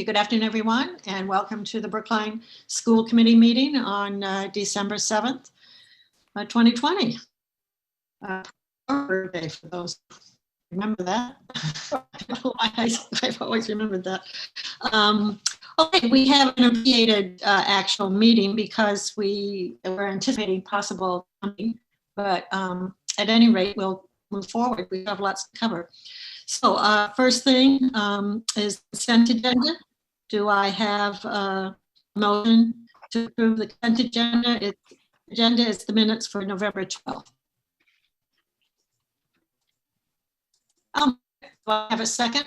Good afternoon, everyone, and welcome to the Brookline School Committee meeting on December 7th, 2020. Birthday for those who remember that. I don't know why I've always remembered that. Okay, we have an abbreviated actual meeting because we were anticipating possible funding, but at any rate, we'll move forward. We have lots to cover. So first thing is the consent agenda. Do I have a motion to approve the consent agenda? Agenda is the minutes for November 12th. Do I have a second?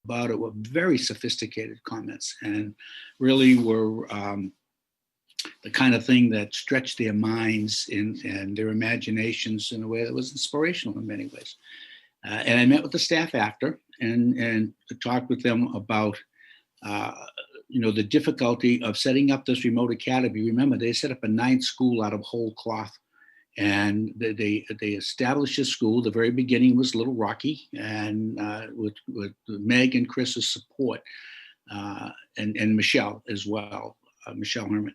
About it were very sophisticated comments and really were the kind of thing that stretched their minds and their imaginations in a way that was inspirational in many ways. And I met with the staff after and talked with them about the difficulty of setting up this remote academy. Remember, they set up a 9th school out of whole cloth. And they established a school. The very beginning was a little rocky, and with Meg and Chris's support, and Michelle as well, Michelle Herman,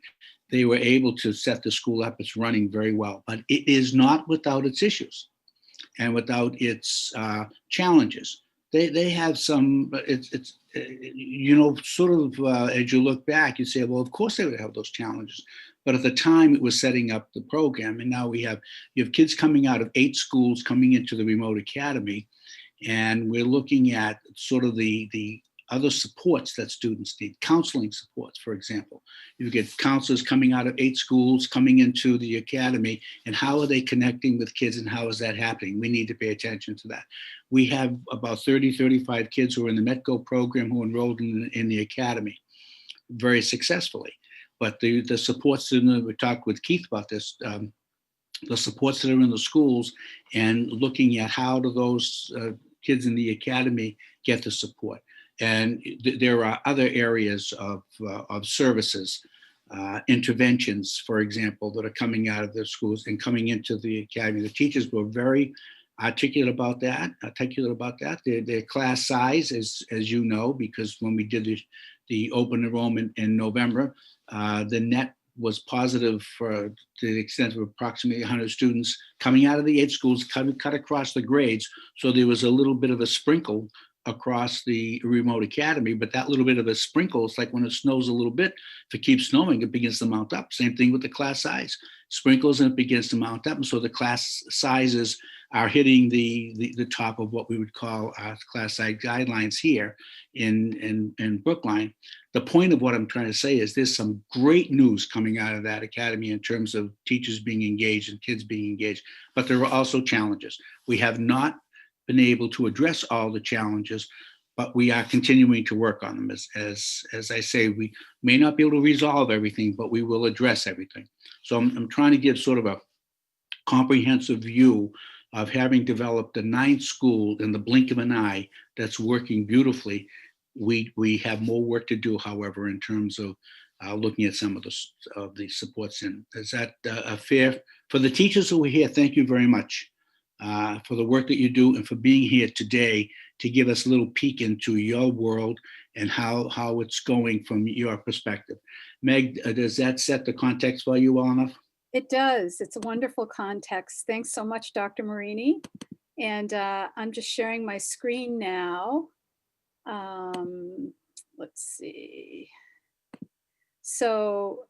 they were able to set the school up. It's running very well, but it is not without its issues and without its challenges. They have some, but it's sort of as you look back, you say, well, of course they would have those challenges. But at the time it was setting up the program, and now you have kids coming out of 8 schools coming into the remote academy, and we're looking at sort of the other supports that students need, counseling supports, for example. You get counselors coming out of 8 schools coming into the academy, and how are they connecting with kids and how is that happening? We need to pay attention to that. We have about 35 kids who are in the METCO program who enrolled in the academy very successfully. But the supports, and we talked with Keith about this, the supports that are in the schools and looking at how do those kids in the academy get the support. And there are other areas of services, interventions, for example, that are coming out of the schools and coming into the academy. The teachers were very articulate about that. Their class size, as you know, because when we did the open enrollment in November, the net was positive to the extent of approximately 100 students coming out of the 8 schools, cut across the grades. So there was a little bit of a sprinkle across the remote academy, but that little bit of a sprinkle, it's like when it snows a little bit, if it keeps snowing, it begins to mount up. Same thing with the class size. Sprinkles and it begins to mount up. And so the class sizes are hitting the top of what we would call class size guidelines here in Brookline. The point of what I'm trying to say is there's some great news coming out of that academy in terms of teachers being engaged and kids being engaged, but there are also challenges. We have not been able to address all the challenges, but we are continuing to work on them. As I say, we may not be able to resolve everything, but we will address everything. So I'm trying to give sort of a comprehensive view of having developed a 9th school in the blink of an eye that's working beautifully. We have more work to do, however, in terms of looking at some of the supports. In is that fair for the teachers who are here? Thank you very much for the work that you do and for being here today to give us a little peek into your world and how it's going from your perspective. Meg, does that set the context for you well enough? It does. It's a wonderful context. Thanks so much, Dr. Marini. And I'm just sharing my screen now. Let's see. So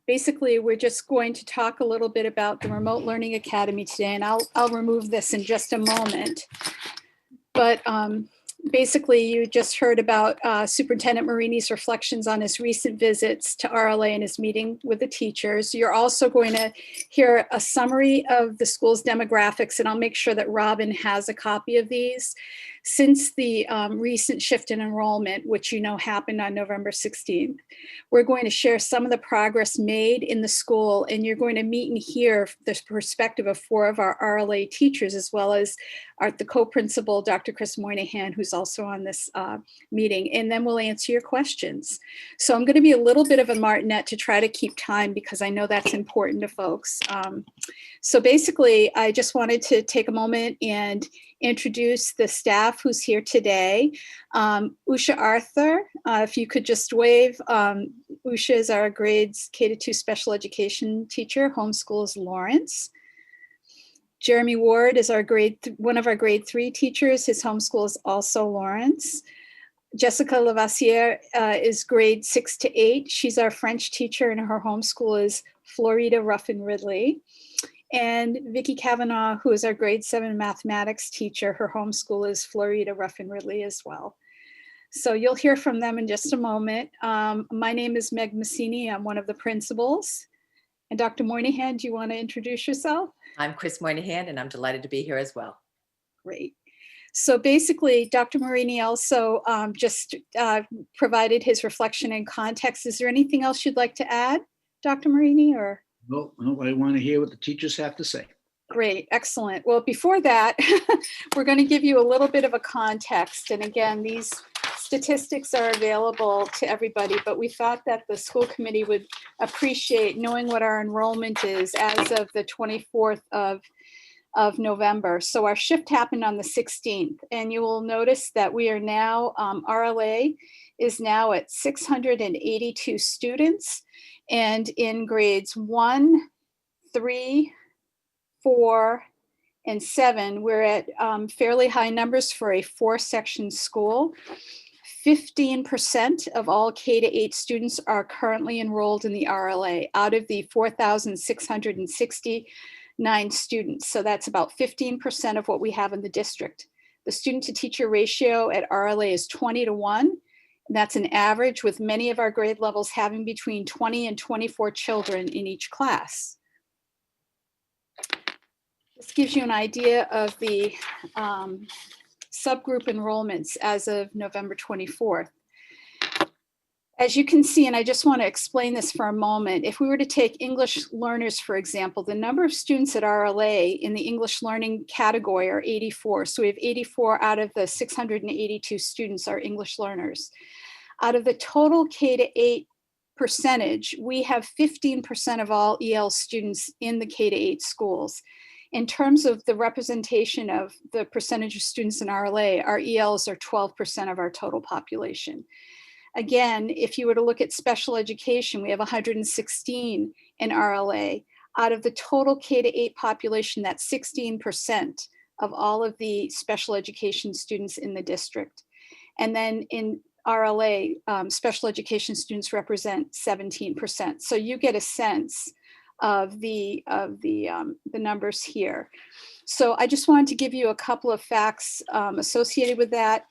basically, we're just going to talk a little bit about the Remote Learning Academy today, and I'll remove this in just a moment. But basically, you just heard about Superintendent Marini's reflections on his recent visits to RLA and his meeting with the teachers. You're also going to hear a summary of the school's demographics, and I'll make sure that Robin has a copy of these. Since the recent shift in enrollment, which you know happened on November 16th, we're going to share some of the progress made in the school, and you're going to meet and hear the perspective of 4 of our RLA teachers, as well as the co-principal, Dr. Chris Moynihan, who's also on this meeting, and then we'll answer your questions. So I'm going to be a little bit of a martinet to try to keep time because I know that's important to folks. So basically, I just wanted to take a moment and introduce the staff who's here today. Usha Arthur, if you could just wave. Usha is our grades K-2 special education teacher, homeschools Lawrence. Jeremy Ward is our one of our grade 3 teachers. His homeschool is also Lawrence. Jessica Lavassiere is grade 6 to 8. She's our French teacher and her homeschool is Florida Ruffin Ridley. And Vicki Kavanaugh, who is our grade 7 mathematics teacher, her homeschool is Florida Ruffin Ridley as well. So you'll hear from them in just a moment. My name is Meg Massini. I'm one of the principals. And Dr. Moynihan, do you want to introduce yourself? I'm Chris Moynihan, and I'm delighted to be here as well. Great. So basically, Dr. Marini also just provided his reflection and context. Is there anything else you'd like to add, Dr. Marini? Or? No, I want to hear what the teachers have to say. Great, excellent. Well, before that, we're going to give you a little bit of a context. And again, these statistics are available to everybody, but we thought that the school committee would appreciate knowing what our enrollment is as of the 24th of November. So our shift happened on the 16th, and you will notice that we are now, RLA is now at 682 students, and in grades 1, 3, 4, and 7, we're at fairly high numbers for a 4-section school. 15% of all K-8 students are currently enrolled in the RLA out of the 4,669 students. So that's about 15% of what we have in the district. The student to teacher ratio at RLA is 20 to 1. And that's an average, with many of our grade levels having between 20 and 24 children in each class. This gives you an idea of the subgroup enrollments as of November 24th. As you can see, and I just want to explain this for a moment, if we were to take English learners, for example, the number of students at RLA in the English learning category are 84. So we have 84 out of the 682 students are English learners. Out of the total K-8 percentage, we have 15% of all EL students in the K-8 schools. In terms of the representation of the percentage of students in RLA, our ELs are 12% of our total population. Again, if you were to look at special education, we have 116 in RLA. Out of the total K-8 population, that's 16% of all of the special education students in the district. And then in RLA, special education students represent 17%. So you get a sense of the numbers here. So I just wanted to give you a couple of facts associated with that.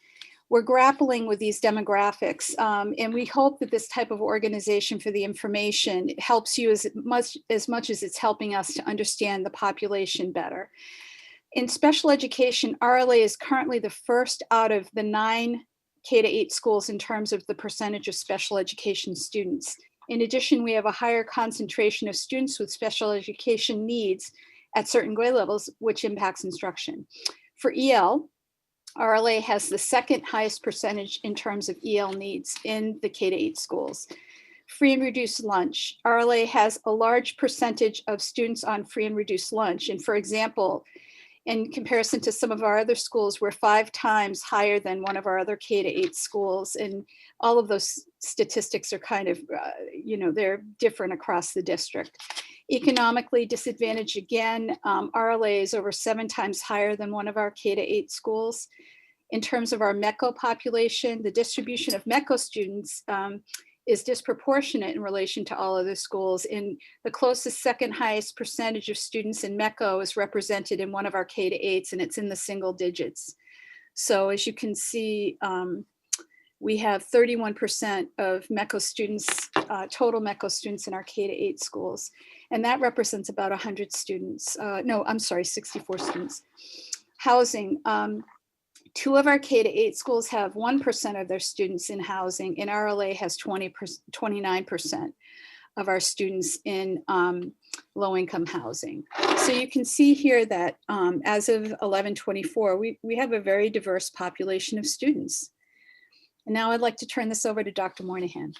We're grappling with these demographics, and we hope that this type of organization for the information helps you as much as it's helping us to understand the population better. In special education, RLA is currently the first out of the 9 K-8 schools in terms of the percentage of special education students. In addition, we have a higher concentration of students with special education needs at certain grade levels, which impacts instruction. For EL, RLA has the second highest percentage in terms of EL needs in the K-8 schools. Free and reduced lunch. RLA has a large percentage of students on free and reduced lunch. And for example, in comparison to some of our other schools, we're 5 times higher than one of our other K-8 schools. And all of those statistics are kind of, they're different across the district. Economically disadvantaged, again, RLA is over 7 times higher than one of our K-8 schools. In terms of our MECO population, the distribution of MECO students is disproportionate in relation to all other schools. And the closest second highest percentage of students in MECO is represented in one of our K-8s, and it's in the single digits. So as you can see, we have 31% of MECO students, total MECO students in our K-8 schools. And that represents about 100 students. No, I'm sorry, 64 students. Housing. 2 of our K-8 schools have 1% of their students in housing, and RLA has 29% of our students in low-income housing. So you can see here that as of 11/24, we have a very diverse population of students. And now I'd like to turn this over to Dr. Moynihan.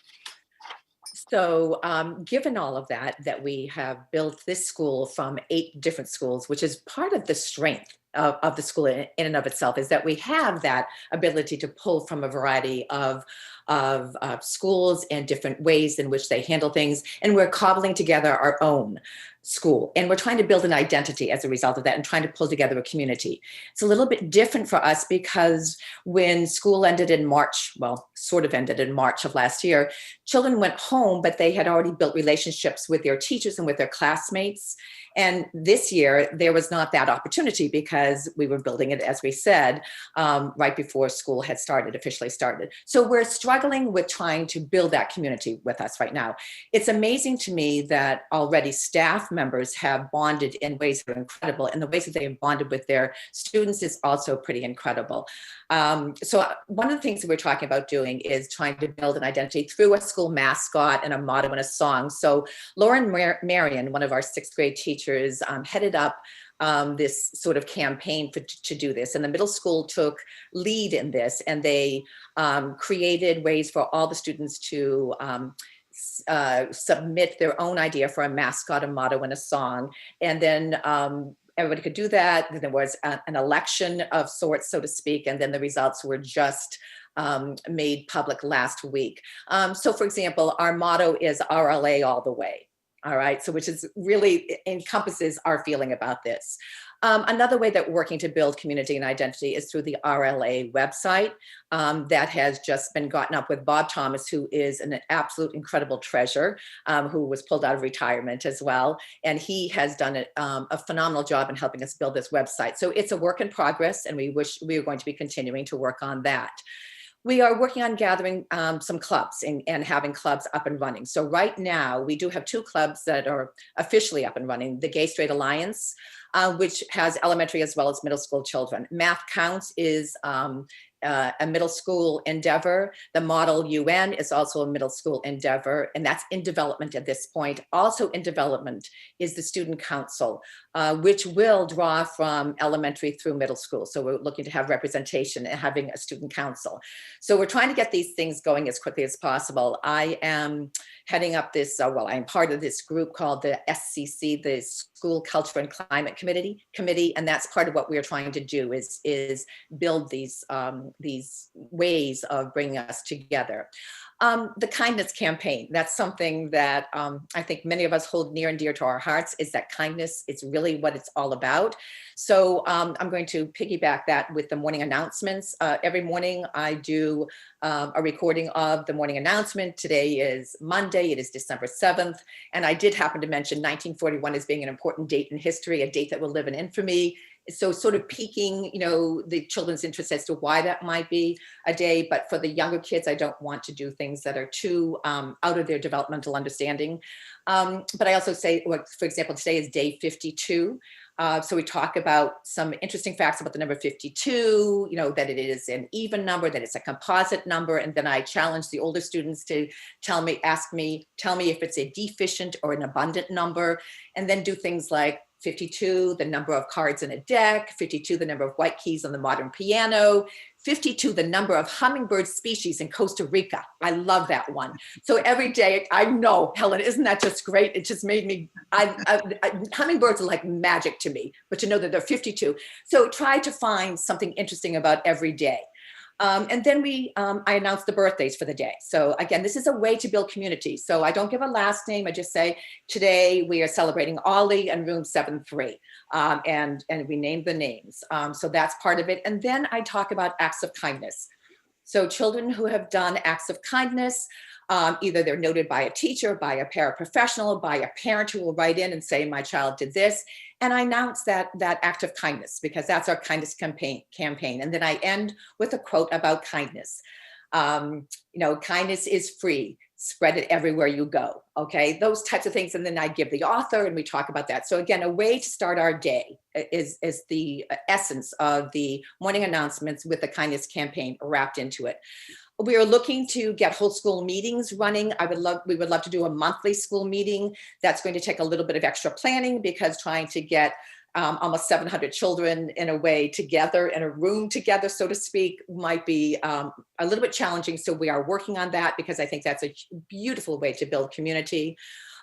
So given all of that we have built this school from 8 different schools, which is part of the strength of the school in and of itself, is that we have that ability to pull from a variety of schools and different ways in which they handle things. And we're cobbling together our own school. And we're trying to build an identity as a result of that and trying to pull together a community. It's a little bit different for us because when school ended in March, well, sort of ended in March of last year, children went home, but they had already built relationships with their teachers and with their classmates. And this year, there was not that opportunity because we were building it, as we said, right before school had officially started. So we're struggling with trying to build that community with us right now. It's amazing to me that already staff members have bonded in ways that are incredible, and the ways that they have bonded with their students is also pretty incredible. So one of the things that we're talking about doing is trying to build an identity through a school mascot and a motto and a song. So Lauren Marion, one of our 6th grade teachers, headed up this sort of campaign to do this. And the middle school took lead in this, and they created ways for all the students to submit their own idea for a mascot, a motto, and a song. And then everybody could do that. Then there was an election of sorts, so to speak, and then the results were just made public last week. So for example, our motto is RLA all the way. All right, so which is really encompasses our feeling about this. Another way that we're working to build community and identity is through the RLA website that has just been gotten up with Bob Thomas, who is an absolute incredible treasure, who was pulled out of retirement as well. And he has done a phenomenal job in helping us build this website. So it's a work in progress, and we wish we were going to be continuing to work on that. We are working on gathering some clubs and having clubs up and running. So right now, we do have 2 clubs that are officially up and running. The Gay Straight Alliance, which has elementary as well as middle school children. Math Counts is a middle school endeavor. The Model UN is also a middle school endeavor, and that's in development at this point. Also in development is the Student Council, which will draw from elementary through middle school. So we're looking to have representation and having a student council. So we're trying to get these things going as quickly as possible. I am heading up this, I'm part of this group called the SCC, the School Culture and Climate Committee, and that's part of what we're trying to do is build these ways of bringing us together. The kindness campaign, that's something that I think many of us hold near and dear to our hearts, is that kindness. It's really what it's all about. So I'm going to piggyback that with the morning announcements. Every morning I do a recording of the morning announcement. Today is Monday, it is December 7th. And I did happen to mention 1941 as being an important date in history, a date that will live in infamy. So sort of piquing, the children's interest as to why that might be a day. But for the younger kids, I don't want to do things that are too out of their developmental understanding. But I also say, for example, today is day 52. So we talk about some interesting facts about the number 52, that it is an even number, that it's a composite number. And then I challenge the older students to tell me if it's a deficient or an abundant number, and then do things like 52, the number of cards in a deck, 52, the number of white keys on the modern piano, 52, the number of hummingbird species in Costa Rica. I love that one. So every day, I know, Helen, isn't that just great? It just made me, hummingbirds are like magic to me, but to know that they're 52. So try to find something interesting about every day. And then I announced the birthdays for the day. So again, this is a way to build community. So I don't give a last name. I just say, today we are celebrating Ollie and room 7-3. And we named the names. So that's part of it. And then I talk about acts of kindness. So children who have done acts of kindness, Either they're noted by a teacher, by a paraprofessional, by a parent who will write in and say, my child did this. And I announce that act of kindness, because that's our kindness campaign. And then I end with a quote about kindness. Kindness is free. Spread it everywhere you go. Okay, those types of things. And then I give the author and we talk about that. So again, a way to start our day is the essence of the morning announcements with the kindness campaign wrapped into it. We are looking to get whole school meetings running. We would love to do a monthly school meeting. That's going to take a little bit of extra planning, because trying to get almost 700 children in a way together in a room together, so to speak, might be a little bit challenging. So we are working on that, because I think that's a beautiful way to build community.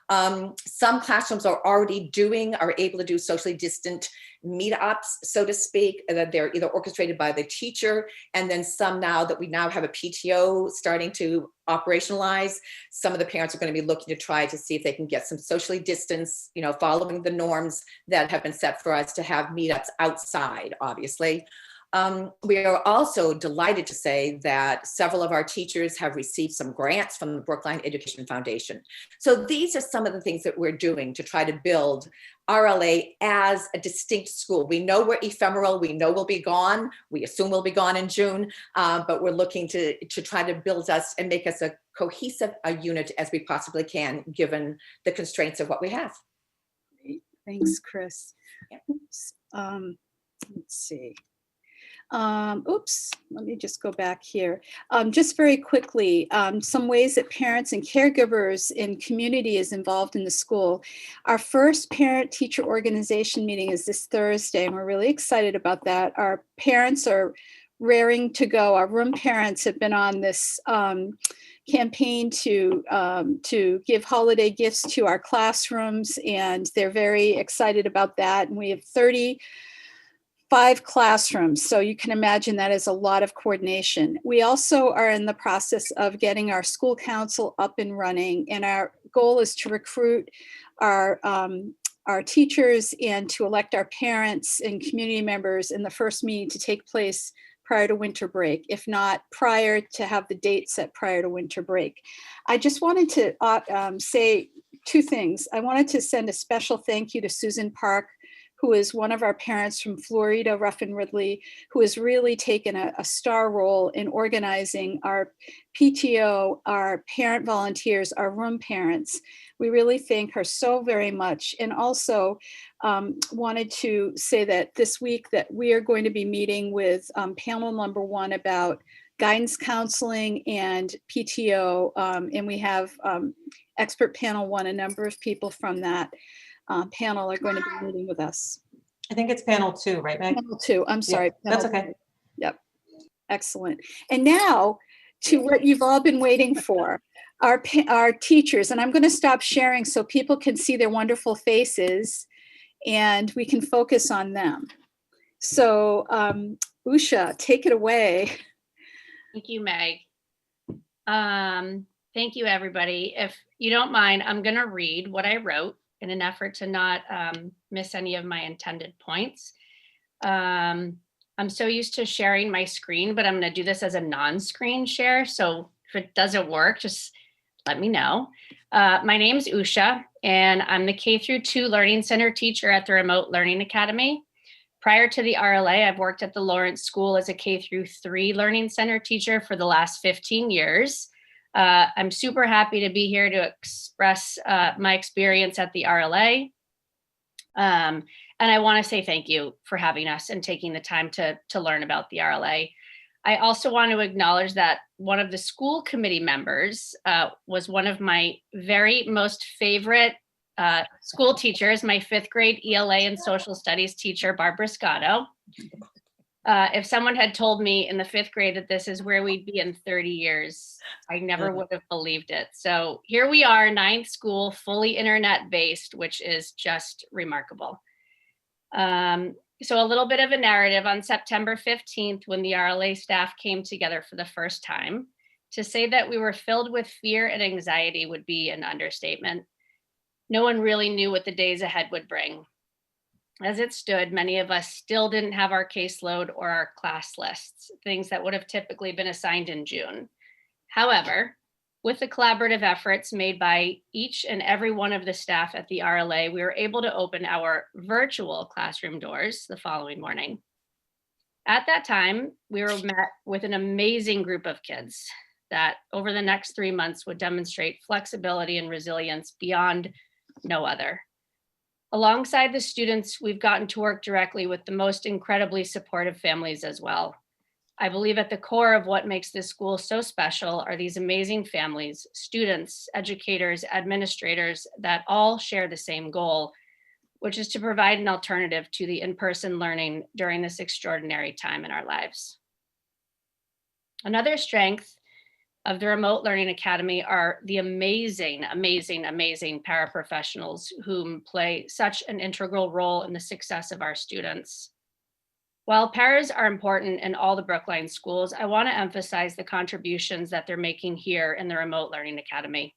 Some classrooms are able to do socially distant meetups, so to speak, that they're either orchestrated by the teacher, and then some now that we now have a PTO starting to operationalize, some of the parents are going to be looking to try to see if they can get some socially distance, following the norms that have been set for us to have meetups outside, obviously. We are also delighted to say that several of our teachers have received some grants from the Brookline Education Foundation. So these are some of the things that we're doing to try to build RLA as a distinct school. We know we're ephemeral. We know we'll be gone. We assume we'll be gone in June, but we're looking to try to build us and make us a cohesive unit as we possibly can, given the constraints of what we have. Great. Thanks, Chris. Oops. Let's see. Let me just go back here. Just very quickly, some ways that parents and caregivers in community is involved in the school. Our first parent-teacher organization meeting is this Thursday, and we're really excited about that. Our parents are raring to go. Our room parents have been on this campaign to give holiday gifts to our classrooms, and they're very excited about that. And we have 35 classrooms, so you can imagine that is a lot of coordination. We also are in the process of getting our school council up and running, and our goal is to recruit our teachers and to elect our parents and community members in the first meeting to take place prior to winter break, if not prior, to have the date set prior to winter break. I just wanted to say two things. I wanted to send a special thank you to Susan Park, who is one of our parents from Florida, Ruffin Ridley, who has really taken a star role in organizing our PTO, our parent volunteers, our room parents. We really thank her so very much. And also wanted to say that this week that we are going to be meeting with panel number 1 about guidance counseling and PTO. And we have expert panel 1, a number of people from that panel are going to be meeting with us. I think it's panel 2, right, Meg? Panel 2, I'm sorry. Yeah, that's panel okay. 2. Yep, excellent. And now to what you've all been waiting for, our teachers. And I'm going to stop sharing so people can see their wonderful faces and we can focus on them. So Usha, take it away. Thank you, Meg. Thank you, everybody. If you don't mind, I'm going to read what I wrote in an effort to not miss any of my intended points. I'm so used to sharing my screen, but I'm going to do this as a non-screen share. So if it doesn't work, just let me know. My name is Usha, and I'm the K-2 Learning Center teacher at the Remote Learning Academy. Prior to the RLA, I've worked at the Lawrence School as a K-3 Learning Center teacher for the last 15 years. I'm super happy to be here to express my experience at the RLA. And I want to say thank you for having us and taking the time to learn about the RLA. I also want to acknowledge that one of the school committee members was one of my very most favorite school teachers, my 5th grade ELA and social studies teacher, Barbara Scotto. If someone had told me in the 5th grade that this is where we'd be in 30 years, I never would have believed it. So here we are, 9th school, fully internet-based, which is just remarkable. So a little bit of a narrative. On September 15th, when the RLA staff came together for the first time, to say that we were filled with fear and anxiety would be an understatement. No one really knew what the days ahead would bring. As it stood, many of us still didn't have our caseload or our class lists, things that would have typically been assigned in June. However, With the collaborative efforts made by each and every one of the staff at the RLA, we were able to open our virtual classroom doors the following morning. At that time, we were met with an amazing group of kids that over the next 3 months would demonstrate flexibility and resilience beyond no other. Alongside the students, we've gotten to work directly with the most incredibly supportive families as well. I believe at the core of what makes this school so special are these amazing families, students, educators, administrators that all share the same goal, which is to provide an alternative to the in-person learning during this extraordinary time in our lives. Another strength of the Remote Learning Academy are the amazing, amazing, amazing paraprofessionals whom play such an integral role in the success of our students. While paras are important in all the Brookline schools, I want to emphasize the contributions that they're making here in the Remote Learning Academy.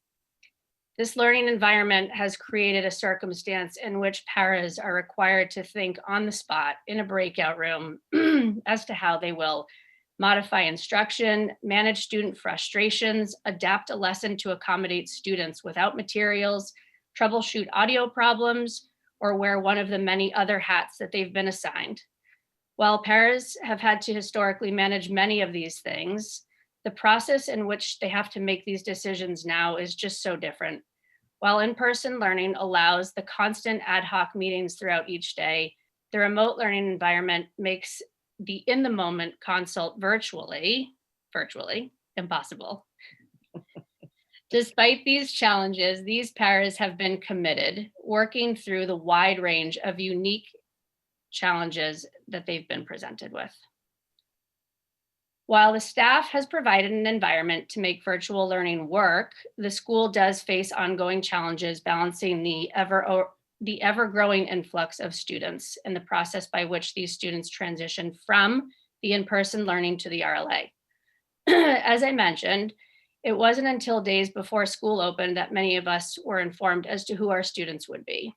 This learning environment has created a circumstance in which paras are required to think on the spot in a breakout room as to how they will modify instruction, manage student frustrations, adapt a lesson to accommodate students without materials, troubleshoot audio problems, or wear one of the many other hats that they've been assigned. While paras have had to historically manage many of these things, the process in which they have to make these decisions now is just so different. While in-person learning allows the constant ad hoc meetings throughout each day, the remote learning environment makes the in-the-moment consult virtually impossible. Despite these challenges, these paras have been committed, working through the wide range of unique challenges that they've been presented with. While the staff has provided an environment to make virtual learning work, the school does face ongoing challenges balancing the ever-growing influx of students and the process by which these students transition from the in-person learning to the RLA. As I mentioned, it wasn't until days before school opened that many of us were informed as to who our students would be.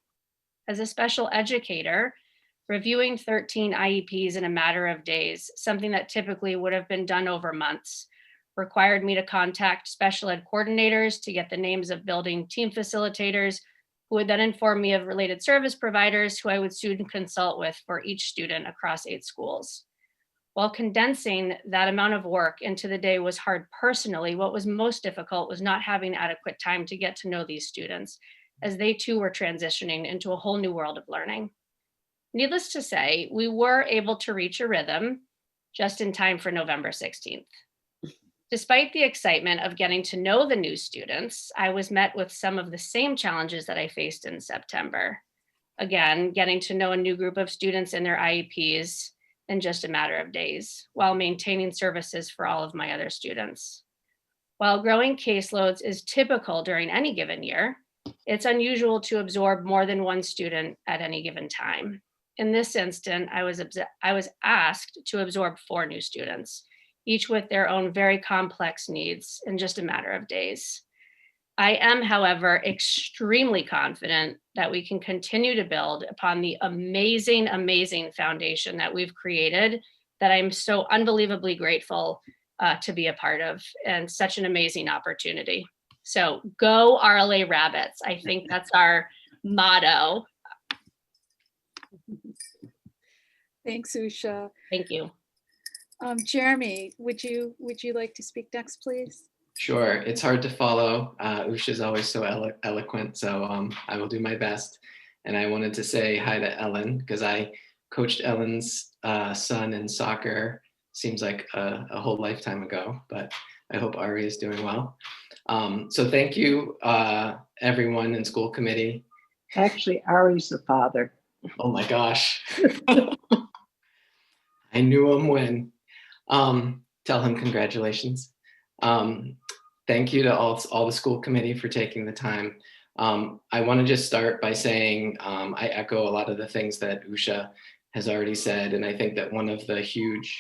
As a special educator, reviewing 13 IEPs in a matter of days, something that typically would have been done over months, required me to contact special ed coordinators to get the names of building team facilitators, who would then inform me of related service providers who I would soon consult with for each student across 8 schools. While condensing that amount of work into the day was hard personally, what was most difficult was not having adequate time to get to know these students, as they too were transitioning into a whole new world of learning. Needless to say, we were able to reach a rhythm just in time for November 16th. Despite the excitement of getting to know the new students, I was met with some of the same challenges that I faced in September. Again, getting to know a new group of students and their IEPs in just a matter of days, while maintaining services for all of my other students. While growing caseloads is typical during any given year, it's unusual to absorb more than one student at any given time. In this instant, I was asked to absorb 4 new students, each with their own very complex needs in just a matter of days. I am, however, extremely confident that we can continue to build upon the amazing, amazing foundation that we've created, that I'm so unbelievably grateful to be a part of, and such an amazing opportunity. So go RLA Rabbits. I think that's our motto. Thanks, Usha. Thank you. Jeremy, would you like to speak next, please? Sure. It's hard to follow. Usha is always so eloquent, so I will do my best. And I wanted to say hi to Ellen, because I coached Ellen's son in soccer, seems like a whole lifetime ago, but I hope Ari is doing well. So thank you, everyone in school committee. Actually, Ari's the father. Oh my gosh. I knew him when. Tell him congratulations. Thank you to all the school committee for taking the time. I want to just start by saying I echo a lot of the things that Usha has already said, and I think that one of the huge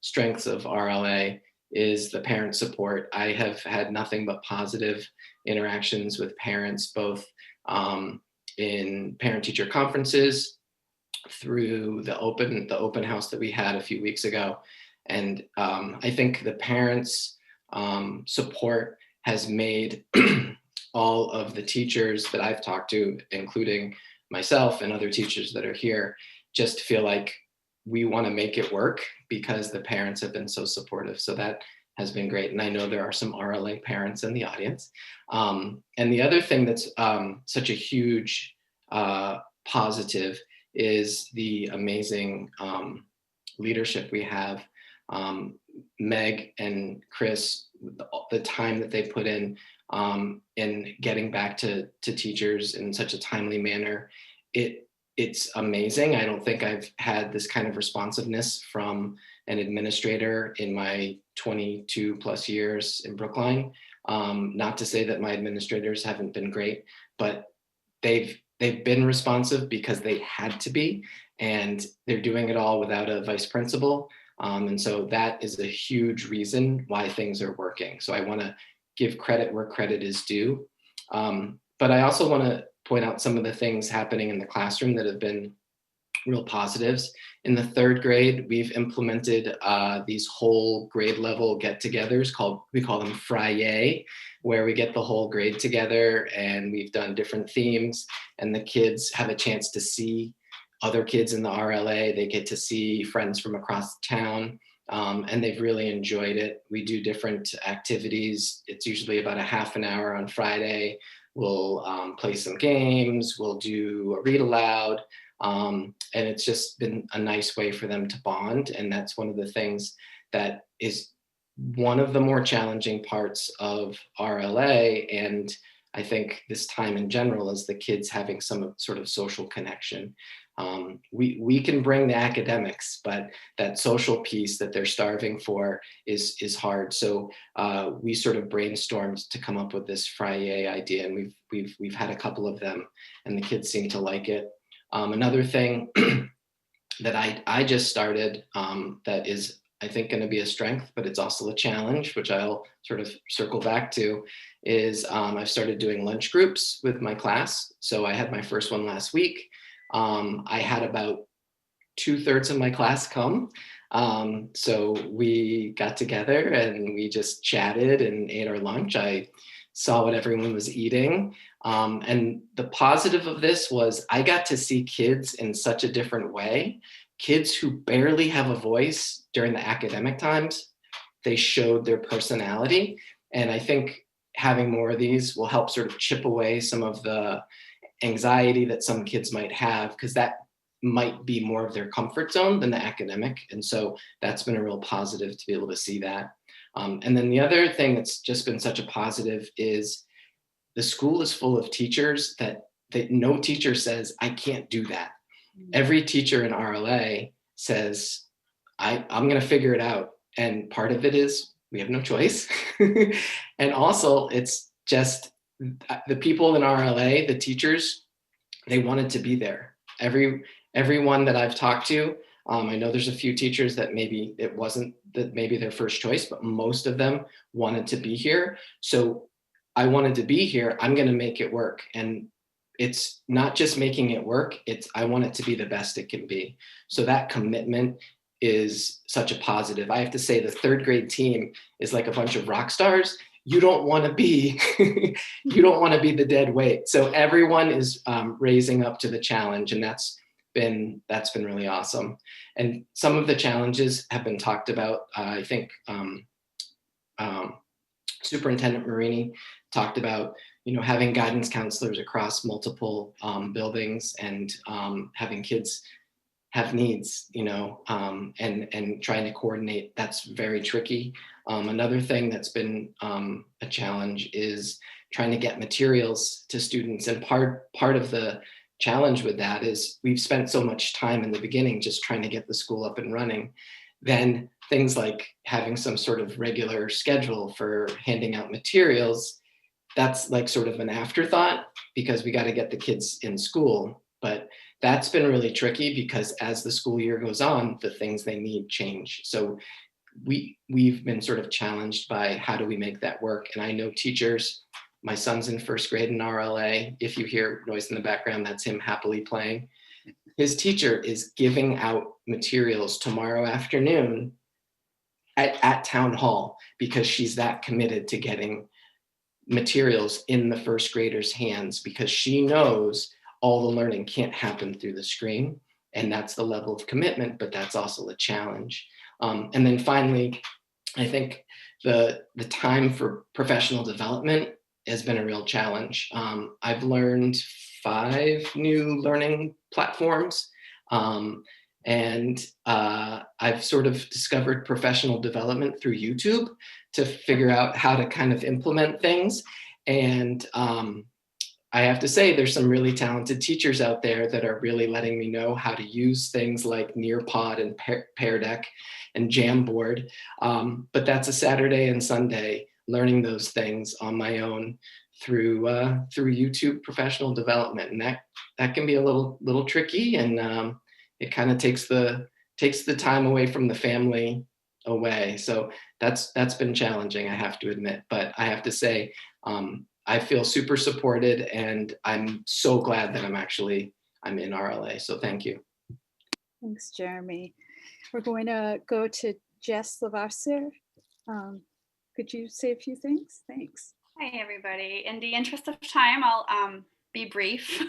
strengths of RLA is the parent support. I have had nothing but positive interactions with parents, both in parent-teacher conferences, through the open house that we had a few weeks ago. And I think the parents support has made all of the teachers that I've talked to, including myself and other teachers that are here, just feel like we want to make it work because the parents have been so supportive. So that has been great. And I know there are some RLA parents in the audience. And the other thing that's such a huge positive is the amazing leadership we have. Meg and Chris, the time that they put in getting back to teachers in such a timely manner, it's amazing. I don't think I've had this kind of responsiveness from an administrator in my 22 plus years in Brookline. Not to say that my administrators haven't been great, but they've been responsive because they had to be, and they're doing it all without a vice principal. And so that is a huge reason why things are working. So I want to give credit where credit is due. But I also want to point out some of the things happening in the classroom that have been real positives. In the 3rd grade, we've implemented these whole grade level get-togethers we call them Friday, where we get the whole grade together and we've done different themes, and the kids have a chance to see other kids in the RLA. They get to see friends from across town, and they've really enjoyed it. We do different activities. It's usually about a half an hour on Friday. We'll play some games, we'll do a read aloud, and it's just been a nice way for them to bond. And that's one of the things that is one of the more challenging parts of RLA, and I think this time in general, is the kids having some sort of social connection. We can bring the academics, but that social piece that they're starving for is hard. So we sort of brainstormed to come up with this Friday idea, and we've had a couple of them, and the kids seem to like it. Another thing that I just started that is, I think, going to be a strength, but it's also a challenge, which I'll sort of circle back to, is I've started doing lunch groups with my class. So I had my first one last week. I had about 2/3 of my class come. So we got together and we just chatted and ate our lunch. I saw what everyone was eating. And the positive of this was I got to see kids in such a different way. Kids who barely have a voice during the academic times, they showed their personality. And I think having more of these will help sort of chip away some of the anxiety that some kids might have, because that might be more of their comfort zone than the academic. And so that's been a real positive to be able to see that. And then the other thing that's just been such a positive is the school is full of teachers that no teacher says, I can't do that. Every teacher in RLA says, I'm going to figure it out. And part of it is we have no choice. And also it's just the people in RLA, the teachers, they wanted to be there. Everyone that I've talked to, I know there's a few teachers that maybe it wasn't that maybe their first choice, but most of them wanted to be here. So I wanted to be here. I'm going to make it work. And it's not just making it work. I want it to be the best it can be. So that commitment is such a positive. I have to say the 3rd grade team is like a bunch of rock stars. You don't want to be, you don't want to be the dead weight. So everyone is raising up to the challenge, and that's been really awesome. And some of the challenges have been talked about. I think Superintendent Marini talked about, having guidance counselors across multiple buildings and having kids have needs, and trying to coordinate. That's very tricky. Another thing that's been a challenge is trying to get materials to students. And part of the challenge with that is we've spent so much time in the beginning just trying to get the school up and running. Then things like having some sort of regular schedule for handing out materials, that's like sort of an afterthought because we got to get the kids in school. But that's been really tricky because as the school year goes on, the things they need change. So we've been sort of challenged by how do we make that work? And I know teachers, my son's in 1st grade in RLA. If you hear noise in the background, that's him happily playing. His teacher is giving out materials tomorrow afternoon at town hall, because she's that committed to getting materials in the first graders' hands, because she knows all the learning can't happen through the screen. And that's the level of commitment, but that's also a challenge. And then finally, I think the time for professional development has been a real challenge. I've learned 5 new learning platforms, and I've sort of discovered professional development through YouTube to figure out how to kind of implement things. And I have to say, there's some really talented teachers out there that are really letting me know how to use things like Nearpod and Pear Deck and Jamboard. But that's a Saturday and Sunday learning those things on my own through YouTube professional development, and that can be a little tricky, and it kind of takes the time away from the family away. So that's been challenging, I have to admit. But I have to say, I feel super supported, and I'm so glad that I'm in RLA. So thank you. Thanks, Jeremy. We're going to go to Jess Lavasser. Could you say a few things? Thanks. Hi, everybody. In the interest of time, I'll be brief,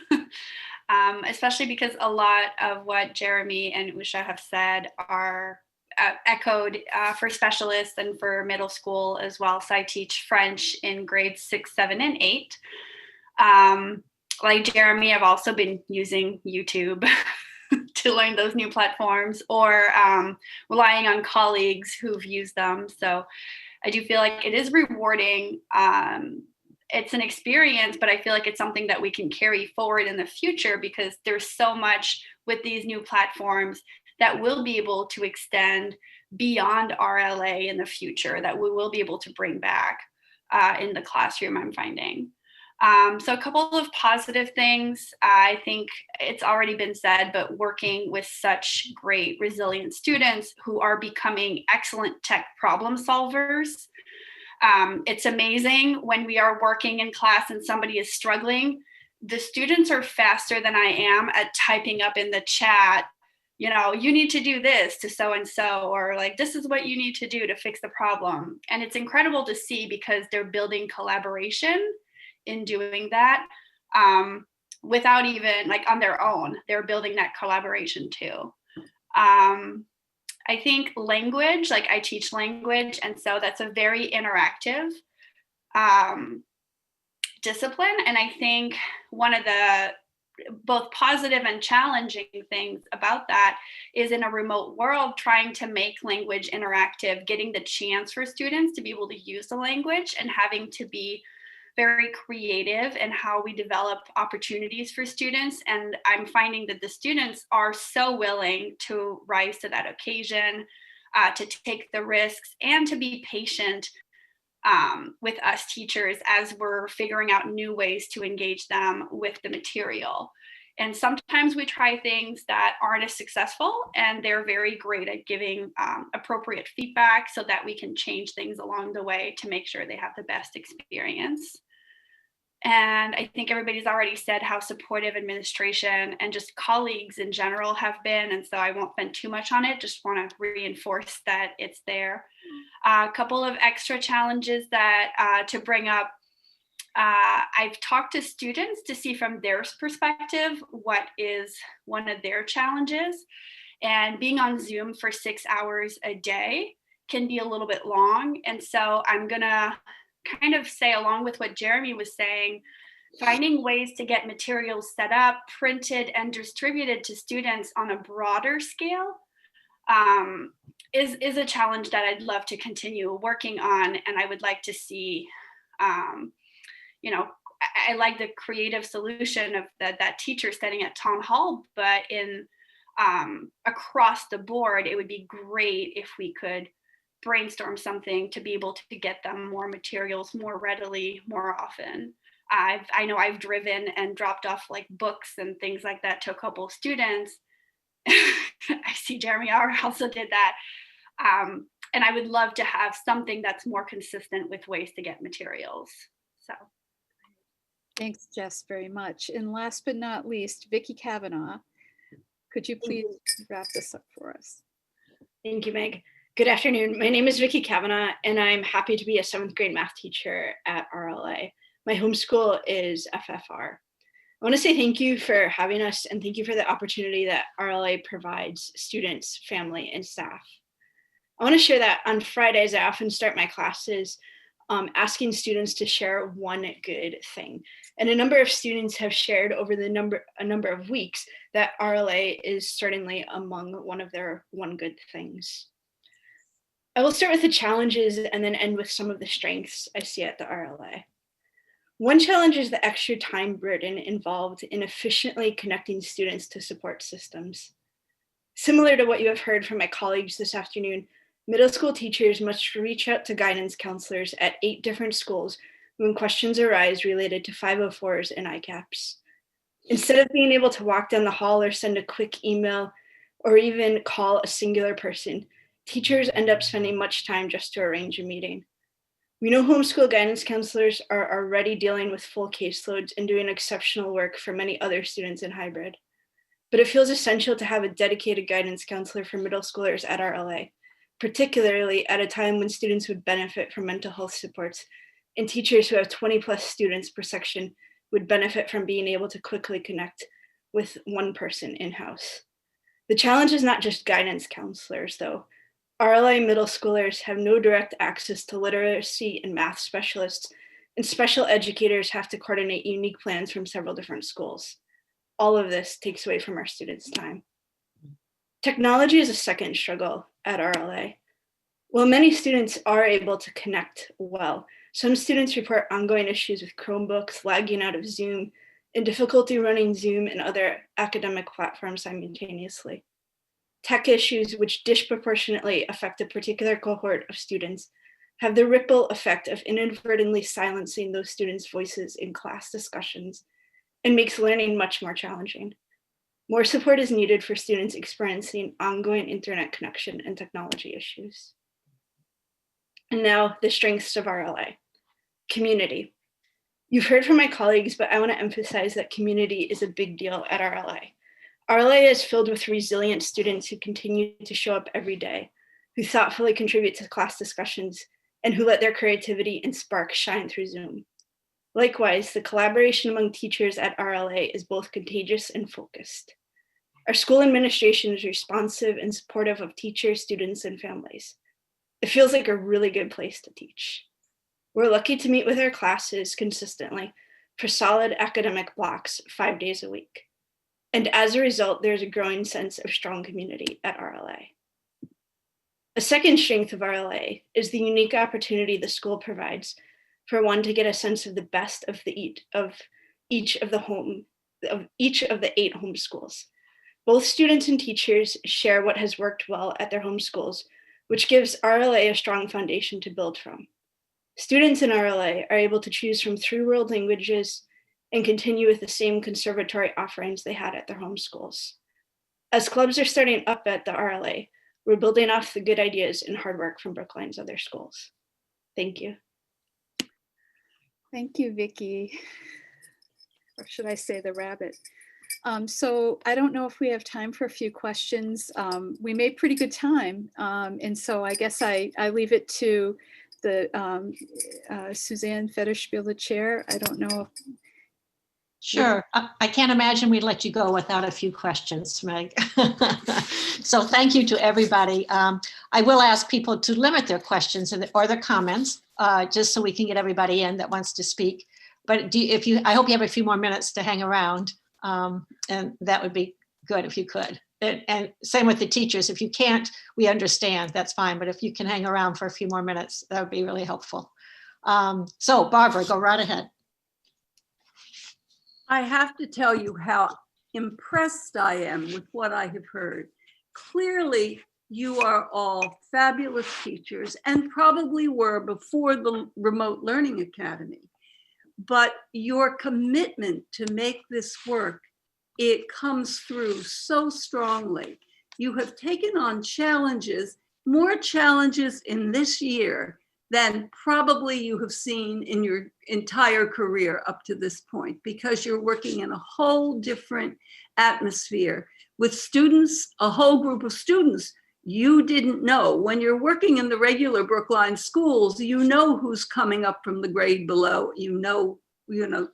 especially because a lot of what Jeremy and Usha have said are echoed for specialists and for middle school as well. So I teach French in grades 6, 7, and 8. Like Jeremy, I've also been using YouTube to learn those new platforms, or relying on colleagues who've used them. So I do feel like it is rewarding. It's an experience, but I feel like it's something that we can carry forward in the future, because there's so much with these new platforms that will be able to extend beyond RLA in the future, that we will be able to bring back in the classroom, I'm finding. So a couple of positive things. I think it's already been said, but working with such great, resilient students who are becoming excellent tech problem solvers. It's amazing when we are working in class and somebody is struggling. The students are faster than I am at typing up in the chat, you need to do this to so-and-so, or like, this is what you need to do to fix the problem. And it's incredible to see, because they're building collaboration in doing that, without even like on their own, they're building that collaboration too. I think language, like I teach language, and so that's a very interactive discipline. And I think one of the both positive and challenging things about that is, in a remote world, trying to make language interactive, getting the chance for students to be able to use the language, and having to be very creative in how we develop opportunities for students. And I'm finding that the students are so willing to rise to that occasion, to take the risks, and to be patient with us teachers as we're figuring out new ways to engage them with the material. And sometimes we try things that aren't as successful, and they're very great at giving appropriate feedback so that we can change things along the way to make sure they have the best experience. And I think everybody's already said how supportive administration and just colleagues in general have been. And so I won't spend too much on it, just want to reinforce that it's there. A couple of extra challenges that to bring up. I've talked to students to see from their perspective what is one of their challenges. And being on Zoom for 6 hours a day can be a little bit long. And so I'm going to kind of say, along with what Jeremy was saying, finding ways to get materials set up, printed, and distributed to students on a broader scale is a challenge that I'd love to continue working on. And I would like to see, I like the creative solution of that teacher setting at town hall, but in across the board, it would be great if we could brainstorm something to be able to get them more materials more readily, more often. I know I've driven and dropped off like books and things like that to a couple of students. I see Jeremy also did that. And I would love to have something that's more consistent with ways to get materials. So. Thanks, Jess, very much. And last but not least, Vicki Kavanaugh, could you please wrap this up for us? Thank you, Meg. Good afternoon. My name is Vicki Kavanaugh, and I'm happy to be a 7th grade math teacher at RLA. My homeschool is FFR. I want to say thank you for having us, and thank you for the opportunity that RLA provides students, family, and staff. I want to share that on Fridays, I often start my classes asking students to share one good thing. And a number of students have shared over a number of weeks that RLA is certainly among one of their one good things. I will start with the challenges and then end with some of the strengths I see at the RLA. One challenge is the extra time burden involved in efficiently connecting students to support systems. Similar to what you have heard from my colleagues this afternoon, middle school teachers must reach out to guidance counselors at 8 different schools when questions arise related to 504s and ICAPs. Instead of being able to walk down the hall or send a quick email or even call a singular person, teachers end up spending much time just to arrange a meeting. We know homeschool guidance counselors are already dealing with full caseloads and doing exceptional work for many other students in hybrid. But it feels essential to have a dedicated guidance counselor for middle schoolers at RLA, particularly at a time when students would benefit from mental health supports and teachers who have 20+ students per section would benefit from being able to quickly connect with one person in-house. The challenge is not just guidance counselors, though. RLA middle schoolers have no direct access to literacy and math specialists, and special educators have to coordinate unique plans from several different schools. All of this takes away from our students' time. Technology is a second struggle at RLA. While many students are able to connect well, some students report ongoing issues with Chromebooks, lagging out of Zoom, and difficulty running Zoom and other academic platforms simultaneously. Tech issues, which disproportionately affect a particular cohort of students, have the ripple effect of inadvertently silencing those students' voices in class discussions and makes learning much more challenging. More support is needed for students experiencing ongoing internet connection and technology issues. And now the strengths of RLA. Community. You've heard from my colleagues, but I want to emphasize that community is a big deal at RLA. RLA is filled with resilient students who continue to show up every day, who thoughtfully contribute to class discussions, and who let their creativity and spark shine through Zoom. Likewise, the collaboration among teachers at RLA is both contagious and focused. Our school administration is responsive and supportive of teachers, students, and families. It feels like a really good place to teach. We're lucky to meet with our classes consistently for solid academic blocks 5 days a week. And as a result, there's a growing sense of strong community at RLA. A second strength of RLA is the unique opportunity the school provides for one to get a sense of the best of each of the 8 home schools. Both students and teachers share what has worked well at their home schools, which gives RLA a strong foundation to build from. Students in RLA are able to choose from 3 world languages and continue with the same conservatory offerings they had at their home schools. As clubs are starting up at the RLA, we're building off the good ideas and hard work from Brookline's other schools. Thank you. Thank you, Vicki. Or should I say the rabbit? So I don't know if we have time for a few questions. We made pretty good time. And so I guess I leave it to the Suzanne Federspiel, the chair. I don't know if Sure. I can't imagine we'd let you go without a few questions, Meg. So thank you to everybody. I will ask people to limit their questions or their comments, just so we can get everybody in that wants to speak. But I hope you have a few more minutes to hang around, and that would be good if you could. And same with the teachers. If you can't, we understand, that's fine. But if you can hang around for a few more minutes, that would be really helpful. So Barbara, go right ahead. I have to tell you how impressed I am with what I have heard. Clearly, you are all fabulous teachers and probably were before the Remote Learning Academy. But your commitment to make this work, it comes through so strongly. You have taken on challenges, more challenges in this year than probably you have seen in your entire career up to this point, because you're working in a whole different atmosphere with students, a whole group of students you didn't know. When you're working in the regular Brookline schools, you know who's coming up from the grade below. You know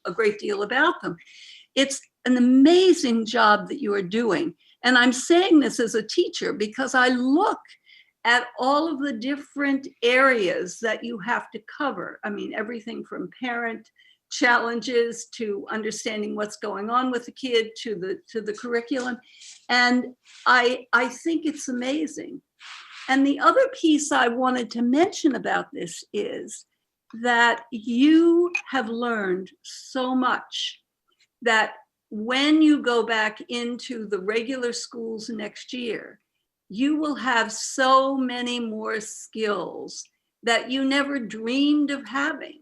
a great deal about them. It's an amazing job that you are doing. And I'm saying this as a teacher because I look at all of the different areas that you have to cover. I mean, everything from parent challenges to understanding what's going on with the kid to the curriculum. And I think it's amazing. And the other piece I wanted to mention about this is that you have learned so much that when you go back into the regular schools next year, you will have so many more skills that you never dreamed of having.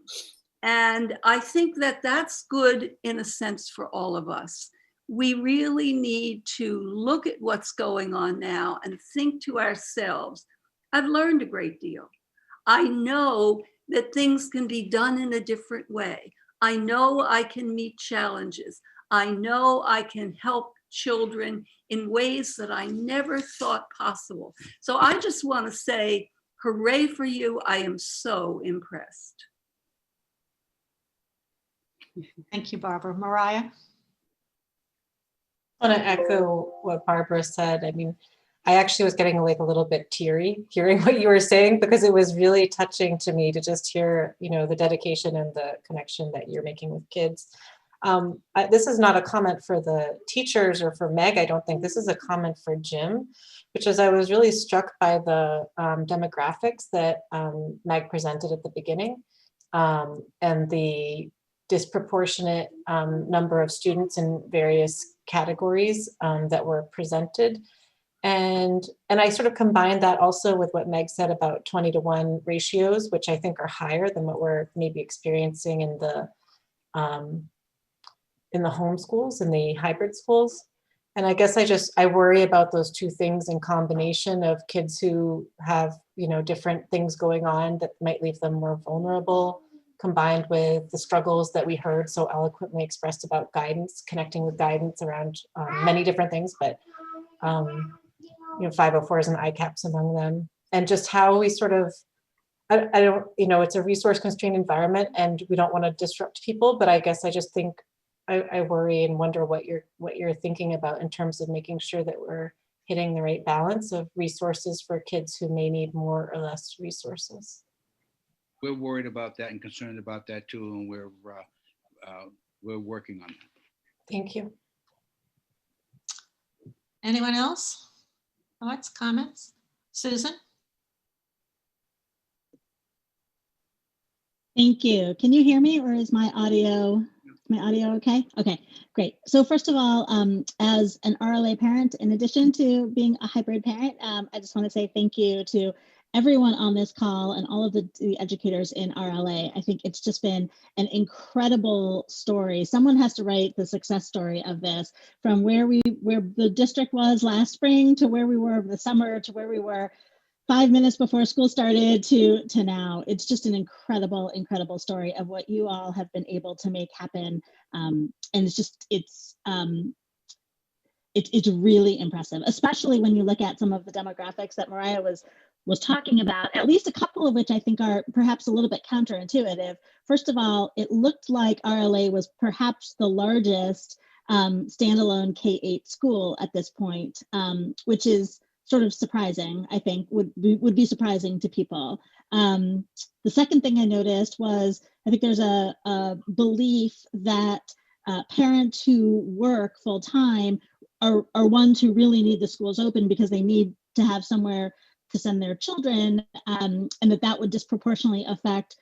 And I think that that's good in a sense for all of us. We really need to look at what's going on now and think to ourselves, I've learned a great deal. I know that things can be done in a different way. I know I can meet challenges. I know I can help children in ways that I never thought possible. So I just want to say, hooray for you. I am so impressed. Thank you, Barbara. Mariah? I want to echo what Barbara said. I mean, I actually was getting like a little bit teary hearing what you were saying, because it was really touching to me to just hear, the dedication and the connection that you're making with kids. This is not a comment for the teachers or for Meg. I don't think this is a comment for Jim, which is I was really struck by the demographics that Meg presented at the beginning, and the disproportionate number of students in various categories that were presented. And I sort of combined that also with what Meg said about 20-to-1 ratios, which I think are higher than what we're maybe experiencing in the home schools, in the hybrid schools. And I guess I worry about those two things in combination of kids who have, different things going on that might leave them more vulnerable, combined with the struggles that we heard so eloquently expressed about guidance, connecting with guidance around many different things, but 504s and ICAPs among them. And just how we sort of, I don't, it's a resource constrained environment and we don't want to disrupt people, but I guess I just think I worry and wonder what you're thinking about in terms of making sure that we're hitting the right balance of resources for kids who may need more or less resources. We're worried about that and concerned about that too, and we're working on that. Thank you. Anyone else? Thoughts, comments? Susan? Thank you. Can you hear me, or is my audio okay? Okay, great. So first of all, as an RLA parent, in addition to being a hybrid parent, I just want to say thank you to everyone on this call and all of the educators in RLA. I think it's just been an incredible story. Someone has to write the success story of this, from where the district was last spring to where we were over the summer to where we were 5 minutes before school started to now. It's just an incredible, incredible story of what you all have been able to make happen. And it's really impressive, especially when you look at some of the demographics that Mariah was talking about, at least a couple of which I think are perhaps a little bit counterintuitive. First of all, it looked like RLA was perhaps the largest standalone K-8 school at this point, which is sort of surprising, I think, would be surprising to people. The second thing I noticed was, I think there's a belief that parents who work full time are ones who really need the schools open because they need to have somewhere to send their children, and that would disproportionately affect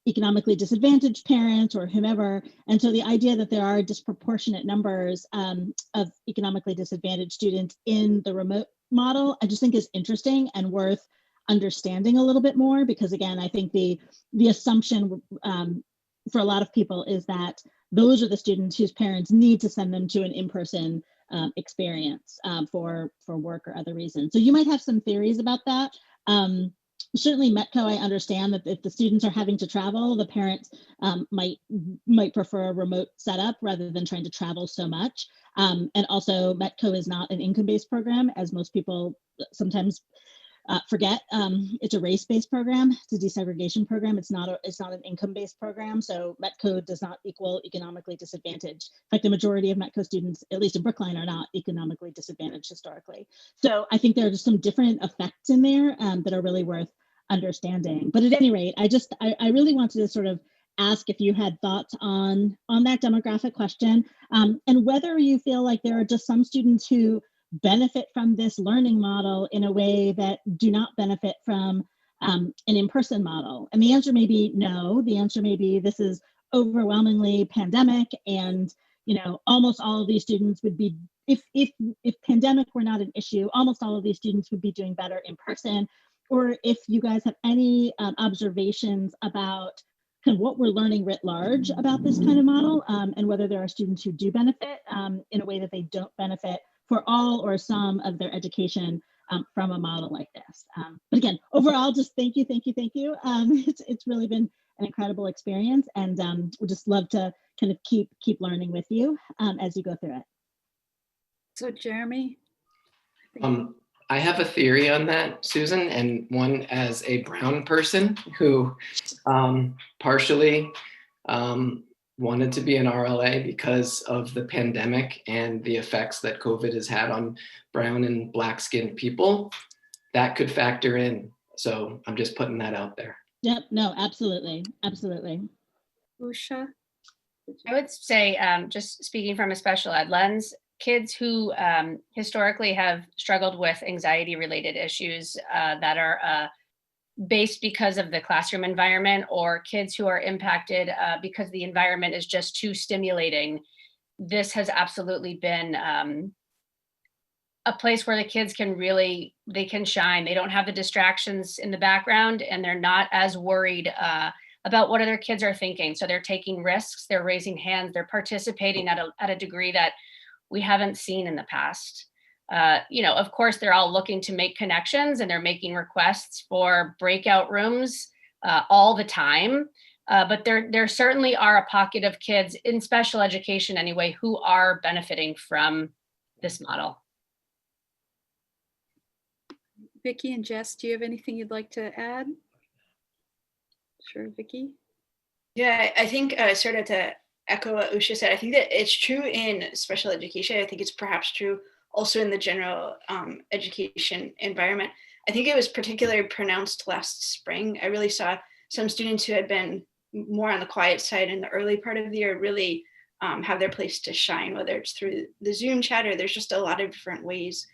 economically disadvantaged parents or whomever. And so the idea that there are disproportionate numbers of economically disadvantaged students in the remote model, I just think is interesting and worth understanding a little bit more, because again, I think the assumption for a lot of people is that those are the students whose parents need to send them to an in-person experience for work or other reasons. So you might have some theories about that. Certainly Metco, I understand that if the students are having to travel, the parents might prefer a remote setup rather than trying to travel so much. And also Metco is not an income-based program, as most people sometimes forget. It's a race-based program. It's a desegregation program. It's not an income-based program. So Metco does not equal economically disadvantaged. In fact, the majority of Metco students, at least in Brookline, are not economically disadvantaged historically. So I think there are just some different effects in there that are really worth understanding. But at any rate, I really wanted to sort of ask if you had thoughts on that demographic question, and whether you feel like there are just some students who benefit from this learning model in a way that do not benefit from an in-person model. And the answer may be no. The answer may be this is overwhelmingly pandemic, and almost all of these students would be, if pandemic were not an issue, almost all of these students would be doing better in person. Or if you guys have any observations about kind of what we're learning writ large about this kind of model, and whether there are students who do benefit in a way that they don't benefit for all or some of their education from a model like this. But again, overall, just thank you. It's really been an incredible experience, and we'd just love to kind of keep learning with you as you go through it. So Jeremy? I have a theory on that, Susan, and one as a brown person who partially wanted to be an RLA because of the pandemic and the effects that COVID has had on brown and black skinned people. That could factor in. So I'm just putting that out there. Yep, no, absolutely. Usha? I would say, just speaking from a special ed lens, kids who historically have struggled with anxiety related issues that are based because of the classroom environment, or kids who are impacted because the environment is just too stimulating, this has absolutely been a place where the kids can they can shine. They don't have the distractions in the background, and they're not as worried about what other kids are thinking. So they're taking risks, they're raising hands, they're participating at a degree that we haven't seen in the past. Of course, they're all looking to make connections, and they're making requests for breakout rooms all the time. But there certainly are a pocket of kids in special education anyway who are benefiting from this model. Vicki and Jess, do you have anything you'd like to add? Sure, Vicki? Yeah, I think sort of to echo what Usha said, I think that it's true in special education. I think it's perhaps true also in the general education environment. I think it was particularly pronounced last spring. I really saw some students who had been more on the quiet side in the early part of the year really have their place to shine, whether it's through the Zoom chat, or there's just a lot of different ways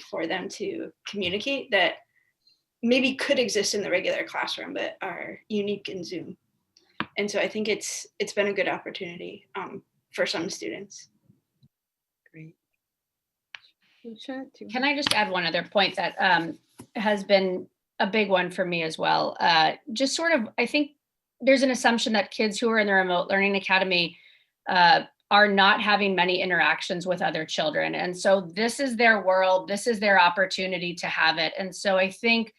for them to communicate that maybe could exist in the regular classroom, but are unique in Zoom. And so I think it's been a good opportunity for some students. Great. Usha, Can I just add one other point that has been a big one for me as well? Just sort of, I think there's an assumption that kids who are in the remote learning academy are not having many interactions with other children. And so this is their world, this is their opportunity to have it. And so I think,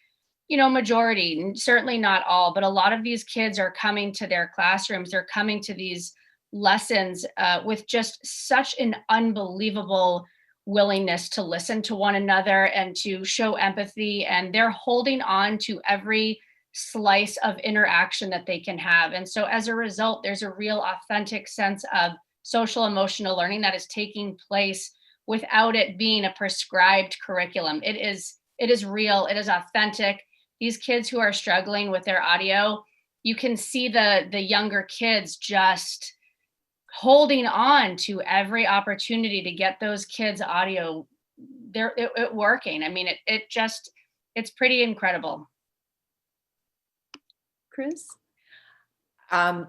majority, certainly not all, but a lot of these kids are coming to their classrooms, they're coming to these lessons with just such an unbelievable willingness to listen to one another and to show empathy, and they're holding on to every slice of interaction that they can have. And so as a result, there's a real authentic sense of social emotional learning that is taking place without it being a prescribed curriculum. It is real, it is authentic. These kids who are struggling with their audio, you can see the younger kids just holding on to every opportunity to get those kids audio it working. I mean, it's pretty incredible. Chris?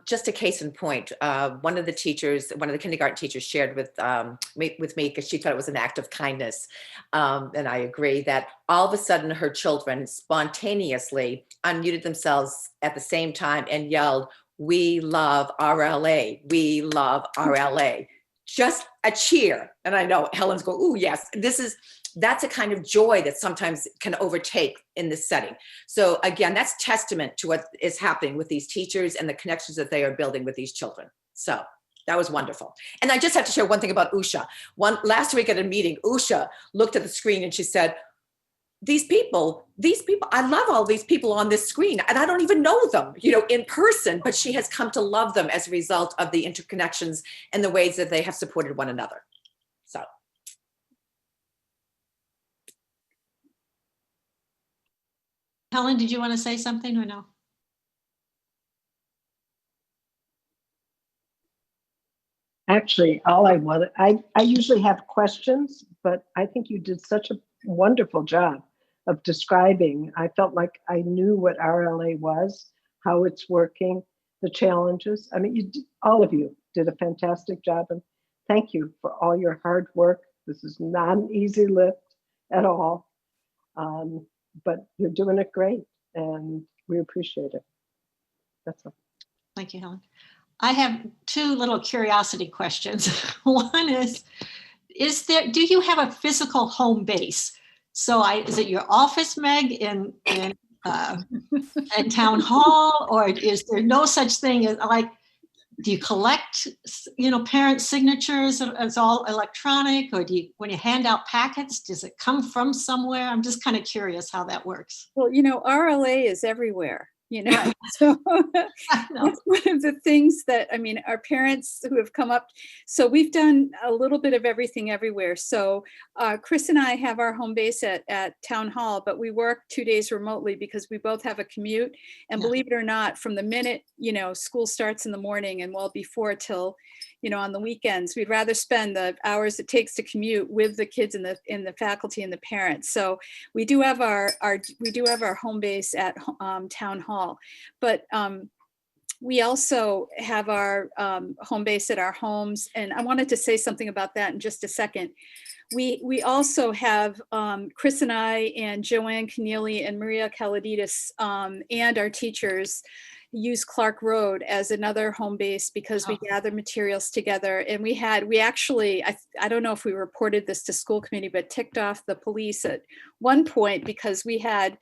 Just a case in point, one of the kindergarten teachers shared with me because she thought it was an act of kindness. And I agree that all of a sudden her children spontaneously unmuted themselves at the same time and yelled, "We love RLA, we love RLA." Just a cheer. And I know Helen's going, "Ooh, yes." that's a kind of joy that sometimes can overtake in this setting. So again, that's testament to what is happening with these teachers and the connections that they are building with these children. So that was wonderful. And I just have to share one thing about Usha. Last week at a meeting, Usha looked at the screen and she said, these people, I love all these people on this screen and I don't even know them, in person, but she has come to love them as a result of the interconnections and the ways that they have supported one another. So. Helen, did you want to say something or no? Actually, I usually have questions, but I think you did such a wonderful job of describing. I felt like I knew what RLA was, how it's working, the challenges. I mean, all of you did a fantastic job, and thank you for all your hard work. This is not an easy lift at all, but you're doing it great, and we appreciate it. That's all. Thank you, Helen. I have two little curiosity questions. One is do you have a physical home base? So is it your office, Meg, in town hall, or is there no such thing as, like, do you collect, parent signatures? It's all electronic, or when you hand out packets, does it come from somewhere? I'm just kind of curious how that works. Well, RLA is everywhere. So that's one of the things that, our parents who have come up, so we've done a little bit of everything everywhere. So Chris and I have our home base at Town Hall, but we work 2 days remotely because we both have a commute. And believe it or not, from the minute, school starts in the morning and well before till, on the weekends, we'd rather spend the hours it takes to commute with the kids and the faculty and the parents. So we do have our home base at Town Hall, but we also have our home base at our homes. And I wanted to say something about that in just a second. We also have Chris and I and Joanne Keneally and Maria Kaladitis and our teachers use Clark Road as another home base because we gather materials together. And we actually, I don't know if we reported this to school committee, but ticked off the police at one point because we had,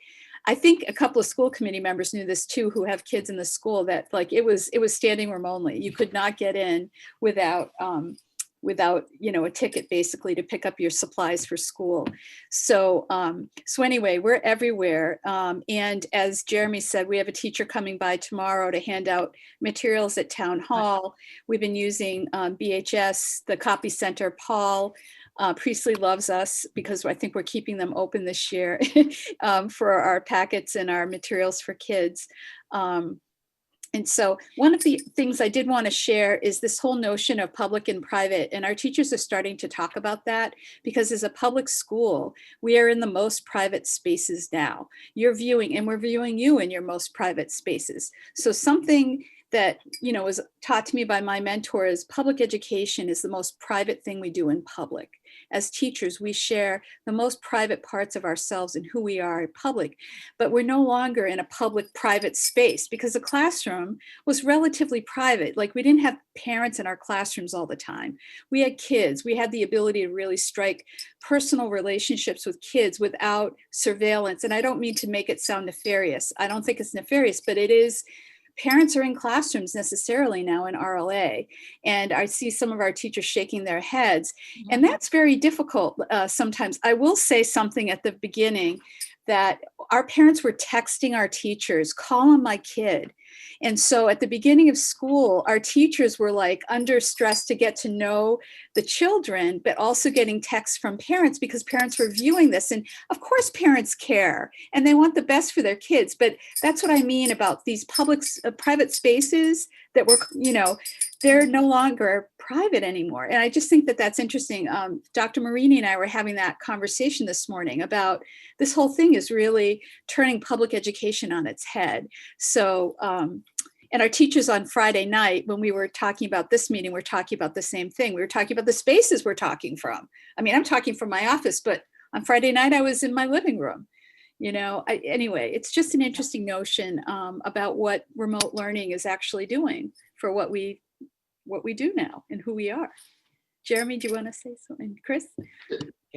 I think a couple of school committee members knew this too, who have kids in the school, that like it was standing room only. You could not get in without a ticket basically to pick up your supplies for school. So anyway, we're everywhere. And as Jeremy said, we have a teacher coming by tomorrow to hand out materials at Town Hall. We've been using BHS, the copy center. Paul Priestley loves us because I think we're keeping them open this year for our packets and our materials for kids. And so one of the things I did want to share is this whole notion of public and private, and our teachers are starting to talk about that because as a public school, we are in the most private spaces now. You're viewing, and we're viewing you in your most private spaces. So something that, was taught to me by my mentor is public education is the most private thing we do in public. As teachers, we share the most private parts of ourselves and who we are in public, but we're no longer in a public-private space because the classroom was relatively private. Like we didn't have parents in our classrooms all the time. We had kids. We had the ability to really strike personal relationships with kids without surveillance. And I don't mean to make it sound nefarious. I don't think it's nefarious, but it is. Parents are in classrooms necessarily now in RLA, and I see some of our teachers shaking their heads, and that's very difficult sometimes. I will say something at the beginning that our parents were texting our teachers, call on my kid. And so at the beginning of school, our teachers were like under stress to get to know the children, but also getting texts from parents because parents were viewing this. And of course, parents care and they want the best for their kids. But that's what I mean about these private spaces that were, they're no longer private anymore. And I just think that that's interesting. Dr. Marini and I were having that conversation this morning about this whole thing is really turning public education on its head. So, and our teachers on Friday night, when we were talking about this meeting, we're talking about the same thing. We were talking about the spaces we're talking from. I mean, I'm talking from my office, but on Friday night, I was in my living room. Anyway, it's just an interesting notion about what remote learning is actually doing for what we do now and who we are. Jeremy, do you want to say something? Chris?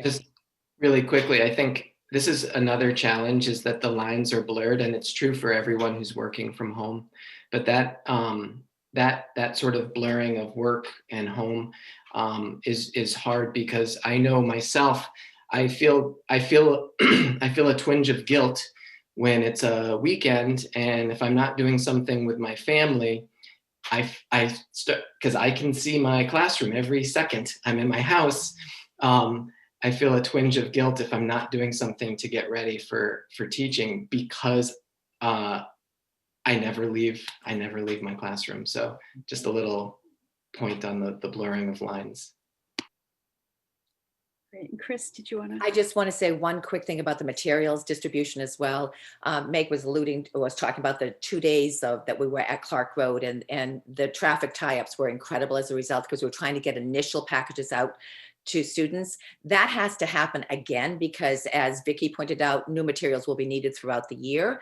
Just really quickly, I think this is another challenge, is that the lines are blurred, and it's true for everyone who's working from home. But that sort of blurring of work and home is hard, because I know myself, I feel I feel a twinge of guilt when it's a weekend, and if I'm not doing something with my family, I start, because I can see my classroom every second I'm in my house. I feel a twinge of guilt if I'm not doing something to get ready for teaching, because I never leave my classroom. So just a little point on the blurring of lines. Great. And Chris, did you want to? I just want to say one quick thing about the materials distribution as well. Meg was talking about the 2 days that we were at Clark Road, and the traffic tie-ups were incredible as a result, because we were trying to get initial packages out to students. That has to happen again, because as Vicki pointed out, new materials will be needed throughout the year.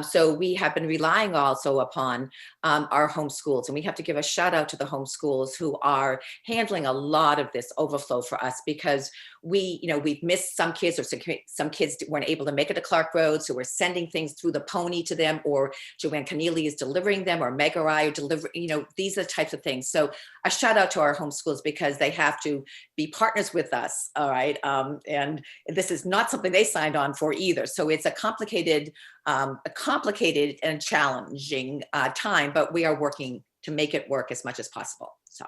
So we have been relying also upon our homeschools, and we have to give a shout out to the homeschools who are handling a lot of this overflow for us, because we've missed some kids, or some kids weren't able to make it to Clark Road. So we're sending things through the pony to them, or Joanne Keneally is delivering them, or Meg or I are delivering, these are the types of things. So a shout out to our homeschools, because they have to be partners with us. All right. And this is not something they signed on for either. So it's a complicated and challenging time, but we are working to make it work as much as possible. So.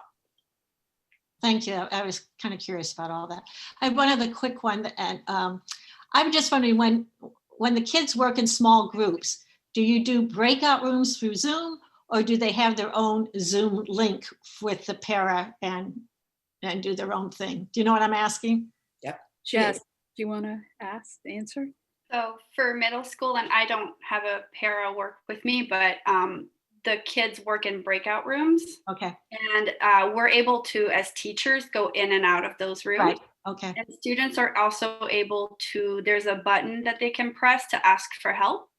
Thank you. I was kind of curious about all that. I have one other quick one, and I'm just wondering, when the kids work in small groups, do you do breakout rooms through Zoom, or do they have their own Zoom link with the para and do their own thing? Do you know what I'm asking? Yep. Jess, do you want to answer? So for middle school, and I don't have a para work with me, but the kids work in breakout rooms. Okay. And we're able to, as teachers, go in and out of those rooms. Right. Okay. And students are also able to, there's a button that they can press to ask for help.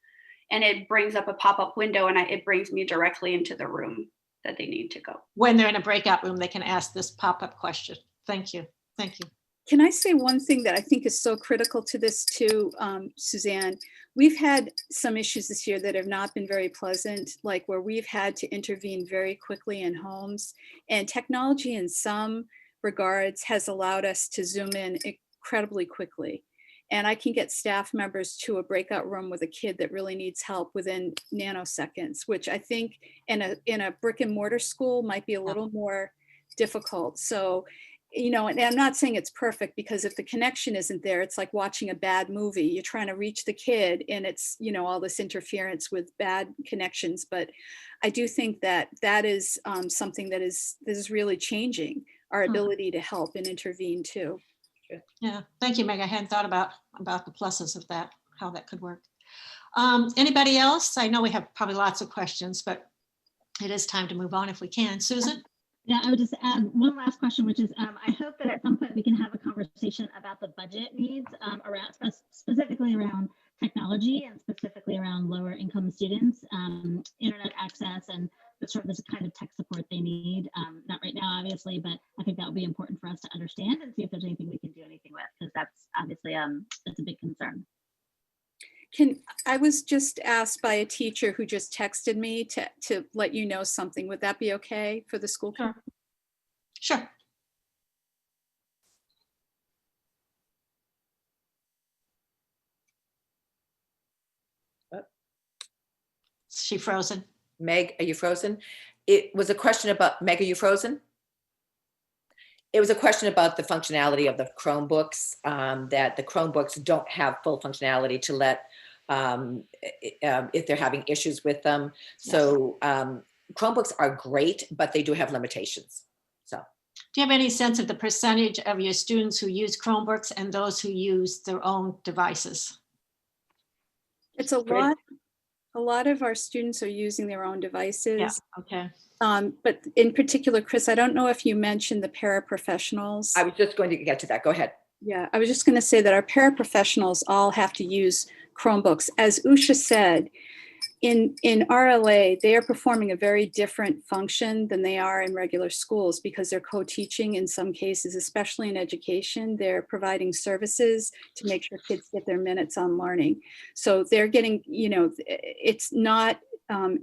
And it brings up a pop-up window, and it brings me directly into the room that they need to go. When they're in a breakout room, they can ask this pop-up question. Thank you. Thank you. Can I say one thing that I think is so critical to this too, Suzanne? We've had some issues this year that have not been very pleasant, like where we've had to intervene very quickly in homes, and technology in some regards has allowed us to zoom in incredibly quickly. And I can get staff members to a breakout room with a kid that really needs help within nanoseconds, which I think in a brick and mortar school might be a little more difficult. So, and I'm not saying it's perfect, because if the connection isn't there, it's like watching a bad movie. You're trying to reach the kid, and it's, all this interference with bad connections. But I do think that is something that is really changing our ability to help and intervene too. Yeah, thank you, Meg. I hadn't thought about the pluses of that, how that could work. Anybody else? I know we have probably lots of questions, but it is time to move on if we can. Susan? Yeah, I would just add one last question, which is I hope that at some point we can have a conversation about the budget needs around, specifically around technology, and specifically around lower income students, internet access, and the kind of tech support they need. Not right now, obviously, but I think that would be important for us to understand and see if there's anything we can do anything with, because that's obviously that's a big concern. I was just asked by a teacher who just texted me to let you know something. Would that be okay for the school? Sure. Is she frozen? Meg, are you frozen? It was a question about, Meg, are you frozen? It was a question about the functionality of the Chromebooks, that the Chromebooks don't have full functionality to let, if they're having issues with them. So Chromebooks are great, but they do have limitations. So. Do you have any sense of the percentage of your students who use Chromebooks and those who use their own devices? It's a lot. A lot of our students are using their own devices. Yeah, okay. But in particular, Chris, I don't know if you mentioned the paraprofessionals. I was just going to get to that. Go ahead. Yeah, I was just going to say that our paraprofessionals all have to use Chromebooks. As Usha said, in RLA, they are performing a very different function than they are in regular schools because they're co-teaching in some cases, especially in education. They're providing services to make sure kids get their minutes on learning. So they're getting, it's not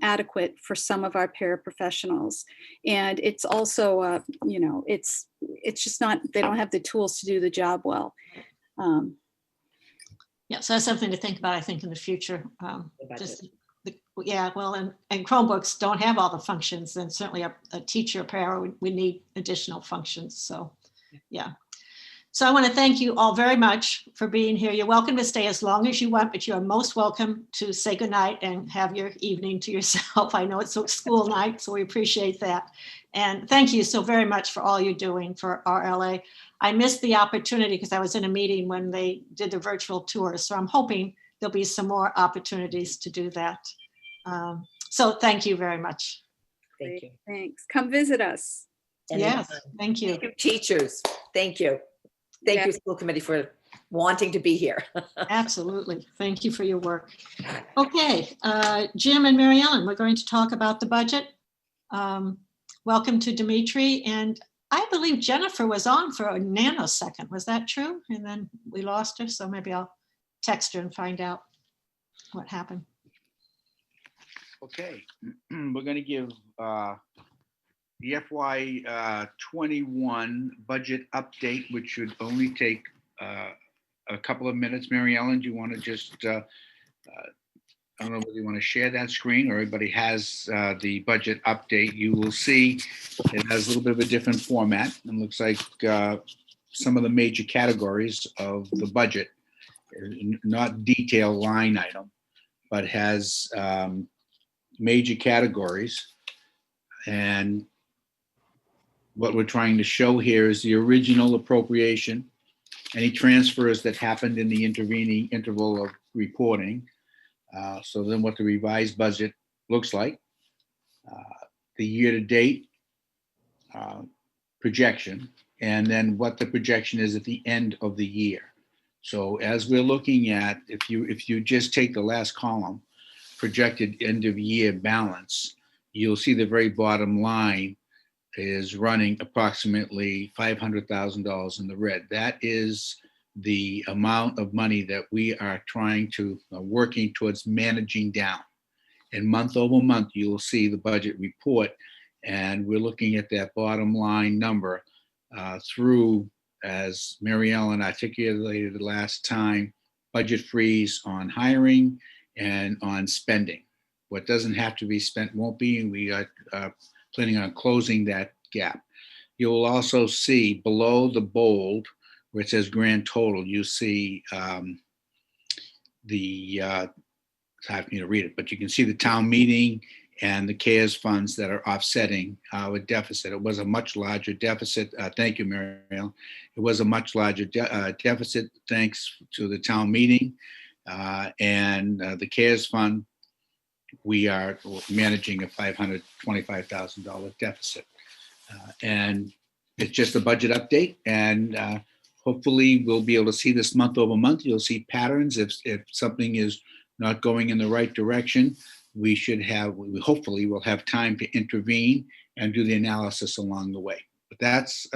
adequate for some of our paraprofessionals. And it's also, it's just not, they don't have the tools to do the job well. Yeah, so that's something to think about, I think, in the future. The budget. Yeah, well, and Chromebooks don't have all the functions, and certainly a teacher, a para, we need additional functions. So, yeah. So I want to thank you all very much for being here. You're welcome to stay as long as you want, but you are most welcome to say goodnight and have your evening to yourself. I know it's school night, so we appreciate that. And thank you so very much for all you're doing for RLA. I missed the opportunity because I was in a meeting when they did the virtual tour. So I'm hoping there'll be some more opportunities to do that. So thank you very much. Thank you. Thanks. Come visit us. Yes, thank you. Thank you, teachers. Thank you. Thank Yeah. you, school committee, for wanting to be here. Absolutely. Thank you for your work. Okay, Jim and Mary Ellen, we're going to talk about the budget. Welcome to Dimitri. And I believe Jennifer was on for a nanosecond. Was that true? And then we lost her. So maybe I'll text her and find out what happened. Okay, we're going to give the FY 21 budget update, which should only take a couple of minutes. Mary Ellen, do you want to just, I don't know whether you want to share that screen or everybody has the budget update. You will see it has a little bit of a different format and looks like some of the major categories of the budget, not detailed line item, but has major categories. And what we're trying to show here is the original appropriation, any transfers that happened in the intervening interval of reporting. So then what the revised budget looks like, the year-to-date projection, and then what the projection is at the end of the year. So as we're looking at, if you just take the last column, projected end of year balance, you'll see the very bottom line is running approximately $500,000 in the red. That is the amount of money that we are trying to working towards managing down. And month over month, you will see the budget report, and we're looking at that bottom line number through, as Mary Ellen articulated the last time, budget freeze on hiring and on spending. What doesn't have to be spent won't be, and we are planning on closing that gap. You will also see below the bold, where it says grand total, you see it's hard for me to read it, but you can see the town meeting and the CARES funds that are offsetting our deficit. It was a much larger deficit. Thank you, Mary Ellen. It was a much larger deficit thanks to the town meeting and the CARES fund. We are managing a $525,000 deficit. And it's just a budget update. And hopefully we'll be able to see this month over month. You'll see patterns. If something is not going in the right direction, we hopefully will have time to intervene and do the analysis along the way. But that's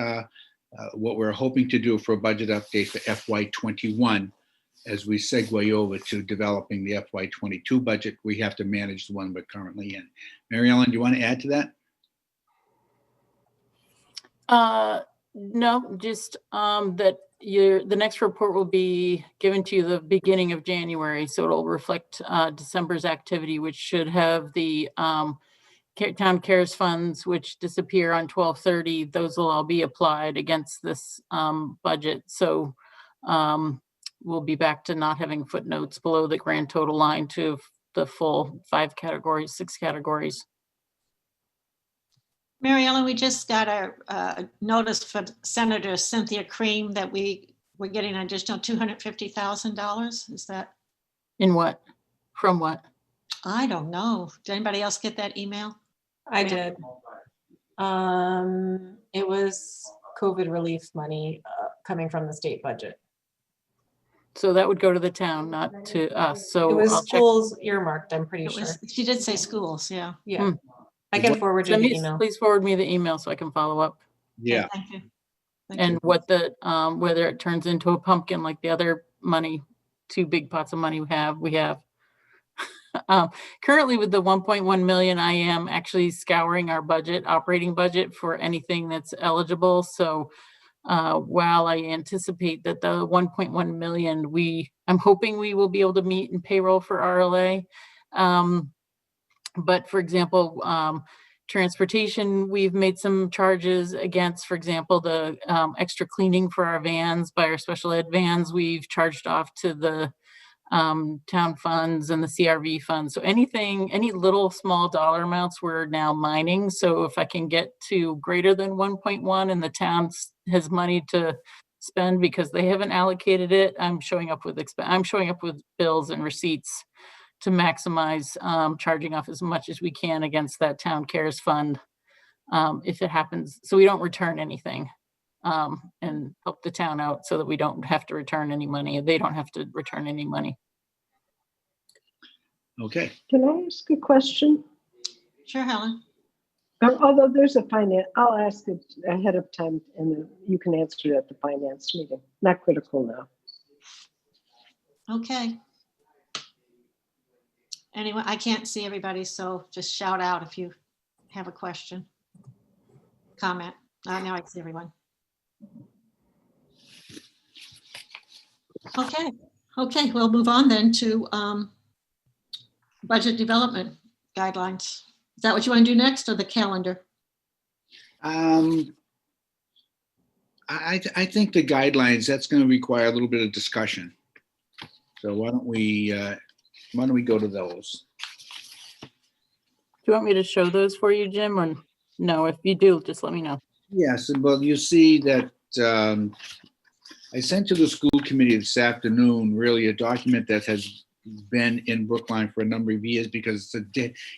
what we're hoping to do for a budget update for FY21. As we segue over to developing the FY22 budget, we have to manage the one we're currently in. Mary Ellen, do you want to add to that? No, just that the next report will be given to you the beginning of January, so it'll reflect December's activity, which should have the town CARES funds, which disappear on 12/30. Those will all be applied against this budget. So we'll be back to not having footnotes below the grand total line to the full 6 categories. Mary Ellen, we just got a notice from Senator Cynthia Cream that we're getting an additional $250,000. Is that? In what? From what? I don't know. Did anybody else get that email? I did. It was COVID relief money coming from the state budget. So that would go to the town, not to us. It So was I'll check. schools earmarked, I'm pretty It sure. was, she did say schools, yeah. Yeah. I can forward you Send the me, email. please forward me the email so I can follow up. Okay, Yeah, thank you. Thank And you. what the, whether it turns into a pumpkin like the other money, 2 big pots of money we have. Currently with the 1.1 million, I am actually scouring our budget, operating budget for anything that's eligible. So while I anticipate that the 1.1 million, I'm hoping we will be able to meet in payroll for RLA. But for example, transportation, we've made some charges against, for example, the extra cleaning for our vans by our special ed vans. We've charged off to the town funds and the CRV funds. So anything, any little small dollar amounts we're now mining. So if I can get to greater than 1.1 and the town has money to spend because they haven't allocated it, I'm showing up with bills and receipts to maximize charging off as much as we can against that town cares fund if it happens, so we don't return anything and help the town out so that we don't have to return any money. They don't have to return any money. okay. Can I ask a question? Sure, Helen. Although there's a finance, I'll ask it ahead of time and then you can answer it at the finance meeting. Not critical now. Okay. Anyway, I can't see everybody, so just shout out if you have a question, comment. Now I see everyone. Okay, we'll move on then to budget development guidelines. Is that what you want to do next, or the calendar? I think the guidelines, that's going to require a little bit of discussion. So why don't we go to those? Do you want me to show those for you, Jim, or no? If you do, just let me know. Yes, well, you see that I sent to the school committee this afternoon really a document that has been in Brookline for a number of years because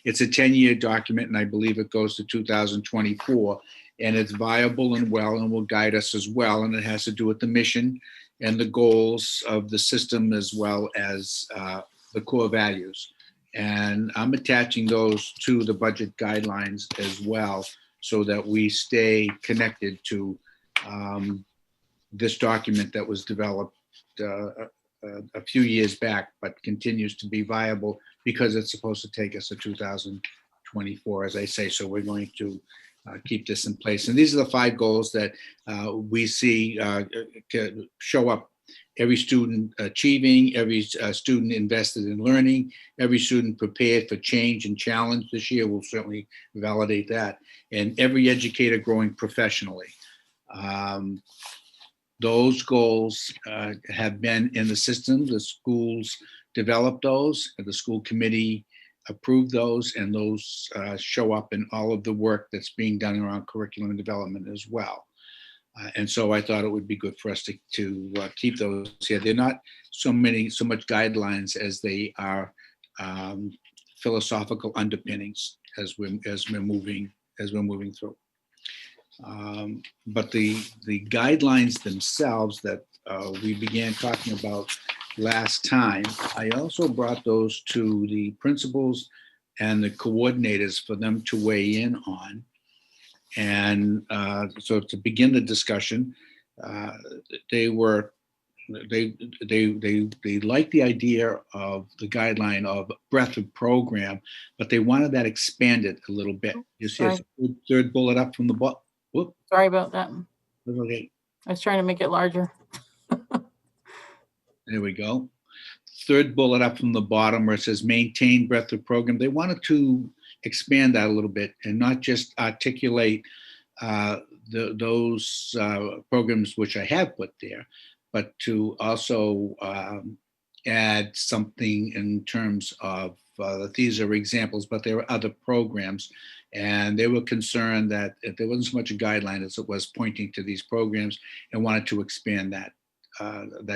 it's a 10-year document and I believe it goes to 2024 and it's viable and well and will guide us as well, and it has to do with the mission and the goals of the system as well as the core values. And I'm attaching those to the budget guidelines as well so that we stay connected to this document that was developed a few years back, but continues to be viable because it's supposed to take us to 2024, as I say. So we're going to keep this in place. And these are the 5 goals that we see show up. Every student achieving, every student invested in learning, every student prepared for change and challenge this year. We'll certainly validate that. And every educator growing professionally. Those goals have been in the system. The schools developed those, and the school committee approved those, and those show up in all of the work that's being done around curriculum development as well. And so I thought it would be good for us to keep those here. They're not so much guidelines as they are philosophical underpinnings as we're moving through. But the guidelines themselves that we began talking about last time, I also brought those to the principals and the coordinators for them to weigh in on. And so to begin the discussion, they liked the idea of the guideline of breadth of program, but they wanted that expanded a little bit. You see, it's the third bullet up from the bottom. Whoop. Sorry about that. Okay. I was trying to make it larger. There we go. Third bullet up from the bottom where it says maintain breadth of program. They wanted to expand that a little bit and not just articulate those programs which I have put there, but to also add something in terms of these are examples, but there are other programs. And they were concerned that if there wasn't so much a guideline as it was pointing to these programs, and wanted to expand that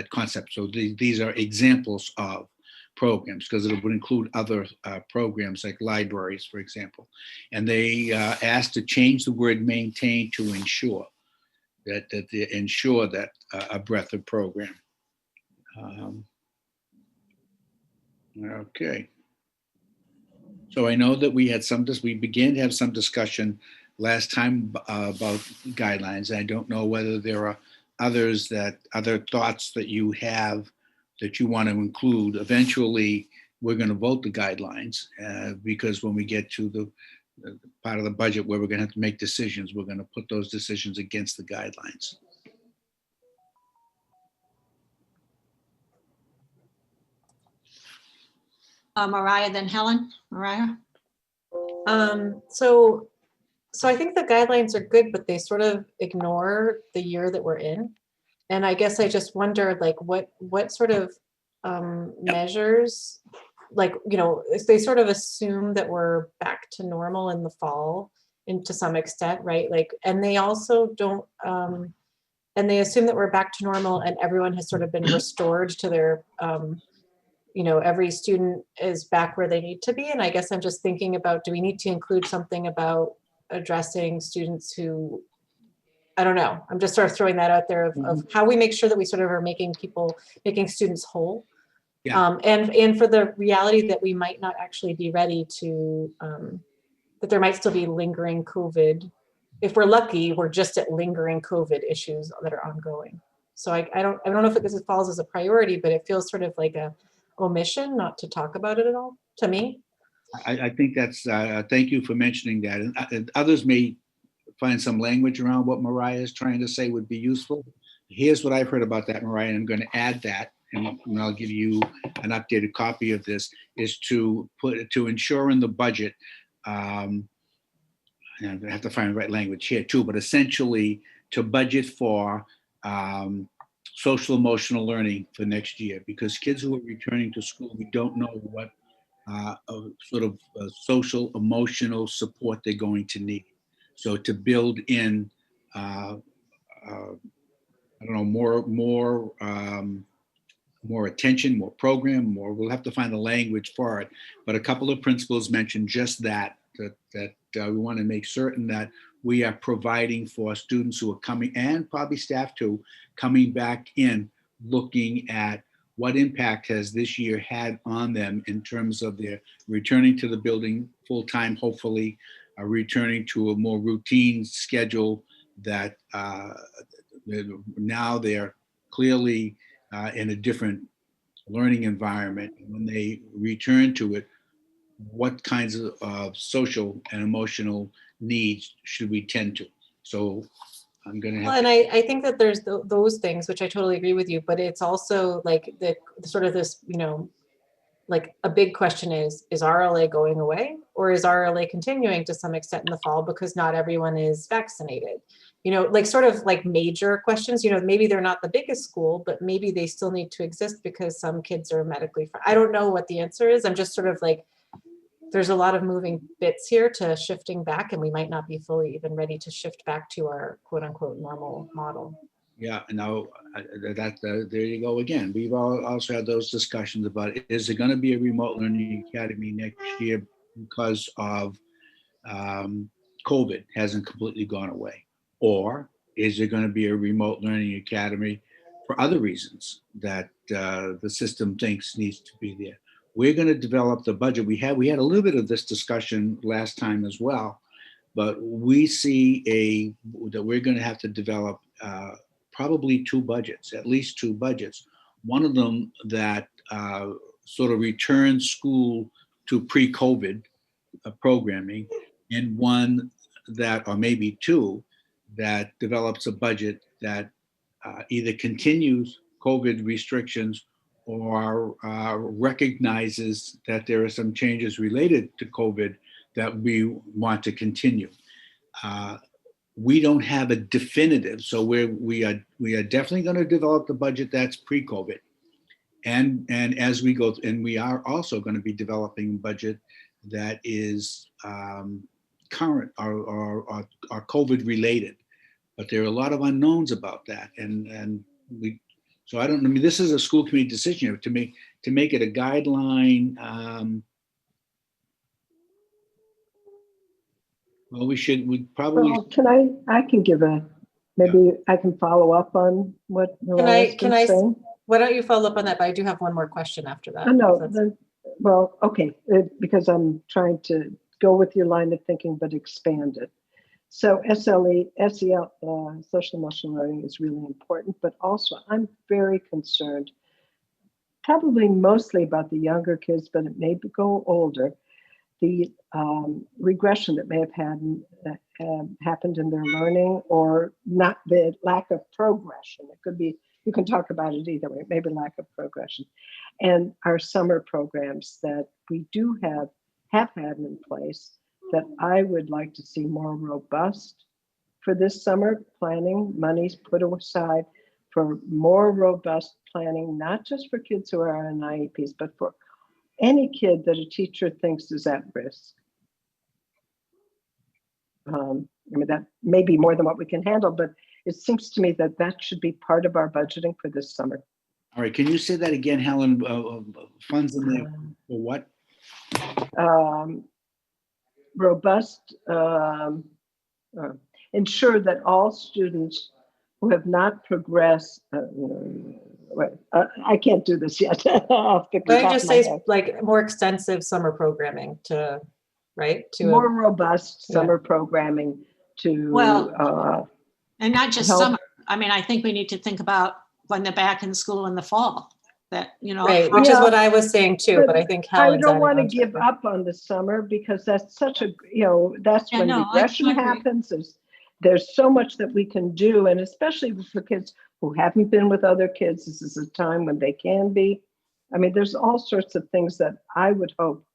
concept. So these are examples of programs because it would include other programs like libraries, for example. And they asked to change the word maintain to ensure that they ensure that a breadth of program. Um, Okay. So I know that we had we began to have some discussion last time about guidelines. I don't know whether there are other thoughts that you have that you want to include. Eventually, we're going to vote the guidelines because when we get to the part of the budget where we're going to have to make decisions, we're going to put those decisions against the guidelines. Mariah, then Helen. Mariah? So I think the guidelines are good, but they sort of ignore the year that we're in. And I guess I just wonder, like, what sort of measures, like, you know, if they sort of assume that we're back to normal in the fall, and to some extent, right? Like, and they also don't, and they assume that we're back to normal and everyone has sort of been restored to their, you know, every student is back where they need to be. And I guess I'm just thinking about, do we need to include something about addressing students who, I don't know, I'm just sort of throwing that out there of how we make sure that we sort of are making students whole. Yeah. And for the reality that we might not actually be ready to, that there might still be lingering COVID. If we're lucky, we're just at lingering COVID issues that are ongoing. So I don't know if this falls as a priority, but it feels sort of like a omission not to talk about it at all, to me. I think that's, thank you for mentioning that. And others may find some language around what Mariah is trying to say would be useful. Here's what I've heard about that, Mariah, and I'm going to add that, and I'll give you an updated copy of this, is to ensure in the budget, and I have to find the right language here too, but essentially to budget for social emotional learning for next year, because kids who are returning to school, we don't know what sort of social emotional support they're going to need. So to build in, I don't know, more attention, more program, we'll have to find the language for it. But a couple of principals mentioned just that we want to make certain that we are providing for students who are coming, and probably staff too, coming back in, looking at what impact has this year had on them in terms of their returning to the building full-time, hopefully, returning to a more routine schedule that now they're clearly in a different learning environment. When they return to it, what kinds of social and emotional needs should we tend to? So I'm going to have. Well, and I think that there's those things, which I totally agree with you, but it's also like the sort of this, you know, like a big question is RLA going away, or is RLA continuing to some extent in the fall because not everyone is vaccinated? You know, like sort of like major questions, you know, maybe they're not the biggest school, but maybe they still need to exist because some kids are medically, I don't know what the answer is. I'm just sort of like, there's a lot of moving bits here to shifting back, and we might not be fully even ready to shift back to our quote unquote normal model. Yeah, now there you go again. We've also had those discussions about, is it going to be a remote learning academy next year because of COVID hasn't completely gone away? Or is it going to be a remote learning academy for other reasons that the system thinks needs to be there? We're going to develop the budget. We had a little bit of this discussion last time as well, but we see that we're going to have to develop probably two budgets, at least two budgets. One of them that sort of returns school to pre-COVID programming, and one that, or maybe two, that develops a budget that either continues COVID restrictions or recognizes that there are some changes related to COVID that we want to continue. We don't have a definitive, so we are definitely going to develop the budget that's pre-COVID, and as we go, and we are also going to be developing a budget that is current or COVID related. But there are a lot of unknowns about that, and we. So I don't. I mean, this is a school committee decision to make it a guideline. Well, we probably. Well, I can give maybe I can follow up on what Mariah's been saying. Why don't you follow up on that? But I do have one more question after that. No, That's- then, well, okay, because I'm trying to go with your line of thinking, but expand it. So SEL, social emotional learning is really important, but also I'm very concerned, probably mostly about the younger kids, but it may go older, the regression that may have happened in their learning, or not, the lack of progression. It could be, you can talk about it either way, maybe lack of progression. And our summer programs that we do have had in place that I would like to see more robust for this summer planning, monies put aside for more robust planning, not just for kids who are on IEPs, but for any kid that a teacher thinks is at risk. I mean, that may be more than what we can handle, but it seems to me that that should be part of our budgeting for this summer. All right, can you say that again, Helen? Funds in there for what? Robust, ensure that all students who have not progressed, I can't do this yet. Off the Why don't top you just of my say head. like more extensive summer programming to, right? To More robust yeah. summer programming to Well, and not just help. summer. I mean, I think we need to think about when they're back in school in the fall, that, you know. right, which is what I was saying too, but I think I Helen's don't adding want to on to give it. up on the summer because that's such a, that's Yeah, when no, I regression agree. happens. There's so much that we can do, and especially for kids who haven't been with other kids, this is a time when they can be. I mean, there's all sorts of things that I would hope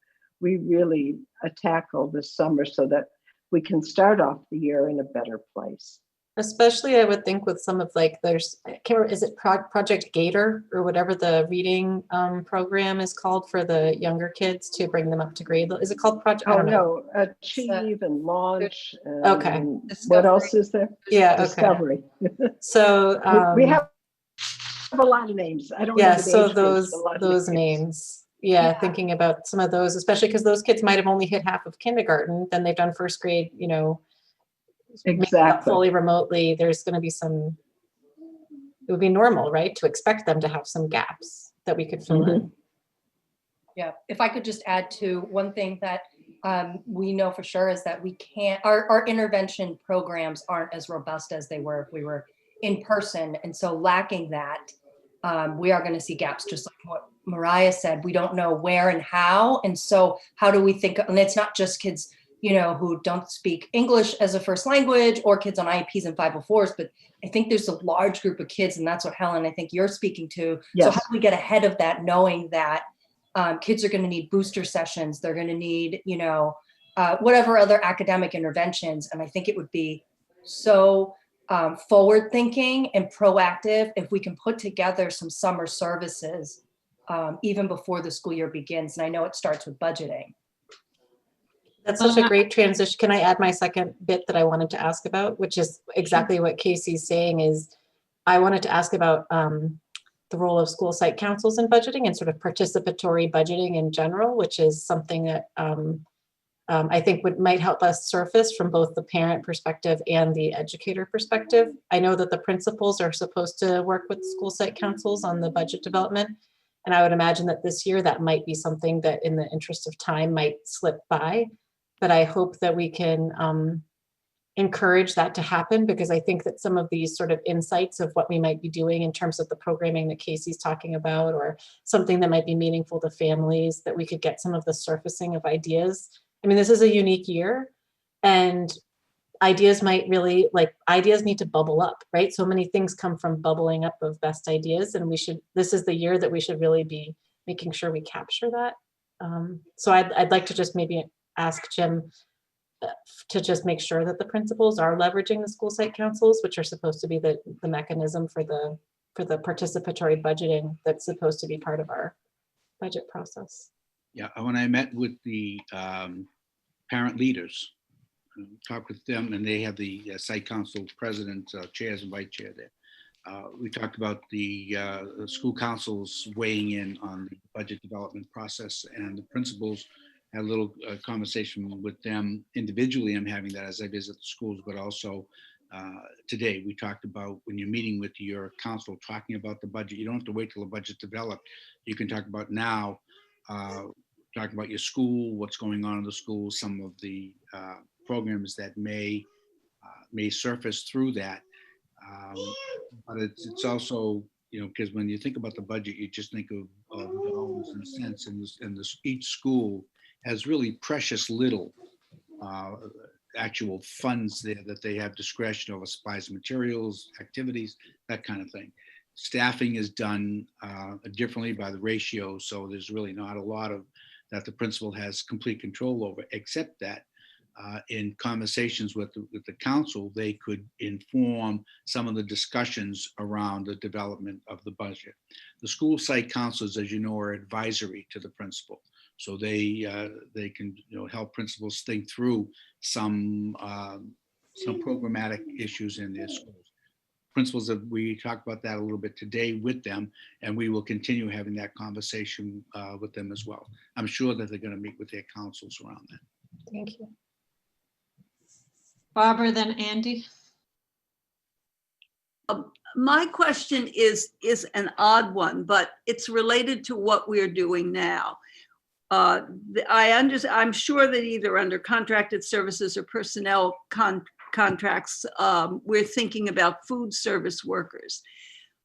we really tackle this summer so that we can start off the year in a better place. Especially, I would think with some of like, there's, I can't remember, is it Project Gator or whatever the reading program is called for the younger kids to bring them up to grade? Is it called Project? I Oh, don't know. no, achieve and launch. Okay. And what else is there? Yeah, okay. Discovery. So we have a lot of names. I don't yeah, remember the so age groups, a lot of those names. Yeah, thinking about some of those, especially because those kids might have only hit half of kindergarten, then they've done first grade, maybe not Exactly. fully remotely. There's going to be some, it would be normal, right, to expect them to have some gaps that we could fill in. Yeah, if I could just add to one thing that we know for sure is that we can't, our intervention programs aren't as robust as they were if we were in person. And so lacking that, we are going to see gaps, just like what Mariah said. We don't know where and how. And so how do we think, and it's not just kids, who don't speak English as a first language or kids on IEPs and 504s, but I think there's a large group of kids, and that's what Helen, I think you're speaking to. Yes. So how do we get ahead of that, knowing that kids are going to need booster sessions, they're going to need, whatever other academic interventions. And I think it would be so forward thinking and proactive if we can put together some summer services even before the school year begins. And I know it starts with budgeting. That's such a great transition. Can I add my second bit that I wanted to ask about, which is exactly what Casey's saying is, I wanted to ask about the role of school site councils in budgeting and sort of participatory budgeting in general, which is something that I think might help us surface from both the parent perspective and the educator perspective. I know that the principals are supposed to work with school site councils on the budget development. And I would imagine that this year that might be something that in the interest of time might slip by. But I hope that we can encourage that to happen, because I think that some of these sort of insights of what we might be doing in terms of the programming that Casey's talking about, or something that might be meaningful to families, that we could get some of the surfacing of ideas. I mean, this is a unique year, and ideas might really, ideas need to bubble up, right? So many things come from bubbling up of best ideas, and this is the year that we should really be making sure we capture that. So I'd like to just maybe ask Jim to just make sure that the principals are leveraging the school site councils, which are supposed to be the mechanism for the participatory budgeting that's supposed to be part of our budget process. Yeah, when I met with the parent leaders, talked with them, and they have the site council president, chairs and vice chair there. We talked about the school councils weighing in on the budget development process, and the principals had a little conversation with them individually. I'm having that as I visit the schools, but also today. We talked about when you're meeting with your council, talking about the budget. You don't have to wait till the budget's developed. You can talk about now, talking about your school, what's going on in the school, some of the programs that may surface through that. But it's also, because when you think about the budget, you just think of dollars and cents, and each school has really precious little actual funds there that they have discretion over, supplies, materials, activities, that kind of thing. Staffing is done differently by the ratio, so there's really not a lot of that the principal has complete control over, except that in conversations with the council, they could inform some of the discussions around the development of the budget. The school site councils, as you know, are advisory to the principal. So they can help principals think through some programmatic issues in their schools. Principals, we talked about that a little bit today with them, and we will continue having that conversation with them as well. I'm sure that they're going to meet with their councils around that. Thank you. Barbara, then Andy. My question is an odd one, but it's related to what we're doing now. I'm sure that either under contracted services or personnel contracts, we're thinking about food service workers.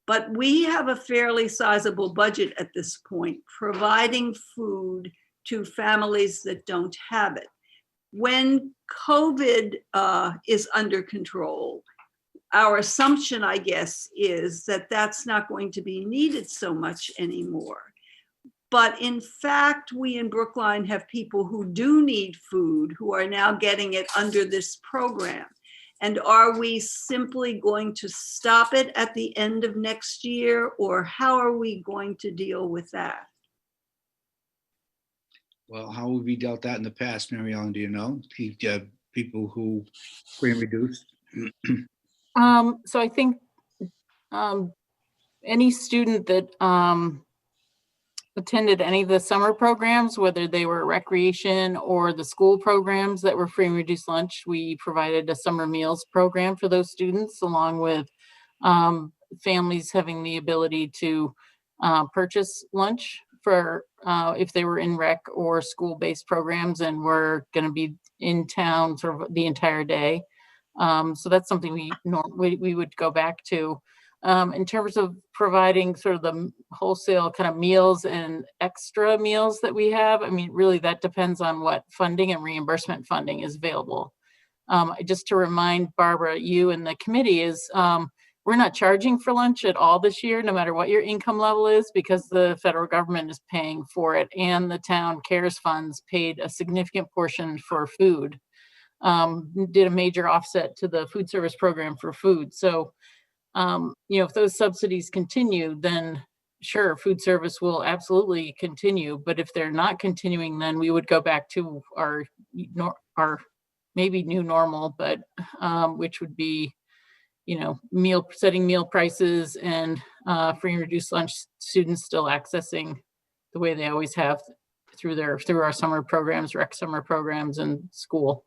But we have a fairly sizable budget at this point, providing food to families that don't have it. When COVID is under control, our assumption, I guess, is that that's not going to be needed so much anymore. But in fact, we in Brookline have people who do need food who are now getting it under this program. And are we simply going to stop it at the end of next year, or how are we going to deal with that? Well, how have we dealt that in the past, Mary Ellen? Do you know? People who free and reduced? So I think any student that attended any of the summer programs, whether they were recreation or the school programs that were free and reduced lunch, we provided a summer meals program for those students, along with families having the ability to purchase lunch for if they were in rec or school-based programs and were going to be in town sort of the entire day. So that's something we would go back to. In terms of providing sort of the wholesale kind of meals and extra meals that we have, I mean, really that depends on what funding and reimbursement funding is available. Just to remind Barbara, you and the committee is, we're not charging for lunch at all this year, no matter what your income level is, because the federal government is paying for it, and the town CARES funds paid a significant portion for food. Did a major offset to the food service program for food. So, if those subsidies continue, then sure, food service will absolutely continue. But if they're not continuing, then we would go back to our maybe new normal, but which would be, setting meal prices and free and reduced lunch, students still accessing the way they always have through our summer programs, rec summer programs, and school.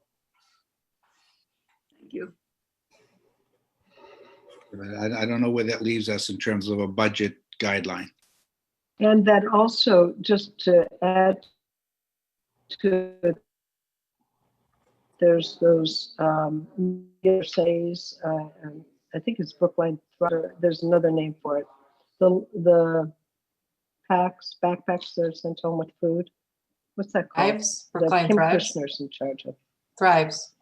Thank you. I don't know where that leaves us in terms of a budget guideline. And that also, just to add to it, there's those says, I think it's Brookline, there's another name for it. The backpacks that are sent home with food. What's that called? Thrives. Brookline Kim Thrives. Kushner's in charge of. Thrives.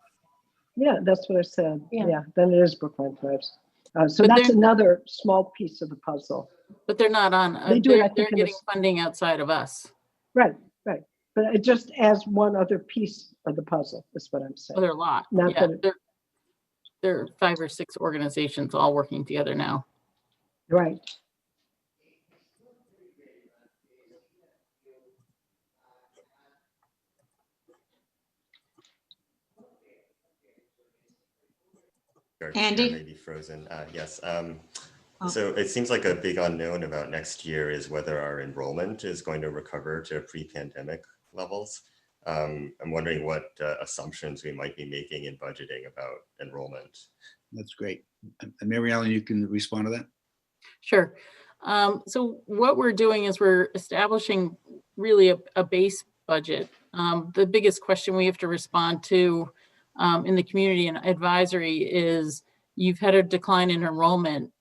Yeah, that's what I said. Yeah. Yeah, then it is Brookline Thrives. So that's another small piece of the puzzle. But they're not on, they're getting funding outside of us. Right. But it just adds one other piece of the puzzle, is what I'm saying. Well, there are a lot. Not Yeah, that there are 5 or 6 organizations all working together now. Right. Andy? Maybe frozen. Yes. So it seems like a big unknown about next year is whether our enrollment is going to recover to pre-pandemic levels. I'm wondering what assumptions we might be making in budgeting about enrollment That's great. And Mary Ellen, you can respond to that. Sure. So what we're doing is we're establishing really a base budget. The biggest question we have to respond to in the community and advisory is you've had a decline in enrollment.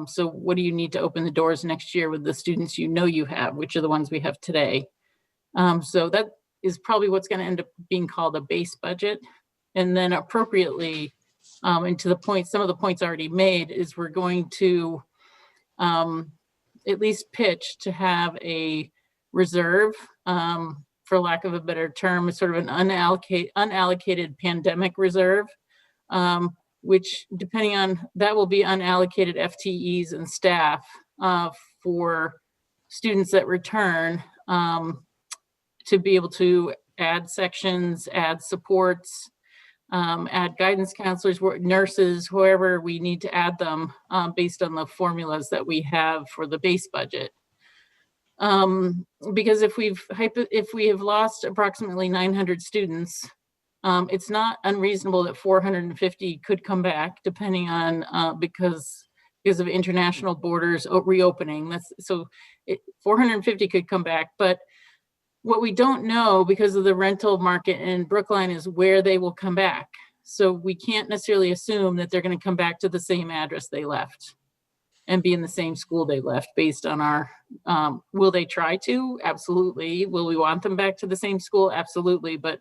So what do you need to open the doors next year with the students you know you have, which are the ones we have today? So that is probably what's going to end up being called a base budget. And then appropriately, and to the point, some of the points already made is we're going to at least pitch to have a reserve, for lack of a better term, sort of an unallocated pandemic reserve, which depending on, that will be unallocated FTEs and staff for students that return, to be able to add sections, add supports, add guidance counselors, nurses, whoever we need to add them based on the formulas that we have for the base budget. Because if we have lost approximately 900 students, it's not unreasonable that 450 could come back, depending on because of international borders reopening. 450 could come back, but what we don't know because of the rental market in Brookline is where they will come back. So we can't necessarily assume that they're going to come back to the same address they left and be in the same school they left based on our, will they try to? Absolutely. Will we want them back to the same school? Absolutely. But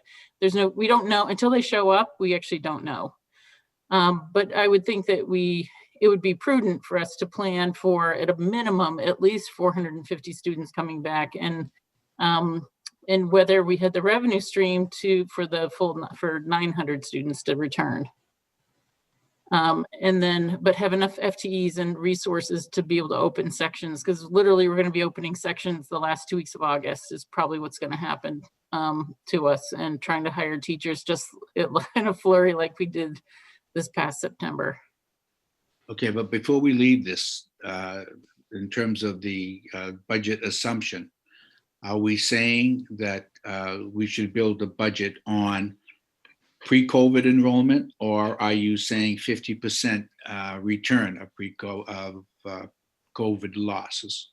we don't know until they show up, we actually don't know. But I would think that it would be prudent for us to plan for at a minimum, at least 450 students coming back, and whether we had the revenue stream for 900 students to return. But have enough FTEs and resources to be able to open sections, because literally we're going to be opening sections the last 2 weeks of August is probably what's going to happen to us, and trying to hire teachers just in a flurry like we did this past September. Okay, but before we leave this, in terms of the budget assumption, are we saying that we should build a budget on pre-COVID enrollment, or are you saying 50% return of COVID losses?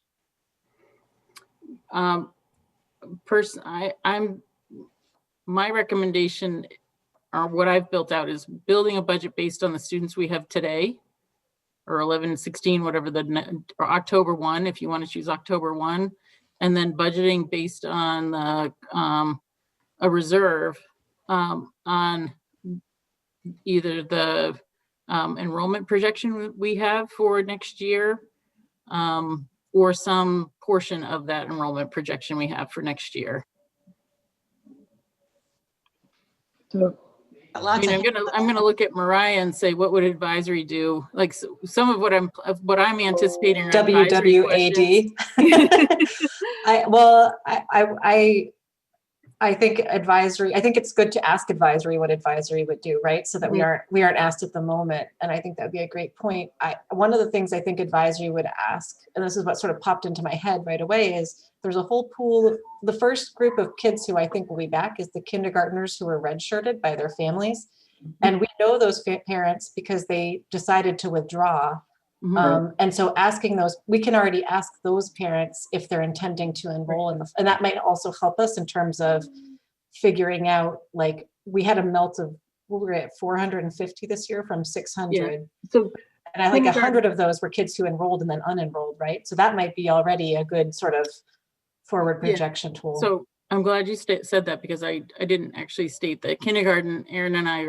My recommendation, or what I've built out, is building a budget based on the students we have today, or 11, 16, whatever or October 1, if you want to choose October 1, and then budgeting based on a reserve on either the enrollment projection we have for next year, or some portion of that enrollment projection we have for next year. So, I mean, I'm gonna look at Mariah and say, what would advisory do? Like some of what I'm anticipating. WWAD. I think advisory, I think it's good to ask advisory what advisory would do, right? So that we aren't asked at the moment. And I think that'd be a great point. One of the things I think advisory would ask, and this is what sort of popped into my head right away, is there's a whole pool. The first group of kids who I think will be back is the kindergartners who were redshirted by their families. And we know those parents because they decided to withdraw. And so asking those, we can already ask those parents if they're intending to enroll in and that might also help us in terms of figuring out, like, we had a melt of, we were at 450 this year from 600. Yeah. So, and I like 100 of those were kids who enrolled and then unenrolled, right? So that might be already a good sort of forward projection tool. So I'm glad you said that, because I didn't actually state that. Kindergarten, Erin and I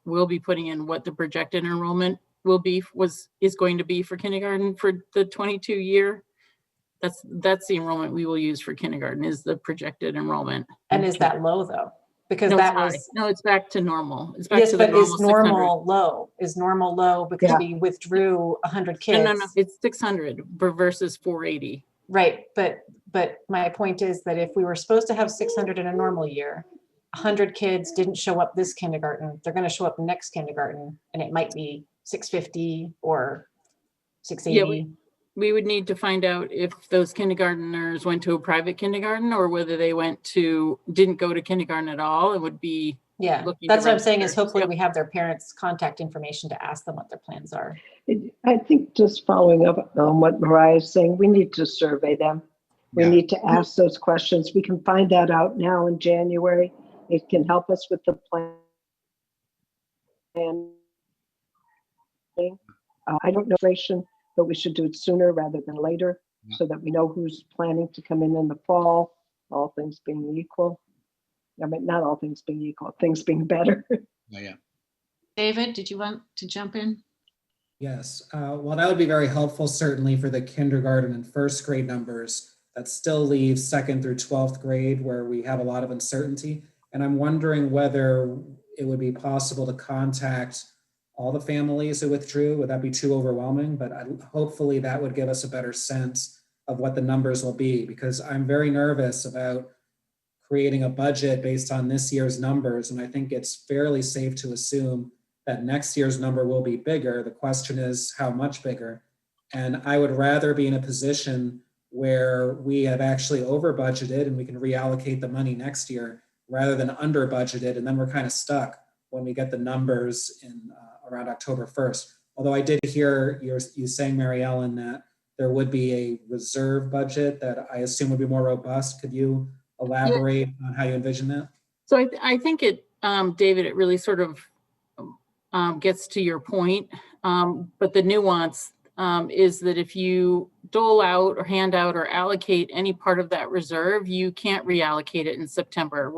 will be putting in what the projected enrollment is going to be for kindergarten for the 22 year. That's the enrollment we will use for kindergarten, is the projected enrollment. And is that low though? Because it's back to normal. It's back yes, to the but normal. Is normal low? Is normal low because we withdrew 100 kids? No, it's 600 versus 480. Right, but my point is that if we were supposed to have 600 in a normal year, 100 kids didn't show up this kindergarten, they're going to show up next kindergarten, and it might be 650 or 680. Yeah, we would need to find out if those kindergartners went to a private kindergarten or whether they didn't go to kindergarten at all. It would be Yeah, looking that's to what I'm saying is register. hopefully Yep. we have their parents' contact information to ask them what their plans are. I think just following up on what Mariah is saying, we need to survey them. We Yeah. need to ask those questions. We can find that out now in January. It can help us with the plan. I don't know, but we should do it sooner rather than later so that we know who's planning to come in the fall, all things being equal. I mean, not all things being equal, things being better. Yeah. David, did you want to jump in? Yes, well, that would be very helpful, certainly for the kindergarten and first grade numbers. That still leaves 2nd through 12th grade where we have a lot of uncertainty. And I'm wondering whether it would be possible to contact all the families who withdrew. Would that be too overwhelming? But hopefully that would give us a better sense of what the numbers will be, because I'm very nervous about creating a budget based on this year's numbers. And I think it's fairly safe to assume that next year's number will be bigger. The question is how much bigger. And I would rather be in a position where we have actually over budgeted and we can reallocate the money next year rather than under budgeted. And then we're kind of stuck when we get the numbers in around October 1st. Although I did hear you saying, Mary Ellen, that there would be a reserve budget that I assume would be more robust. Could you elaborate on how you envision that? So I think it, David, it really sort of gets to your point. But the nuance is that if you dole out or hand out or allocate any part of that reserve, you can't reallocate it in September.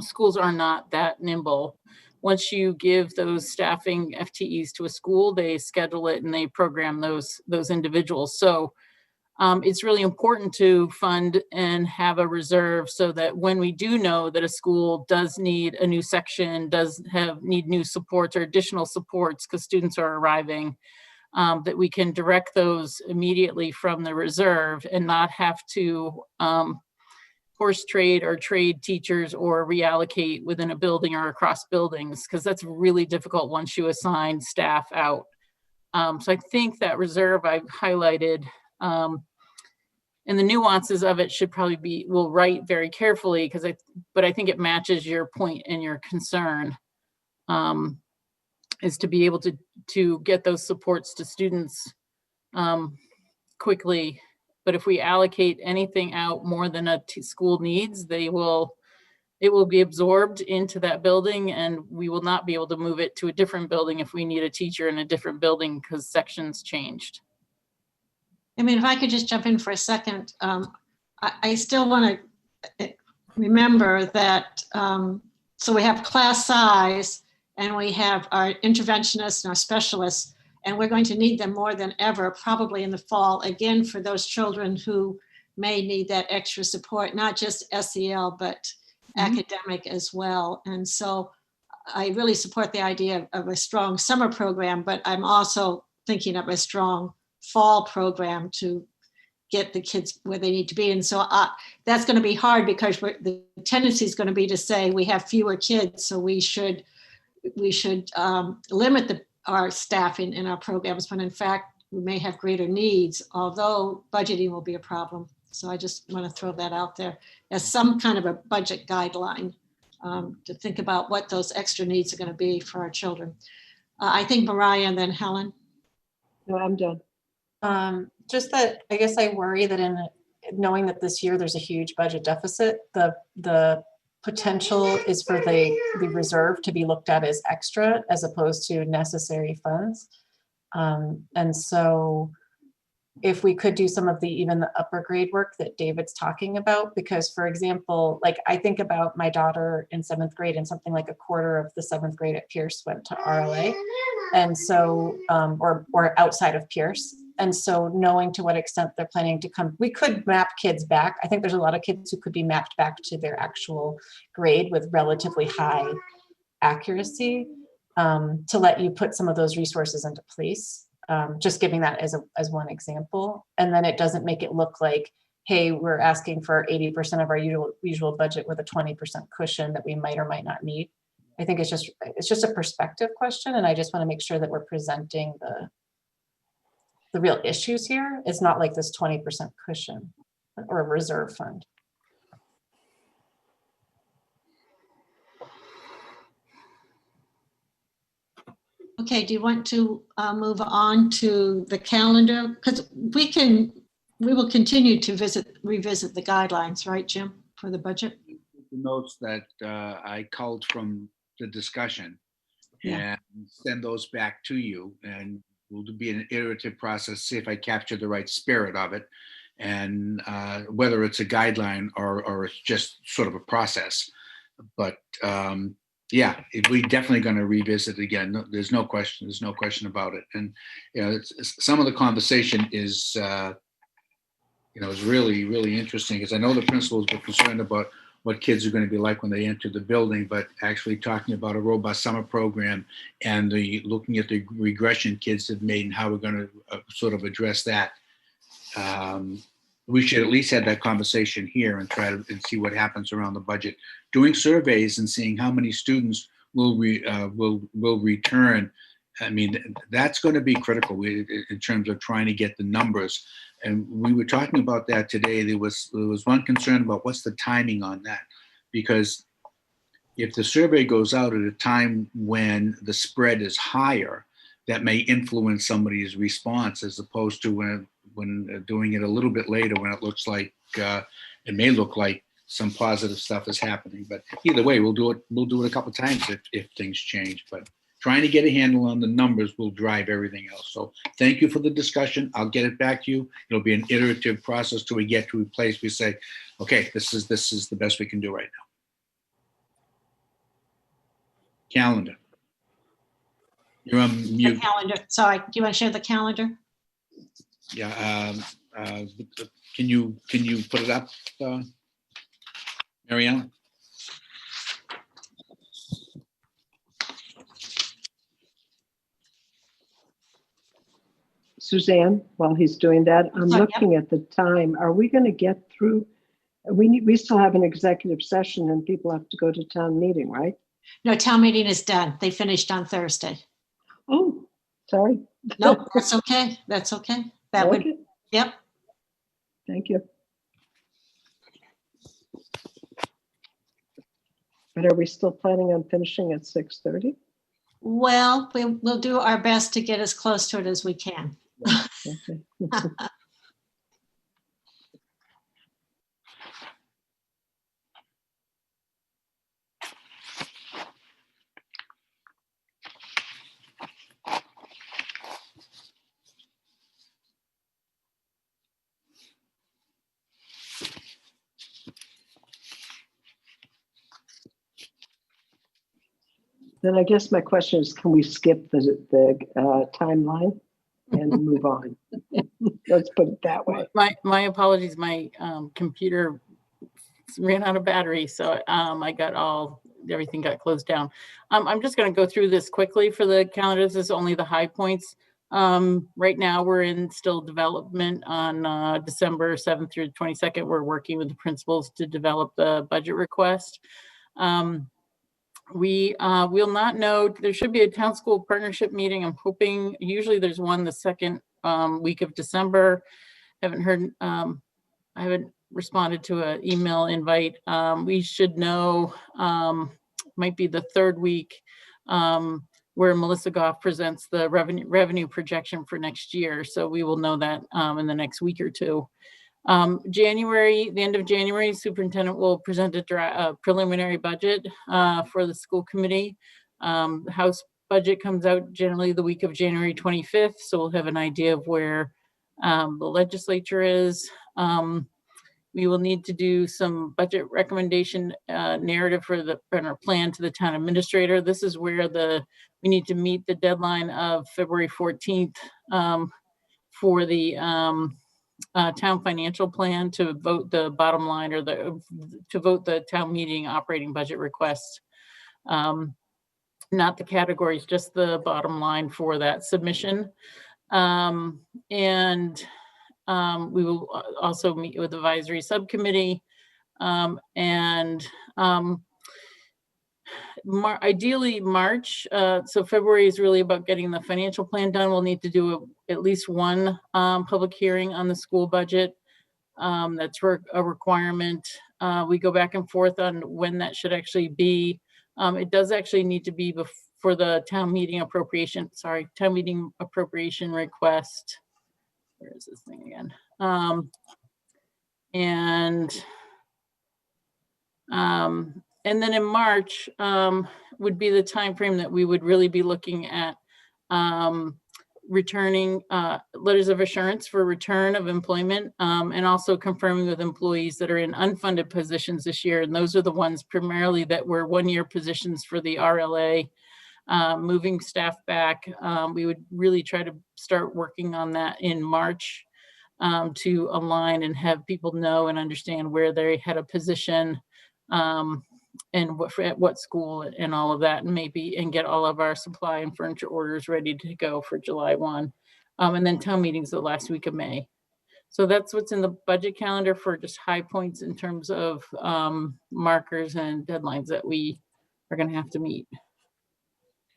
Schools are not that nimble. Once you give those staffing FTEs to a school, they schedule it and they program those individuals. So it's really important to fund and have a reserve so that when we do know that a school does need a new section, need new supports or additional supports because students are arriving, that we can direct those immediately from the reserve and not have to horse trade or trade teachers or reallocate within a building or across buildings, because that's really difficult once you assign staff out. So I think that reserve I've highlighted, and the nuances of it should probably we'll write very carefully but I think it matches your point and your concern, is to be able to get those supports to students quickly. But if we allocate anything out more than a school needs, it will be absorbed into that building, and we will not be able to move it to a different building if we need a teacher in a different building because sections changed. I mean, if I could just jump in for a second, I still want to remember that, so we have class size and we have our interventionists and our specialists, and we're going to need them more than ever, probably in the fall, again, for those children who may need that extra support, not just SEL, but academic as well. And so I really support the idea of a strong summer program, but I'm also thinking of a strong fall program to get the kids where they need to be. And so that's going to be hard because the tendency is going to be to say we have fewer kids, so we should limit our staffing in our programs, but in fact, we may have greater needs, although budgeting will be a problem. So I just want to throw that out there as some kind of a budget guideline to think about what those extra needs are going to be for our children. I think Mariah and then Helen. No, I'm done. Just that I guess I worry that in knowing that this year there's a huge budget deficit, the potential is for the reserve to be looked at as extra as opposed to necessary funds. And so if we could do some of even the upper grade work that David's talking about, because for example, like I think about my daughter in 7th grade and something like a quarter of the 7th grade at Pierce went to RLA. And so, or outside of Pierce. And so knowing to what extent they're planning to come, we could map kids back. I think there's a lot of kids who could be mapped back to their actual grade with relatively high accuracy, to let you put some of those resources into place. Just giving that as one example. And then it doesn't make it look like, hey, we're asking for 80% of our usual budget with a 20% cushion that we might or might not need. I think it's just a perspective question. And I just want to make sure that we're presenting the real issues here. It's not like this 20% cushion or a reserve fund. Okay, do you want to move on to the calendar? Because we will continue to revisit the guidelines, right, Jim, for the budget? The notes that I culled from the discussion Yeah. and send those back to you, and we'll be an iterative process, see if I capture the right spirit of it, and whether it's a guideline or it's just sort of a process. But yeah, we definitely going to revisit it again. No, there's no question. There's no question about it. And you know, some of the conversation is is really, really interesting, because I know the principals were concerned about what kids are going to be like when they enter the building, but actually talking about a robust summer program and looking at the regression kids have made and how we're going to sort of address that. We should at least have that conversation here and try to see what happens around the budget. Doing surveys and seeing how many students will return. I mean, that's going to be critical in terms of trying to get the numbers. And we were talking about that today. There was one concern about what's the timing on that, because if the survey goes out at a time when the spread is higher, that may influence somebody's response, as opposed to when doing it a little bit later, when it looks like it may look like some positive stuff is happening. But either way, we'll do it a couple times if things change. But trying to get a handle on the numbers will drive everything else. So thank you for the discussion. I'll get it back to you. It'll be an iterative process till we get to a place we say, okay, this is the best we can do right now. Calendar. You're on mute. The calendar. Sorry, do you want to share the calendar? Yeah. Can you put it up, Marianne? Suzanne, while he's doing that, I'm looking at the time. Are we going to get through? We still have an executive session and people have to go to town meeting, right? No, town meeting is done. They finished on Thursday. Oh, sorry. No, that's okay. That's okay. That would, yep. Thank you. But are we still planning on finishing at 6:30? Well, we'll do our best to get as close to it as we can. Okay. Then I guess my question is, can we skip the timeline and move on? Let's put it that way. My apologies. My computer ran out of battery, so I got everything got closed down. I'm just going to go through this quickly for the calendars. This is only the high points. Right now, we're in still development on December 7th through 22nd. We're working with the principals to develop the budget request. We will not know. There should be a town school partnership meeting. I'm hoping, usually there's one the second week of December. Haven't heard, I haven't responded to an email invite. We should know, might be the third week, where Melissa Goff presents the revenue projection for next year. So we will know that in the next week or two. The end of January, superintendent will present a preliminary budget for the school committee. The House budget comes out generally the week of January 25th. So we'll have an idea of where the legislature is. We will need to do some budget recommendation narrative for our plan to the town administrator. This is where we need to meet the deadline of February 14th for the town financial plan to vote the bottom line, or to vote the town meeting operating budget request. Not the categories, just the bottom line for that submission. We will also meet with advisory subcommittee ideally March. So February is really about getting the financial plan done. We'll need to do at least one public hearing on the school budget. That's a requirement. We go back and forth on when that should actually be. It does actually need to be for the town meeting appropriation request. Where is this thing again? And then in March would be the time frame that we would really be looking at returning letters of assurance for return of employment, and also confirming with employees that are in unfunded positions this year. And those are the ones primarily that were one-year positions for the RLA. Moving staff back, we would really try to start working on that in March to align and have people know and understand where they had a position, and at what school and all of that, and get all of our supply and furniture orders ready to go for July 1. And then town meetings the last week of May. So that's what's in the budget calendar for just high points in terms of markers and deadlines that we are going to have to meet.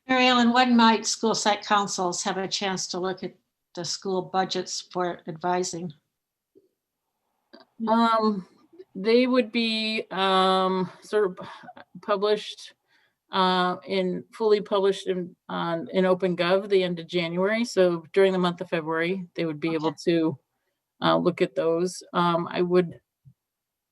Mary Ellen, when might school site councils have a chance to look at the school budgets for advising? They would be sort of published fully published in OpenGov the end of January. So during the month of February, they would be able to look at those. I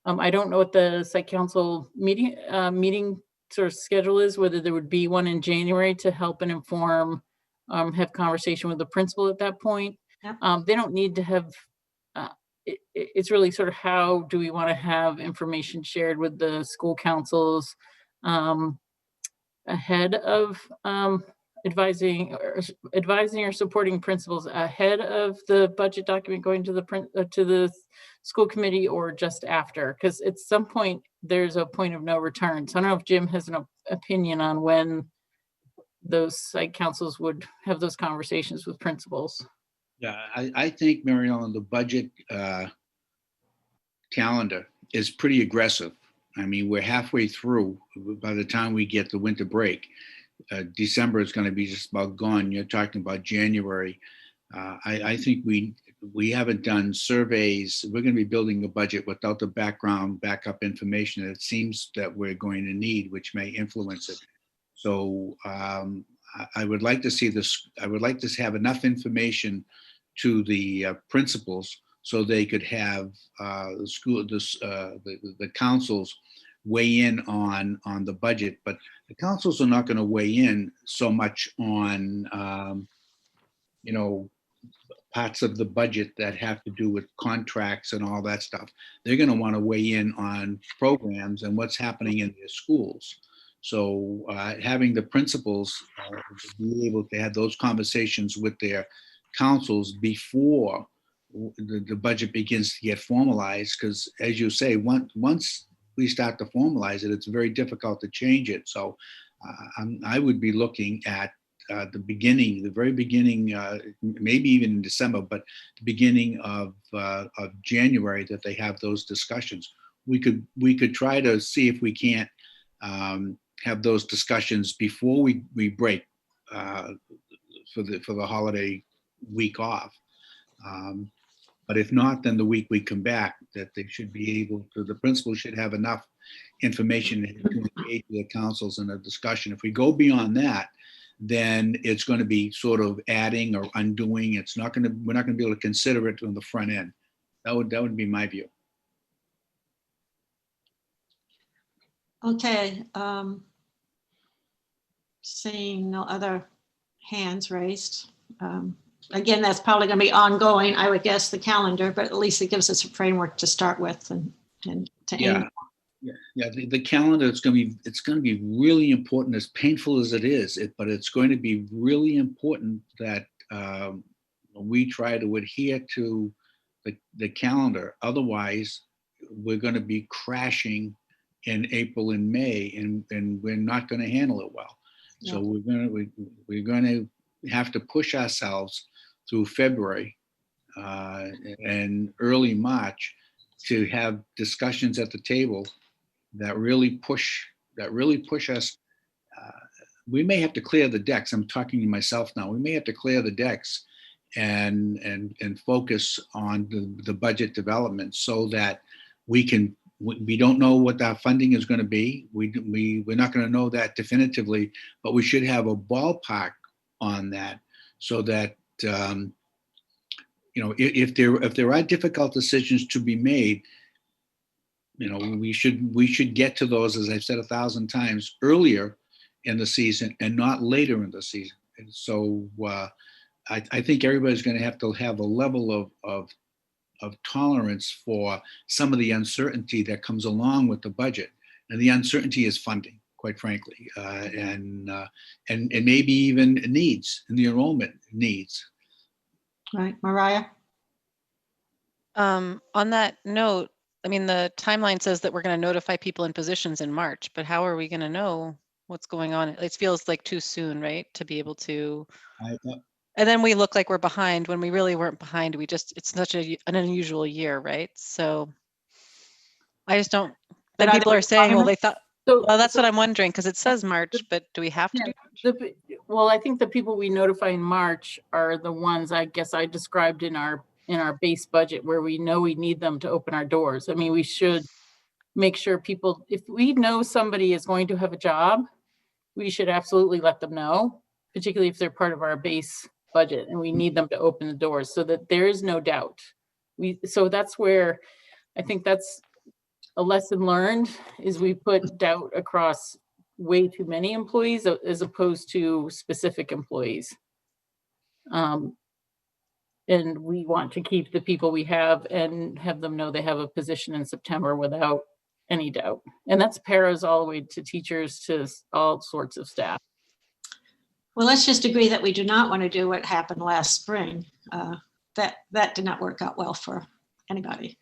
don't know what the site council meeting sort of schedule is, whether there would be one in January to help and inform, have conversation with the principal at that point. Yep. They don't need to have, it's really sort of how do we want to have information shared with the school councils ahead of advising or supporting principals ahead of the budget document going to the school committee, or just after, because at some point there's a point of no return. So I don't know if Jim has an opinion on when those site councils would have those conversations with principals. Yeah, I think, Mary Ellen, the budget calendar is pretty aggressive. I mean, we're halfway through by the time we get the winter break. December is going to be just about gone. You're talking about January. I think we haven't done surveys. We're going to be building a budget without the backup information that it seems that we're going to need, which may influence it. So I would like to see this. I would like to have enough information to the principals so they could have the councils weigh in on the budget, but the councils are not going to weigh in so much on parts of the budget that have to do with contracts and all that stuff. They're going to want to weigh in on programs and what's happening in their schools. So having the principals be able to have those conversations with their councils before the budget begins to get formalized, because as you say, once we start to formalize it, it's very difficult to change it. So I would be looking at the very beginning, maybe even in December, but the beginning of January, that they have those discussions. We could try to see if we can't have those discussions before we break for the holiday week off. But if not, then the week we come back, that they should be able to, the principal should have enough information to engage the councils in a discussion. If we go beyond that, then it's going to be sort of adding or undoing. We're not going to be able to consider it on the front end. That would be my view. Okay. Seeing no other hands raised. Again, that's probably going to be ongoing, I would guess, the calendar, but at least it gives us a framework to start with and to aim. Yeah. The calendar, it's going to be really important, as painful as it is, but it's going to be really important that we try to adhere to the calendar. Otherwise, we're going to be crashing in April and May, and we're not going to handle it well. Yeah. So we're going to have to push ourselves through February and early March to have discussions at the table that really push us. We may have to clear the decks. I'm talking to myself now. We may have to clear the decks and focus on the budget development so that we can we don't know what our funding is going to be. We're not going to know that definitively, but we should have a ballpark on that so that, if there are difficult decisions to be made, we should get to those, as I've said 1,000 times, earlier in the season and not later in the season. And so I think everybody's going to have a level of tolerance for some of the uncertainty that comes along with the budget. And the uncertainty is funding, quite frankly, and maybe even needs, and the enrollment needs. Right, Mariah? On that note, I mean, the timeline says that we're going to notify people in positions in March, but how are we going to know what's going on? It feels like too soon, right? To be able to, and then we look like we're behind when we really weren't behind. It's such an unusual year, right? So I just don't, then people are saying, well, they thought, well, that's what I'm wondering, because it says March, but do we have to do? Well, I think the people we notify in March are the ones I guess I described in our base budget, where we know we need them to open our doors. I mean, we should make sure people, if we know somebody is going to have a job, we should absolutely let them know, particularly if they're part of our base budget and we need them to open the doors so that there is no doubt. So that's where I think that's a lesson learned, is we put doubt across way too many employees as opposed to specific employees. And we want to keep the people we have and have them know they have a position in September without any doubt. And that's paras all the way to teachers, to all sorts of staff. Well, let's just agree that we do not want to do what happened last spring. That did not work out well for anybody.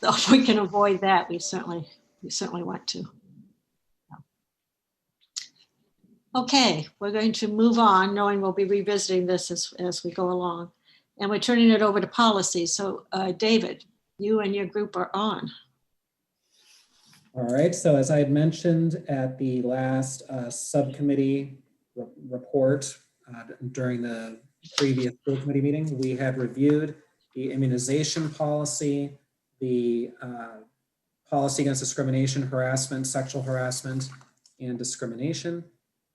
So if we can avoid that, we certainly want to. Okay, we're going to move on, knowing we'll be revisiting this as we go along. And we're turning it over to policy. So David, you and your group are on. All right, so as I had mentioned at the last subcommittee report during the previous school committee meeting, we had reviewed the immunization policy, the policy against discrimination, harassment, sexual harassment, and discrimination,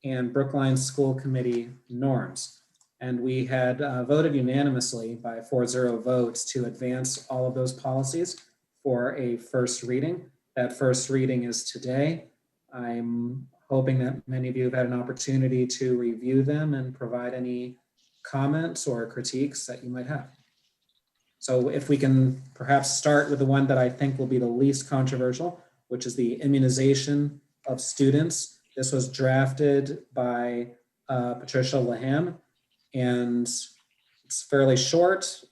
and Brookline School Committee norms. And we had voted unanimously by 4-0 votes to advance all of those policies for a first reading. That first reading is today. I'm hoping that many of you have had an opportunity to review them and provide any comments or critiques that you might have. So if we can perhaps start with the one that I think will be the least controversial, which is the immunization of students. This was drafted by Patricia Lahan, and it's fairly short.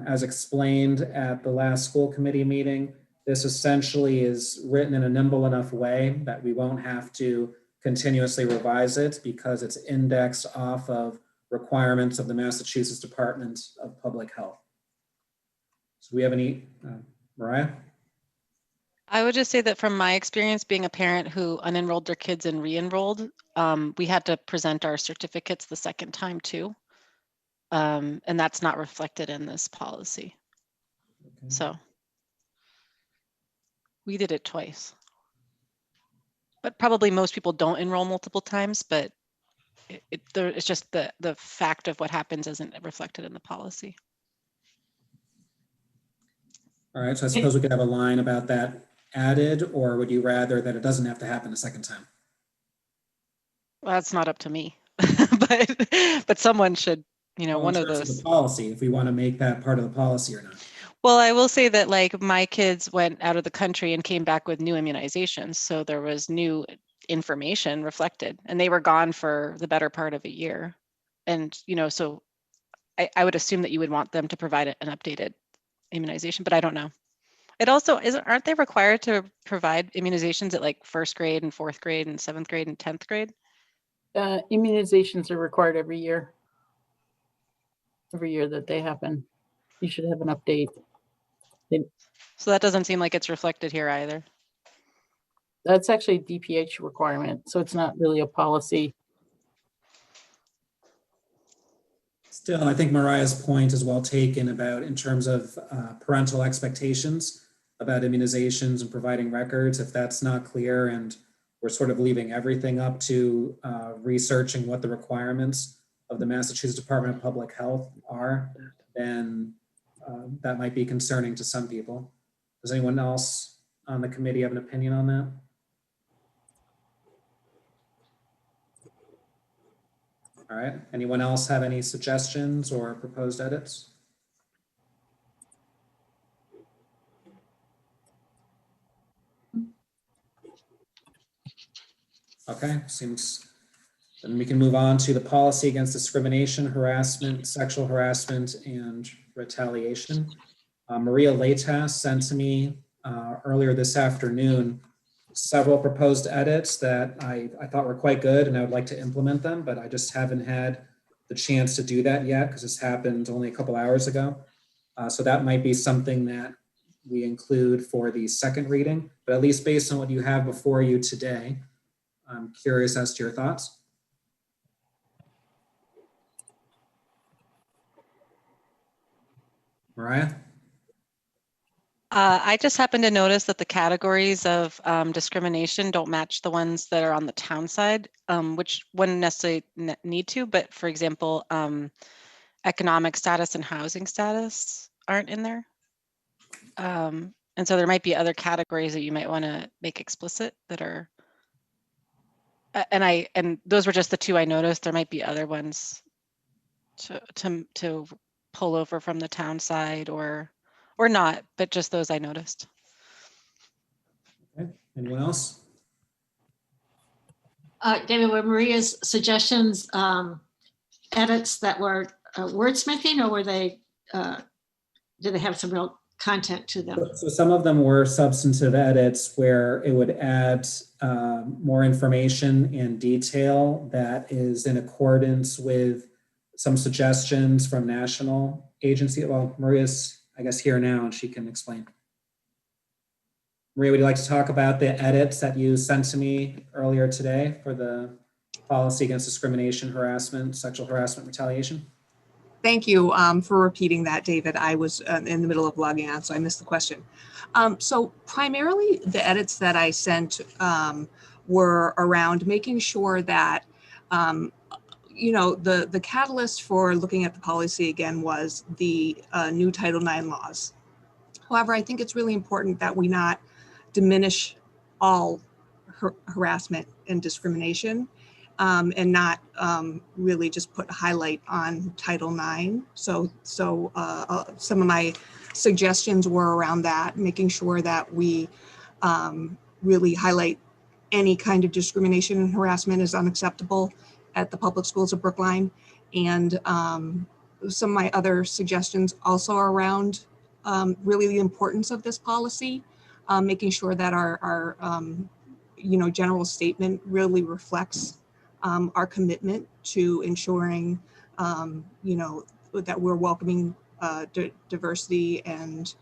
As explained at the last school committee meeting, this essentially is written in a nimble enough way that we won't have to continuously revise it because it's indexed off of requirements of the Massachusetts Department of Public Health. So we have any, Mariah? I would just say that from my experience being a parent who unenrolled their kids and re-enrolled, we had to present our certificates the second time too. And that's not reflected in this policy. Okay. So we did it twice. But probably most people don't enroll multiple times, but it's just the fact of what happens isn't reflected in the policy. All right, so I suppose we could have a line about that added, or would you rather that it doesn't have to happen a second time? Well, that's not up to me, but someone should, one of those. The policy, if we want to make that part of the policy or not. Well, I will say that like my kids went out of the country and came back with new immunizations. So there was new information reflected and they were gone for the better part of a year. And, so I would assume that you would want them to provide an updated immunization, but I don't know. It also aren't they required to provide immunizations at like first grade and fourth grade and seventh grade and 10th grade? Immunizations are required every year. Every year that they happen, you should have an update. So that doesn't seem like it's reflected here either. That's actually a DPH requirement, so it's not really a policy. Still, I think Mariah's point is well taken about in terms of parental expectations about immunizations and providing records. If that's not clear and we're sort of leaving everything up to researching what the requirements of the Massachusetts Department of Public Health are, then that might be concerning to some people. Does anyone else on the committee have an opinion on that? All right, anyone else have any suggestions or proposed edits? Okay, seems, then we can move on to the policy against discrimination, harassment, sexual harassment, and retaliation. Maria Latas sent to me earlier this afternoon several proposed edits that I thought were quite good, and I would like to implement them, but I just haven't had the chance to do that yet because this happened only a couple hours ago. So that might be something that we include for the second reading, but at least based on what you have before you today, I'm curious as to your thoughts. Mariah? I just happened to notice that the categories of discrimination don't match the ones that are on the town side, which wouldn't necessarily need to, but for example, economic status and housing status aren't in there. And so there might be other categories that you might want to make explicit that are, and those were just the two I noticed. There might be other ones to pull over from the town side or not, but just those I noticed. Okay, anyone else? David, were Maria's suggestions edits that were wordsmithing, or were they, did they have some real content to them? So some of them were substantive edits where it would add more information and detail that is in accordance with some suggestions from national agency. Well, Maria's, I guess, here now and she can explain. Maria, would you like to talk about the edits that you sent to me earlier today for the policy against discrimination, harassment, sexual harassment, retaliation? Thank you for repeating that, David. I was in the middle of logging on, so I missed the question. So primarily the edits that I sent were around making sure that, you know, the catalyst for looking at the policy again was the new Title IX laws. However, I think it's really important that we not diminish all harassment and discrimination. And not really just put a highlight on Title IX. So some of my suggestions were around that, making sure that we really highlight any kind of discrimination and harassment is unacceptable at the public schools of Brookline. And some of my other suggestions also are around really the importance of this policy, making sure that our you know, general statement really reflects our commitment to ensuring, you know, that we're welcoming diversity and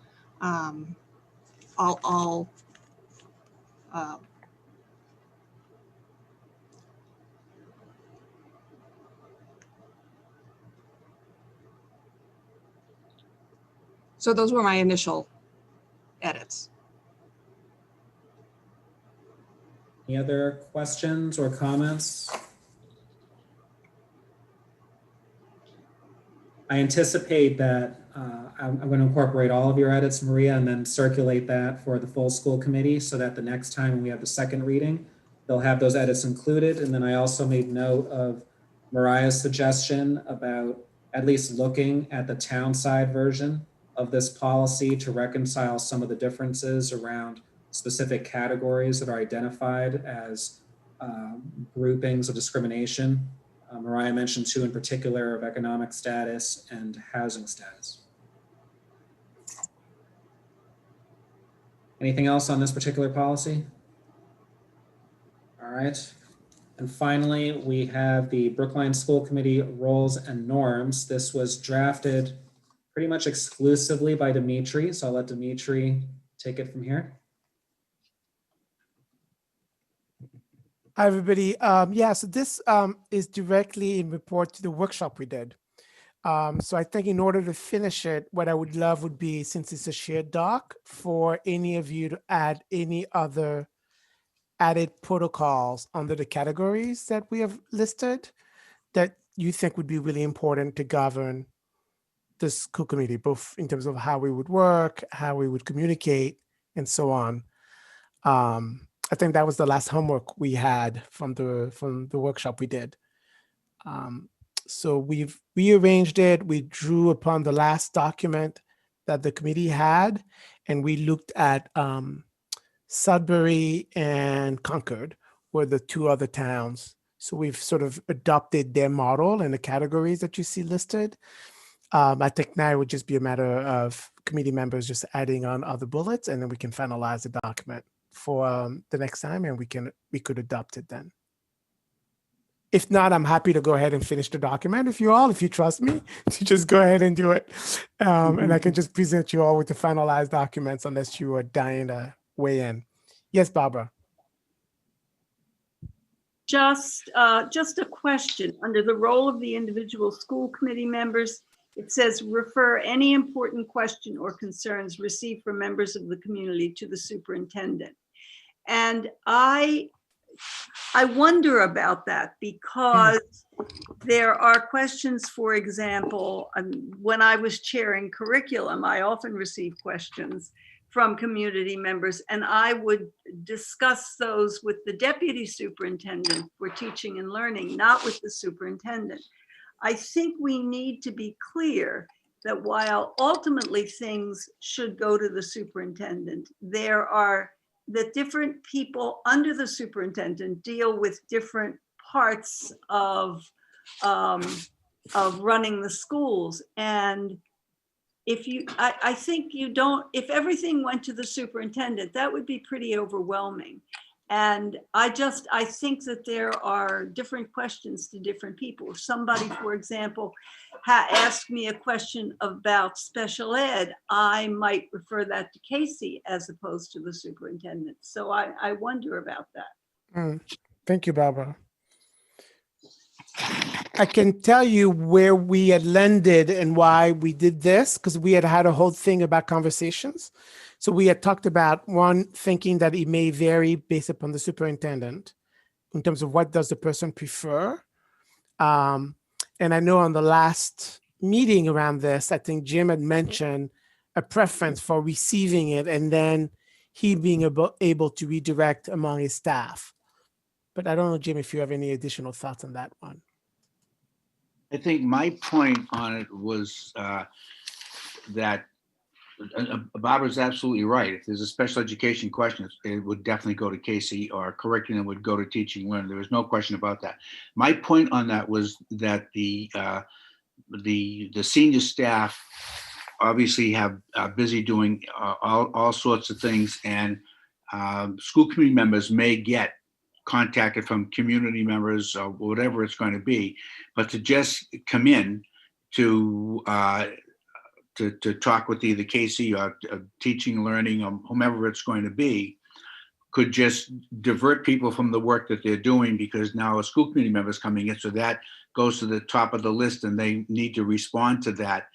all so those were my initial edits. Any other questions or comments? I anticipate that I'm going to incorporate all of your edits, Maria, and then circulate that for the full school committee so that the next time we have the second reading, they'll have those edits included. And then I also made note of Mariah's suggestion about at least looking at the town side version of this policy to reconcile some of the differences around specific categories that are identified as groupings of discrimination. Mariah mentioned two in particular of economic status and housing status. Anything else on this particular policy? All right. And finally, we have the Brookline School Committee roles and norms. This was drafted pretty much exclusively by Dimitri, so I'll let Dimitri take it from here. Hi, everybody. Yeah, so this is directly in report to the workshop we did. So I think in order to finish it, what I would love would be, since it's a shared doc, for any of you to add any other added protocols under the categories that we have listed that you think would be really important to govern the school committee, both in terms of how we would work, how we would communicate, and so on. I think that was the last homework we had from the workshop we did. So we've rearranged it. We drew upon the last document that the committee had, and we looked at Sudbury and Concord were the two other towns. So we've sort of adopted their model and the categories that you see listed. I think now it would just be a matter of committee members just adding on other bullets, and then we can finalize the document for the next time, and we could adopt it then. If not, I'm happy to go ahead and finish the document if you trust me, to just go ahead and do it. And I can just present you all with the finalized documents unless you are dying to weigh in. Yes, Barbara. Just a question. Under the role of the individual school committee members, it says refer any important question or concerns received from members of the community to the superintendent. And I wonder about that, because there are questions, for example, when I was chairing curriculum, I often received questions from community members, and I would discuss those with the deputy superintendent for teaching and learning, not with the superintendent. I think we need to be clear that while ultimately things should go to the superintendent, that different people under the superintendent deal with different parts of running the schools. And I think if everything went to the superintendent, that would be pretty overwhelming. And I think that there are different questions to different people. If somebody, for example, asked me a question about special ed, I might refer that to Casey as opposed to the superintendent. So I wonder about that. Thank you, Barbara. I can tell you where we had landed and why we did this, because we had a whole thing about conversations. So we had talked about one, thinking that it may vary based upon the superintendent in terms of what does the person prefer. And I know on the last meeting around this, I think Jim had mentioned a preference for receiving it and then he being able to redirect among his staff. But I don't know, Jim, if you have any additional thoughts on that one. I think my point on it was that Barbara's absolutely right. If there's a special education question, it would definitely go to Casey, or curriculum would go to teaching and learning. There was no question about that. My point on that was that the senior staff obviously have busy doing all sorts of things, and school committee members may get contacted from community members or whatever it's going to be, but to just come in to talk with either Casey or teaching and learning or whomever it's going to be could just divert people from the work that they're doing, because now a school committee member is coming in, so that goes to the top of the list and they need to respond to that.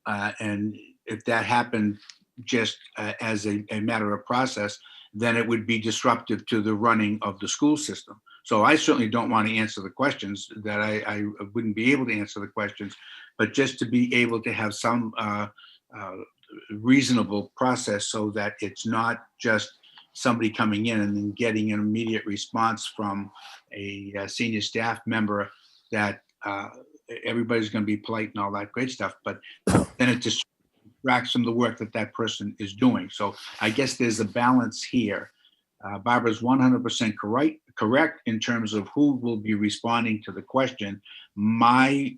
And if that happened just as a matter of process, then it would be disruptive to the running of the school system. So I certainly don't want to answer the questions, that I wouldn't be able to answer the questions, but just to be able to have some reasonable process so that it's not just somebody coming in and then getting an immediate response from a senior staff member that everybody's going to be polite and all that great stuff, but then it just distracts from the work that person is doing. So I guess there's a balance here. Barbara's 100% correct in terms of who will be responding to the question. My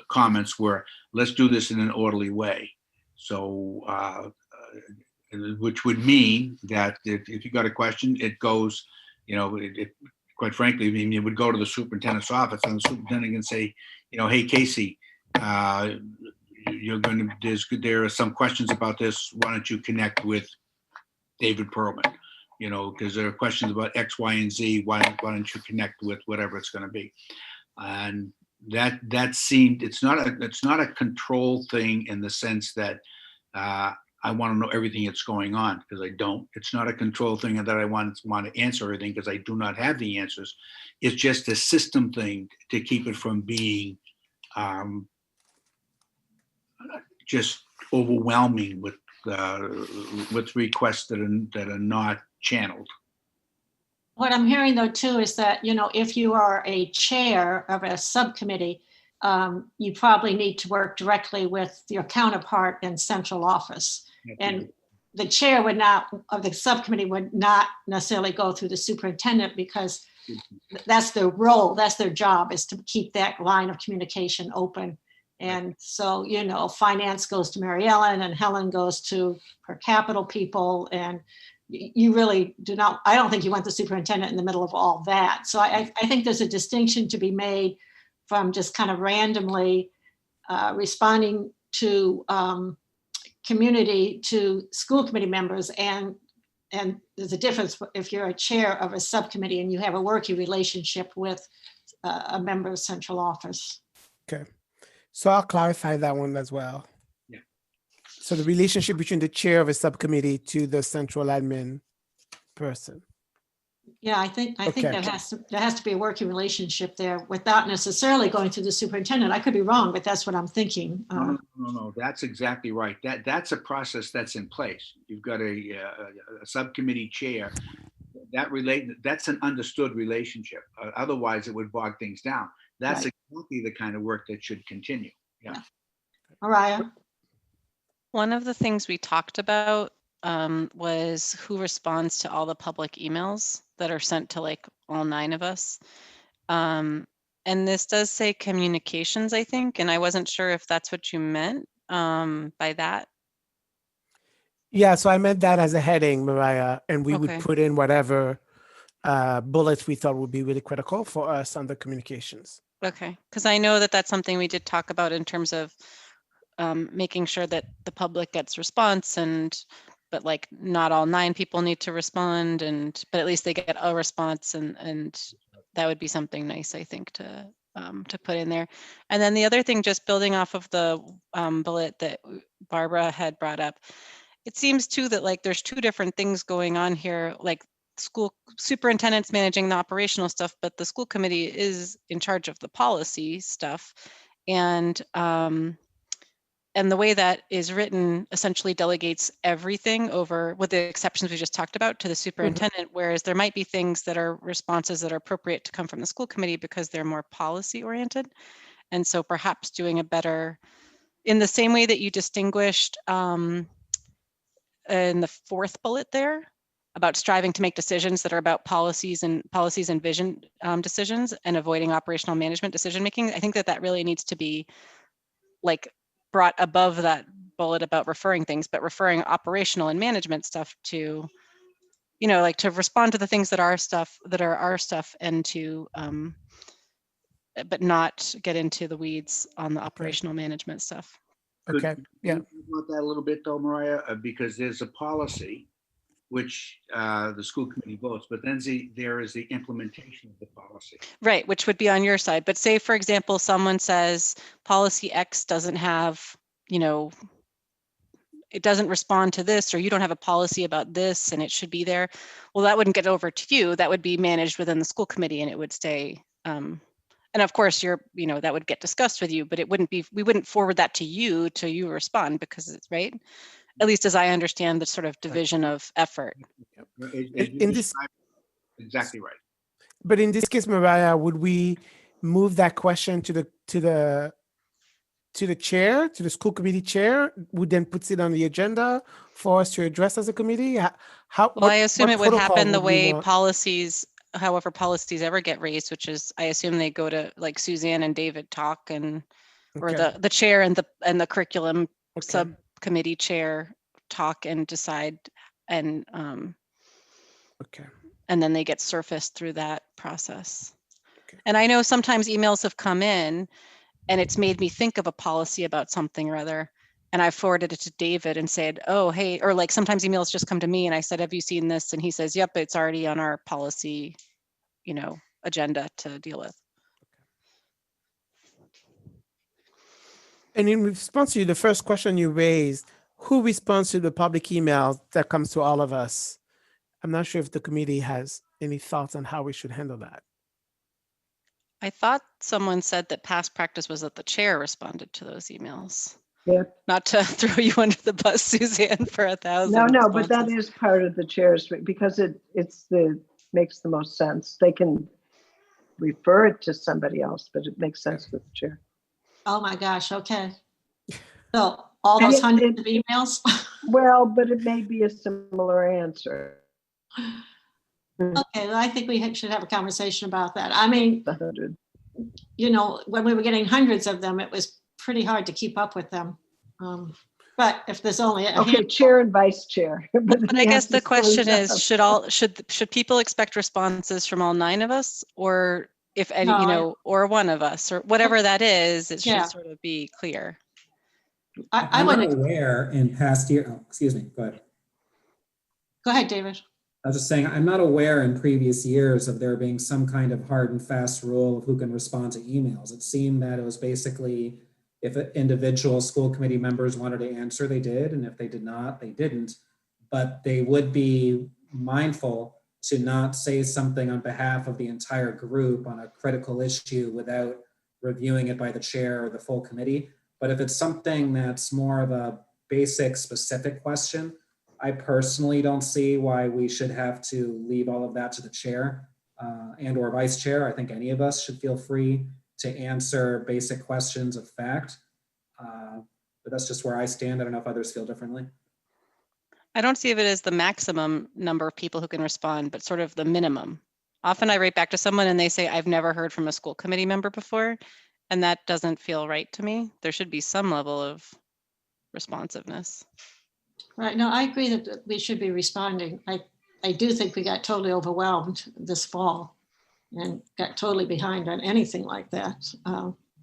comments were, let's do this in an orderly way. So, which would mean that if you got a question, it goes, quite frankly, I mean, it would go to the superintendent's office, and the superintendent can say, hey, Casey, there are some questions about this. Why don't you connect with David Perlman? Because there are questions about X, Y, and Z. Why don't you connect with whatever it's going to be? And that seemed, it's not a control thing in the sense that I want to know everything that's going on, because I don't. It's not a control thing that I want to answer everything, because I do not have the answers. It's just a system thing to keep it from being just overwhelming with requests that are not channeled. What I'm hearing though too is that, if you are a chair of a subcommittee, you probably need to work directly with your counterpart in central office. And the chair of the subcommittee would not necessarily go through the superintendent, because that's their role, that's their job, is to keep that line of communication open. And so, finance goes to Mary Ellen, and Helen goes to her capital people, and you really do not, I don't think you want the superintendent in the middle of all that. So I think there's a distinction to be made from just kind of randomly responding to to school committee members, and there's a difference if you're a chair of a subcommittee and you have a working relationship with a member of central office. Okay, so I'll clarify that one as well. Yeah. So the relationship between the chair of a subcommittee to the central admin person. Yeah, I think Okay. there has to be a working relationship there without necessarily going through the superintendent. I could be wrong, but that's what I'm thinking. No, that's exactly right. That's a process that's in place. You've got a subcommittee chair. That's an understood relationship. Otherwise, it would bog things down. That's Right. exactly the kind of work that should continue. Yeah. Mariah? One of the things we talked about was who responds to all the public emails that are sent to like all 9 of us. And this does say communications, I think, and I wasn't sure if that's what you meant by that. Yeah, so I meant that as a heading, Mariah, and we would Okay. put in whatever bullets we thought would be really critical for us under communications. Okay, because I know that that's something we did talk about in terms of making sure that the public gets response, but like not all 9 people need to respond, but at least they get a response, and that would be something nice, I think, to put in there. And then the other thing, just building off of the bullet that Barbara had brought up, it seems too that like there's 2 different things going on here, like school superintendent's managing the operational stuff, but the school committee is in charge of the policy stuff. And the way that is written essentially delegates everything over, with the exceptions we just talked about, to the superintendent, whereas there might be things that are responses that are appropriate to come from the school committee because they're more policy oriented. And so perhaps doing a better, in the same way that you distinguished in the 4th bullet there about striving to make decisions that are about policies and vision decisions, and avoiding operational management decision making. I think that really needs to be like brought above that bullet about referring things, but referring operational and management stuff to, like to respond to the things that are our stuff, and to but not get into the weeds on the operational management stuff. Okay. Yeah. Could you talk about that a little bit though, Mariah, because there's a policy which the school committee votes, but then there is the implementation of the policy. Right, which would be on your side. But say, for example, someone says policy X doesn't have, it doesn't respond to this, or you don't have a policy about this and it should be there. Well, that wouldn't get over to you. That would be managed within the school committee, and it would stay. And of course, that would get discussed with you, but we wouldn't forward that to you respond, because it's right. At least as I understand the sort of division of effort. In this, exactly right. But in this case, Mariah, would we move that question to the chair, to the school committee chair, who then puts it on the agenda for us to address as a committee? I assume it would happen the way however policies ever get raised, which is, I assume they go to like Suzanne and David talk, or the chair and the curriculum subcommittee chair talk and decide, and and then they get surfaced through that process. And I know sometimes emails have come in and it's made me think of a policy about something or other, and I forwarded it to David and said, oh, hey, or like sometimes emails just come to me and I said, have you seen this? And he says, yep, it's already on our policy, agenda to deal with. And in response to the first question you raised, who responds to the public email that comes to all of us? I'm not sure if the committee has any thoughts on how we should handle that. I thought someone said that past practice was that the chair responded to those emails. Yeah. Not to throw you under the bus, Suzanne, for 1,000 No, but that responses. is part of the chair's, because makes the most sense. They can refer it to somebody else, but it makes sense with the chair. Oh my gosh, okay. So all those hundreds of emails? Well, but it may be a similar answer. Okay, well, I think we should have a conversation about that. I mean, you know, when we were getting hundreds of them, it was pretty hard to keep up with them. But if there's only a Okay, chair and vice chair. But I guess the question is, should people expect responses from all 9 of us, or if any, No, you know, or one of us, or whatever that is, it Yeah. should sort of be clear. I'm not aware in past year. Oh, excuse me. Go ahead. Go ahead, David. I was just saying, I'm not aware in previous years of there being some kind of hard and fast rule of who can respond to emails. It seemed that it was basically if individual school committee members wanted to answer, they did. And if they did not, they didn't. But they would be mindful to not say something on behalf of the entire group on a critical issue without reviewing it by the chair or the full committee. But if it's something that's more of a basic specific question, I personally don't see why we should have to leave all of that to the chair and or vice chair. I think any of us should feel free to answer basic questions of fact. But that's just where I stand. I don't know if others feel differently. I don't see of it as the maximum number of people who can respond, but sort of the minimum. Often I write back to someone and they say, I've never heard from a school committee member before, and that doesn't feel right to me. There should be some level of responsiveness. Right, no, I agree that we should be responding. I do think we got totally overwhelmed this fall and got totally behind on anything like that,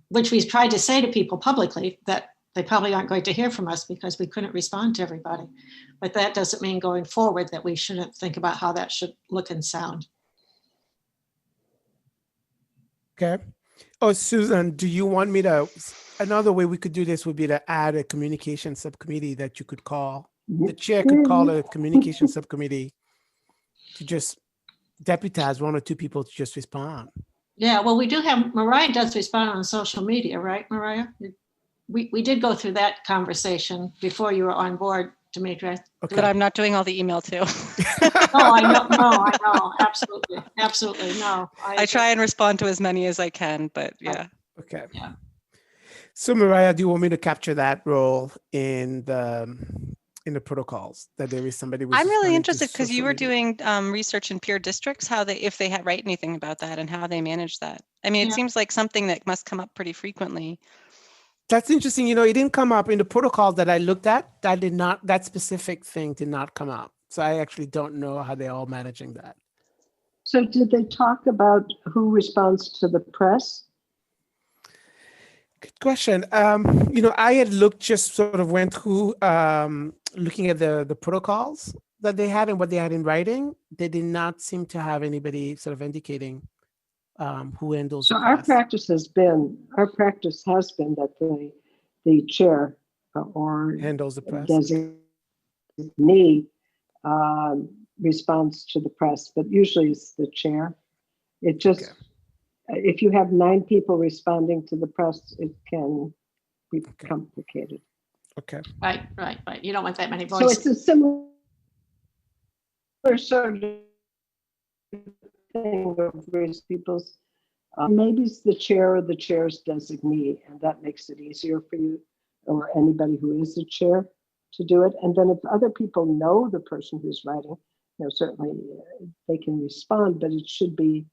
which we've tried to say to people publicly that they probably aren't going to hear from us because we couldn't respond to everybody. But that doesn't mean going forward that we shouldn't think about how that should look and sound. Okay. Oh, Susan, do you want me to, another way we could do this would be to add a communication subcommittee that you could call. The chair could call a communication subcommittee to just deputize 1 or 2 people to just respond. Yeah, well, we do have, Mariah does respond on social media, right, Mariah? We did go through that conversation before you were on board, Demetra. Okay. But I'm not doing all the email too. I know, absolutely, no. I try and respond to as many as I can, but yeah. Okay. Yeah. So Mariah, do you want me to capture that role in the protocols, that there is somebody? I'm really interested because you were doing research in peer districts, how they, if they write anything about that and how they manage that. I mean, it seems like something that must come up pretty frequently. That's interesting. You know, it didn't come up in the protocol that I looked at. That specific thing did not come up. So I actually don't know how they're all managing that. So did they talk about who responds to the press? Good question. You know, I had just sort of went through looking at the protocols that they had and what they had in writing. They did not seem to have anybody sort of indicating who handles. So our practice has been that the chair or handles the press. Designee responds to the press, but usually it's the chair. It just, if you have 9 people responding to the press, it can be complicated. Okay. Right. You don't want that many voices. So it's a similar sort of thing of various people's, maybe it's the chair or the chair's designee, and that makes it easier for you or anybody who is a chair to do it. And then if other people know the person who's writing, you know, certainly they can respond, but it should be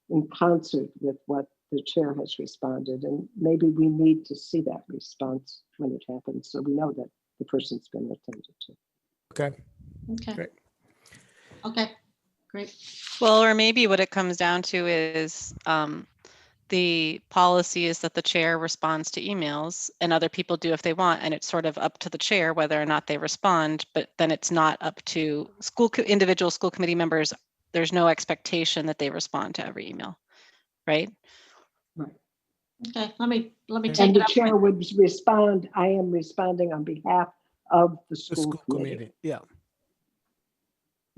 in concert with what the chair has responded. And maybe we need to see that response when it happens, so we know that the person's been attended to. Okay. Great. Okay, great. Well, or maybe what it comes down to is the policy is that the chair responds to emails and other people do if they want, and it's sort of up to the chair whether or not they respond, but then it's not up to individual school committee members. There's no expectation that they respond to every email, right? Right. Okay, let me take And it the up. chair would respond, I am responding on behalf of the The school school committee. committee, yeah.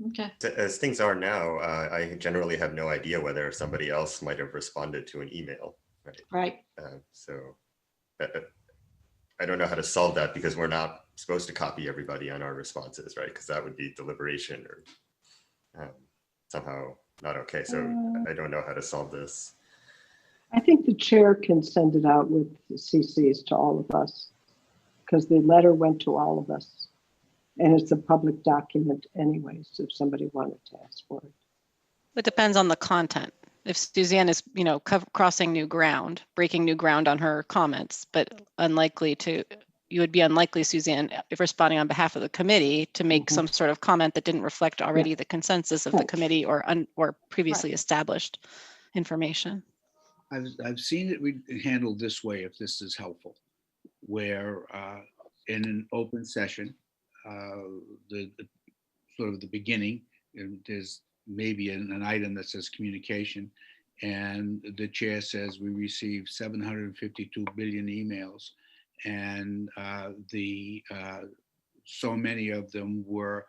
Okay. As things are now, I generally have no idea whether somebody else might have responded to an email. Right. So I don't know how to solve that because we're not supposed to copy everybody on our responses, right? Because that would be deliberation or somehow not okay. So I don't know how to solve this. I think the chair can send it out with CCs to all of us because the letter went to all of us. And it's a public document anyways, if somebody wanted to ask for it. It depends on the content. If Suzanne is, crossing new ground, breaking new ground on her comments, but you would be unlikely, Suzanne, if responding on behalf of the committee to make some sort of comment that didn't reflect already the consensus of the committee or previously established information. I've seen it handled this way, if this is helpful, where in an open session, the sort of the beginning, there's maybe an item that says communication, and the chair says we received 752 billion emails, and so many of them were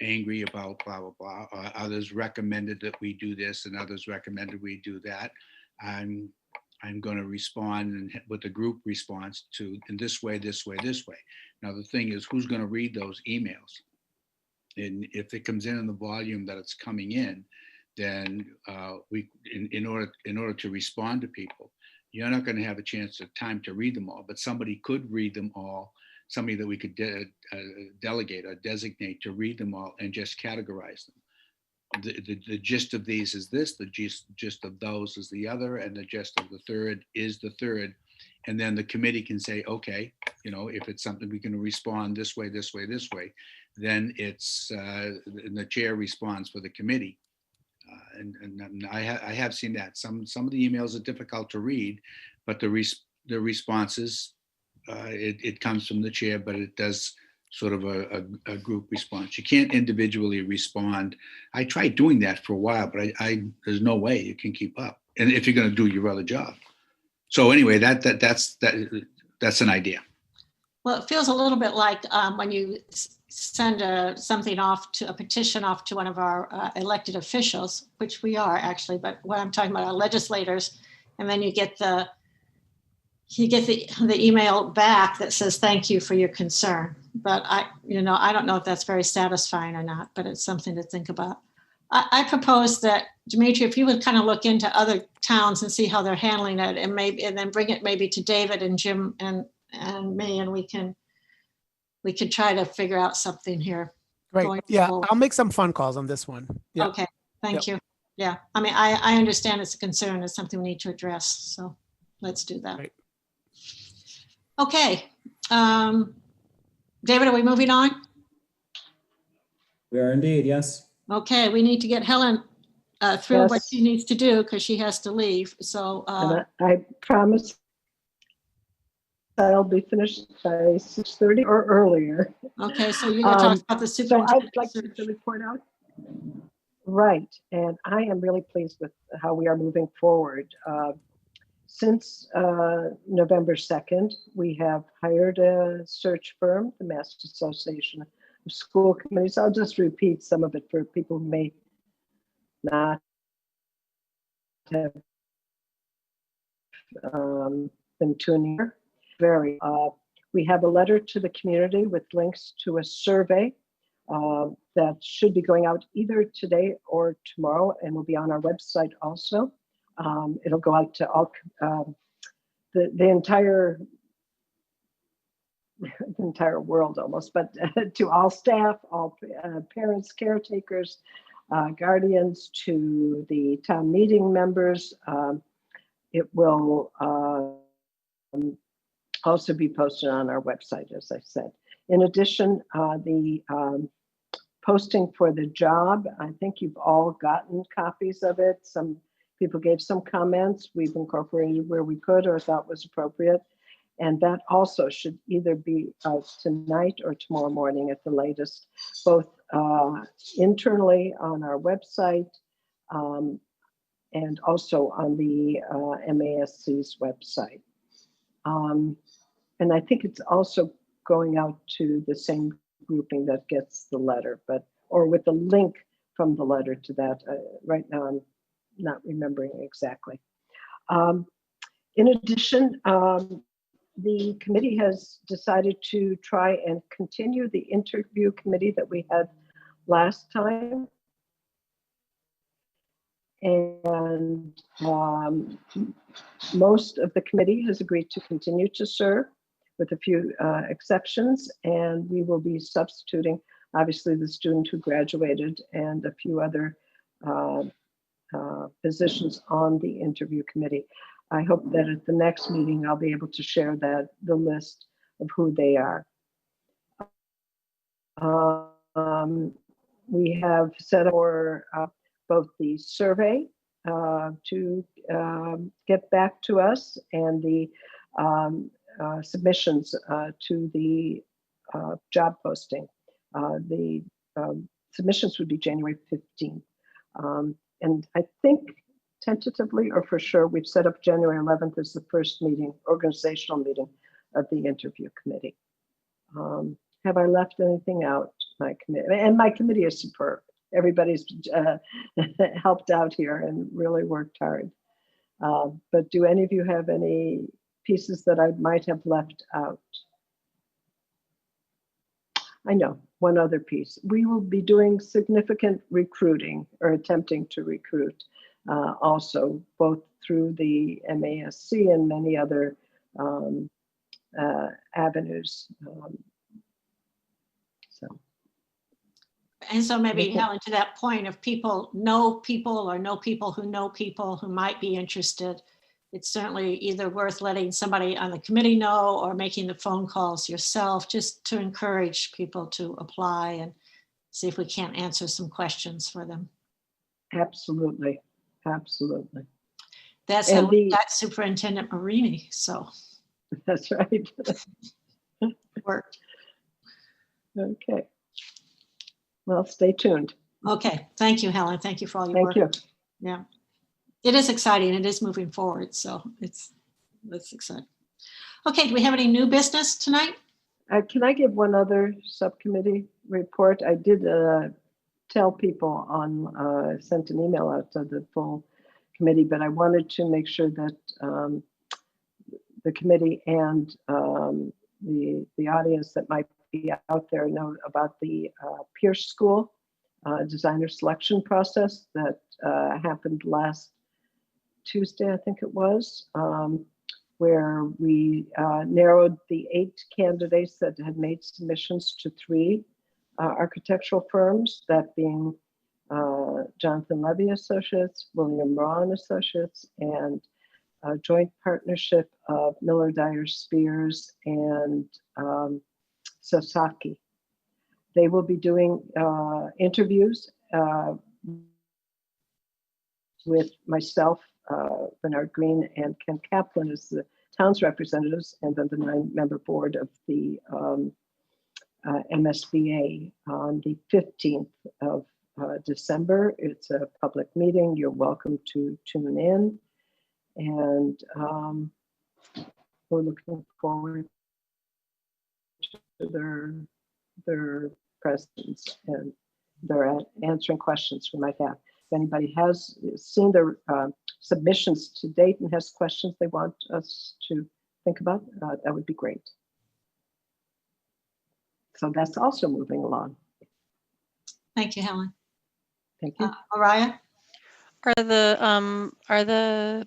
angry about blah blah blah. Others recommended that we do this, and others recommended we do that. I'm going to respond with the group response to in this way, this way, this way. Now the thing is, who's going to read those emails? And if it comes in the volume that it's coming in, then in order to respond to people, you're not going to have a chance of time to read them all. But somebody could read them all. Somebody that we could delegate or designate to read them all and just categorize them. The gist of these is this, the gist of those is the other, and the gist of the third is the third. And then the committee can say, okay, if it's something we can respond this way, this way, this way, then it's and the chair responds for the committee. And I have seen that. Some of the emails are difficult to read, but the responses, it comes from the chair, but it does sort of a group response. You can't individually respond. I tried doing that for a while, but there's no way you can keep up. And if you're going to do your other job. So anyway, that's an idea. Well, it feels a little bit like when you send a petition off to one of our elected officials, which we are actually, but what I'm talking about are legislators, and then you get the email back that says, thank you for your concern. But I don't know if that's very satisfying or not, but it's something to think about. I propose that, Dimitri, if you would kind of look into other towns and see how they're handling it, and then bring it maybe to David and Jim and me, and we could try to figure out something here. Great. Yeah, I'll make some phone calls on this one. Yeah. Okay, thank you. Yeah, I mean, I understand it's a concern. It's something we need to address. So let's do that. Right. Okay. David, are we moving on? We are indeed, yes. Okay, we need to get Helen through what she needs to do because she has to leave. So and I promise I'll be finished by 6:30 or earlier. Okay, so you're going to talk about the So superintendent. I'd like to report out. Right, and I am really pleased with how we are moving forward. Since November 2nd, we have hired a search firm, the Mass Association of School Committees. I'll just repeat some of it for people who may not have been tuning in. We have a letter to the community with links to a survey that should be going out either today or tomorrow, and will be on our website also. It'll go out to all the entire world almost, but to all staff, all parents, caretakers, guardians, to the town meeting members. It will also be posted on our website, as I said. In addition, the posting for the job, I think you've all gotten copies of it. Some people gave some comments. We've incorporated where we could or thought was appropriate. And that also should either be out tonight or tomorrow morning at the latest, both internally on our website, and also on the MASC's website. And I think it's also going out to the same grouping that gets the letter, or with the link from the letter to that. Right now, I'm not remembering exactly. In addition, the committee has decided to try and continue the interview committee that we had last time. And most of the committee has agreed to continue to serve, with a few exceptions, and we will be substituting, obviously, the student who graduated and a few other positions on the interview committee. I hope that at the next meeting, I'll be able to share the list of who they are. We have set up for both the survey to get back to us and the submissions to the job posting. The submissions would be January 15th. And I think tentatively or for sure, we've set up January 11th as the first meeting, organizational meeting of the interview committee. Have I left anything out? My committee, and my committee is superb. Everybody's helped out here and really worked hard. But do any of you have any pieces that I might have left out? I know, one other piece. We will be doing significant recruiting or attempting to recruit also, both through the MASC and many other avenues. And so maybe, Helen, to that point, if people know people or know people who might be interested, it's certainly either worth letting somebody on the committee know or making the phone calls yourself, just to encourage people to apply and see if we can't answer some questions for them. Absolutely, absolutely. That's how we got Superintendent Marini, so. That's right. Worked. Okay. Well, stay tuned. Okay, thank you, Helen. Thank you for all your work. Thank you. Yeah, it is exciting. It is moving forward, so that's exciting. Okay, do we have any new business tonight? Can I give one other subcommittee report? I did tell people sent an email out to the full committee, but I wanted to make sure that the committee and the audience that might be out there know about the Pierce School designer selection process that happened last Tuesday, I think it was, where we narrowed the 8 candidates that had made submissions to 3 architectural firms, that being Jonathan Levy Associates, William Raw Associates, and a joint partnership of Miller Dyer Spears and Sasaki. They will be doing interviews with myself, Bernard Green, and Ken Kaplan as the town's representatives, and then the 9-member board of the MSBA on the 15th of December. It's a public meeting. You're welcome to tune in. And we're looking forward to their presence and their answering questions we might have. If anybody has seen their submissions to date and has questions they want us to think about, that would be great. So that's also moving along. Thank you, Helen. Thank you. Mariah? Are the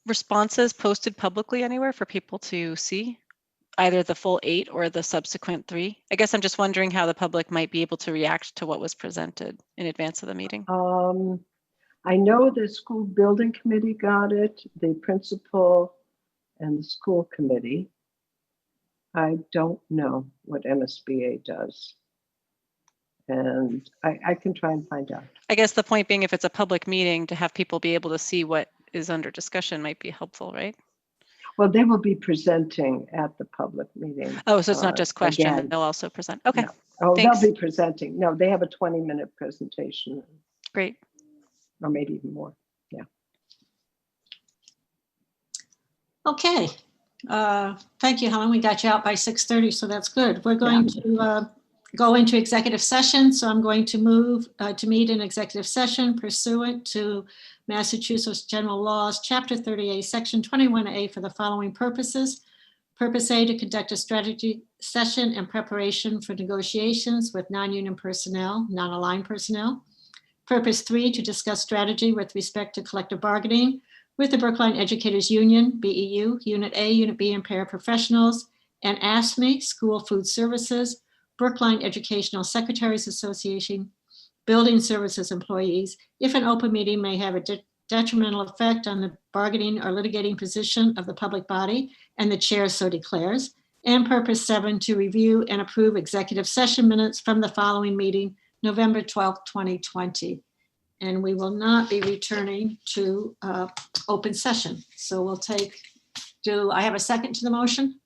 responses posted publicly anywhere for people to see? Either the full 8 or the subsequent 3? I guess I'm just wondering how the public might be able to react to what was presented in advance of the meeting. I know the school building committee got it, the principal and the school committee. I don't know what MSBA does. And I can try and find out. I guess the point being, if it's a public meeting, to have people be able to see what is under discussion might be helpful, right? Well, they will be presenting at the public meeting. Oh, so it's not just question, again. they'll also present. Okay. No. Oh, Thanks. they'll be presenting. No, they have a 20-minute presentation. Great. or maybe even more. Yeah. Okay. Thank you, Helen. We got you out by 6:30, so that's good. We're going to go into executive session. So I'm going to move to meet in executive session pursuant to Massachusetts General Laws, Chapter 38, Section 21A for the following purposes. Purpose A, to conduct a strategy session in preparation for negotiations with non-union personnel, non-aligned personnel. Purpose 3, to discuss strategy with respect to collective bargaining with the Brookline Educators Union, BEU, Unit A, Unit B, and paraprofessionals, and ASME, School Food Services, Brookline Educational Secretaries Association, Building Services employees, if an open meeting may have a detrimental effect on the bargaining or litigating position of the public body, and the chair so declares. And purpose 7, to review and approve executive session minutes from the following meeting, November 12th, 2020. And we will not be returning to open session. So we'll do I have a second to the motion?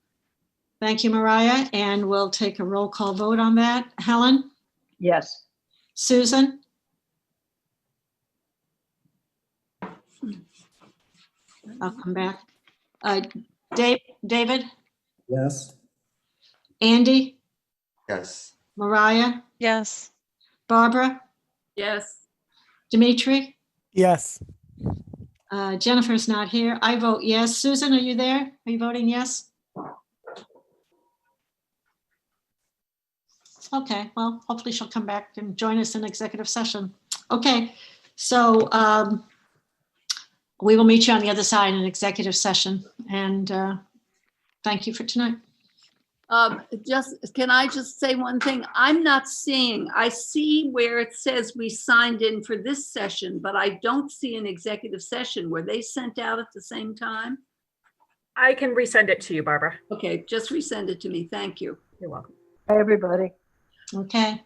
Thank you, Mariah. And we'll take a roll call vote on that. Helen? Yes. Susan? I'll come back. David? Yes. Andy? Yes. Mariah? Yes. Barbara? Yes. Dimitri? Yes. Jennifer's not here. I vote yes. Susan, are you there? Are you voting yes? Okay, well, hopefully she'll come back and join us in executive session. Okay, so we will meet you on the other side in executive session. And thank you for tonight. Can I just say one thing? I'm not seeing, I see where it says we signed in for this session, but I don't see an executive session. Were they sent out at the same time? I can resend it to you, Barbara. Okay, just resend it to me. Thank you. You're welcome. Hi, everybody. Okay.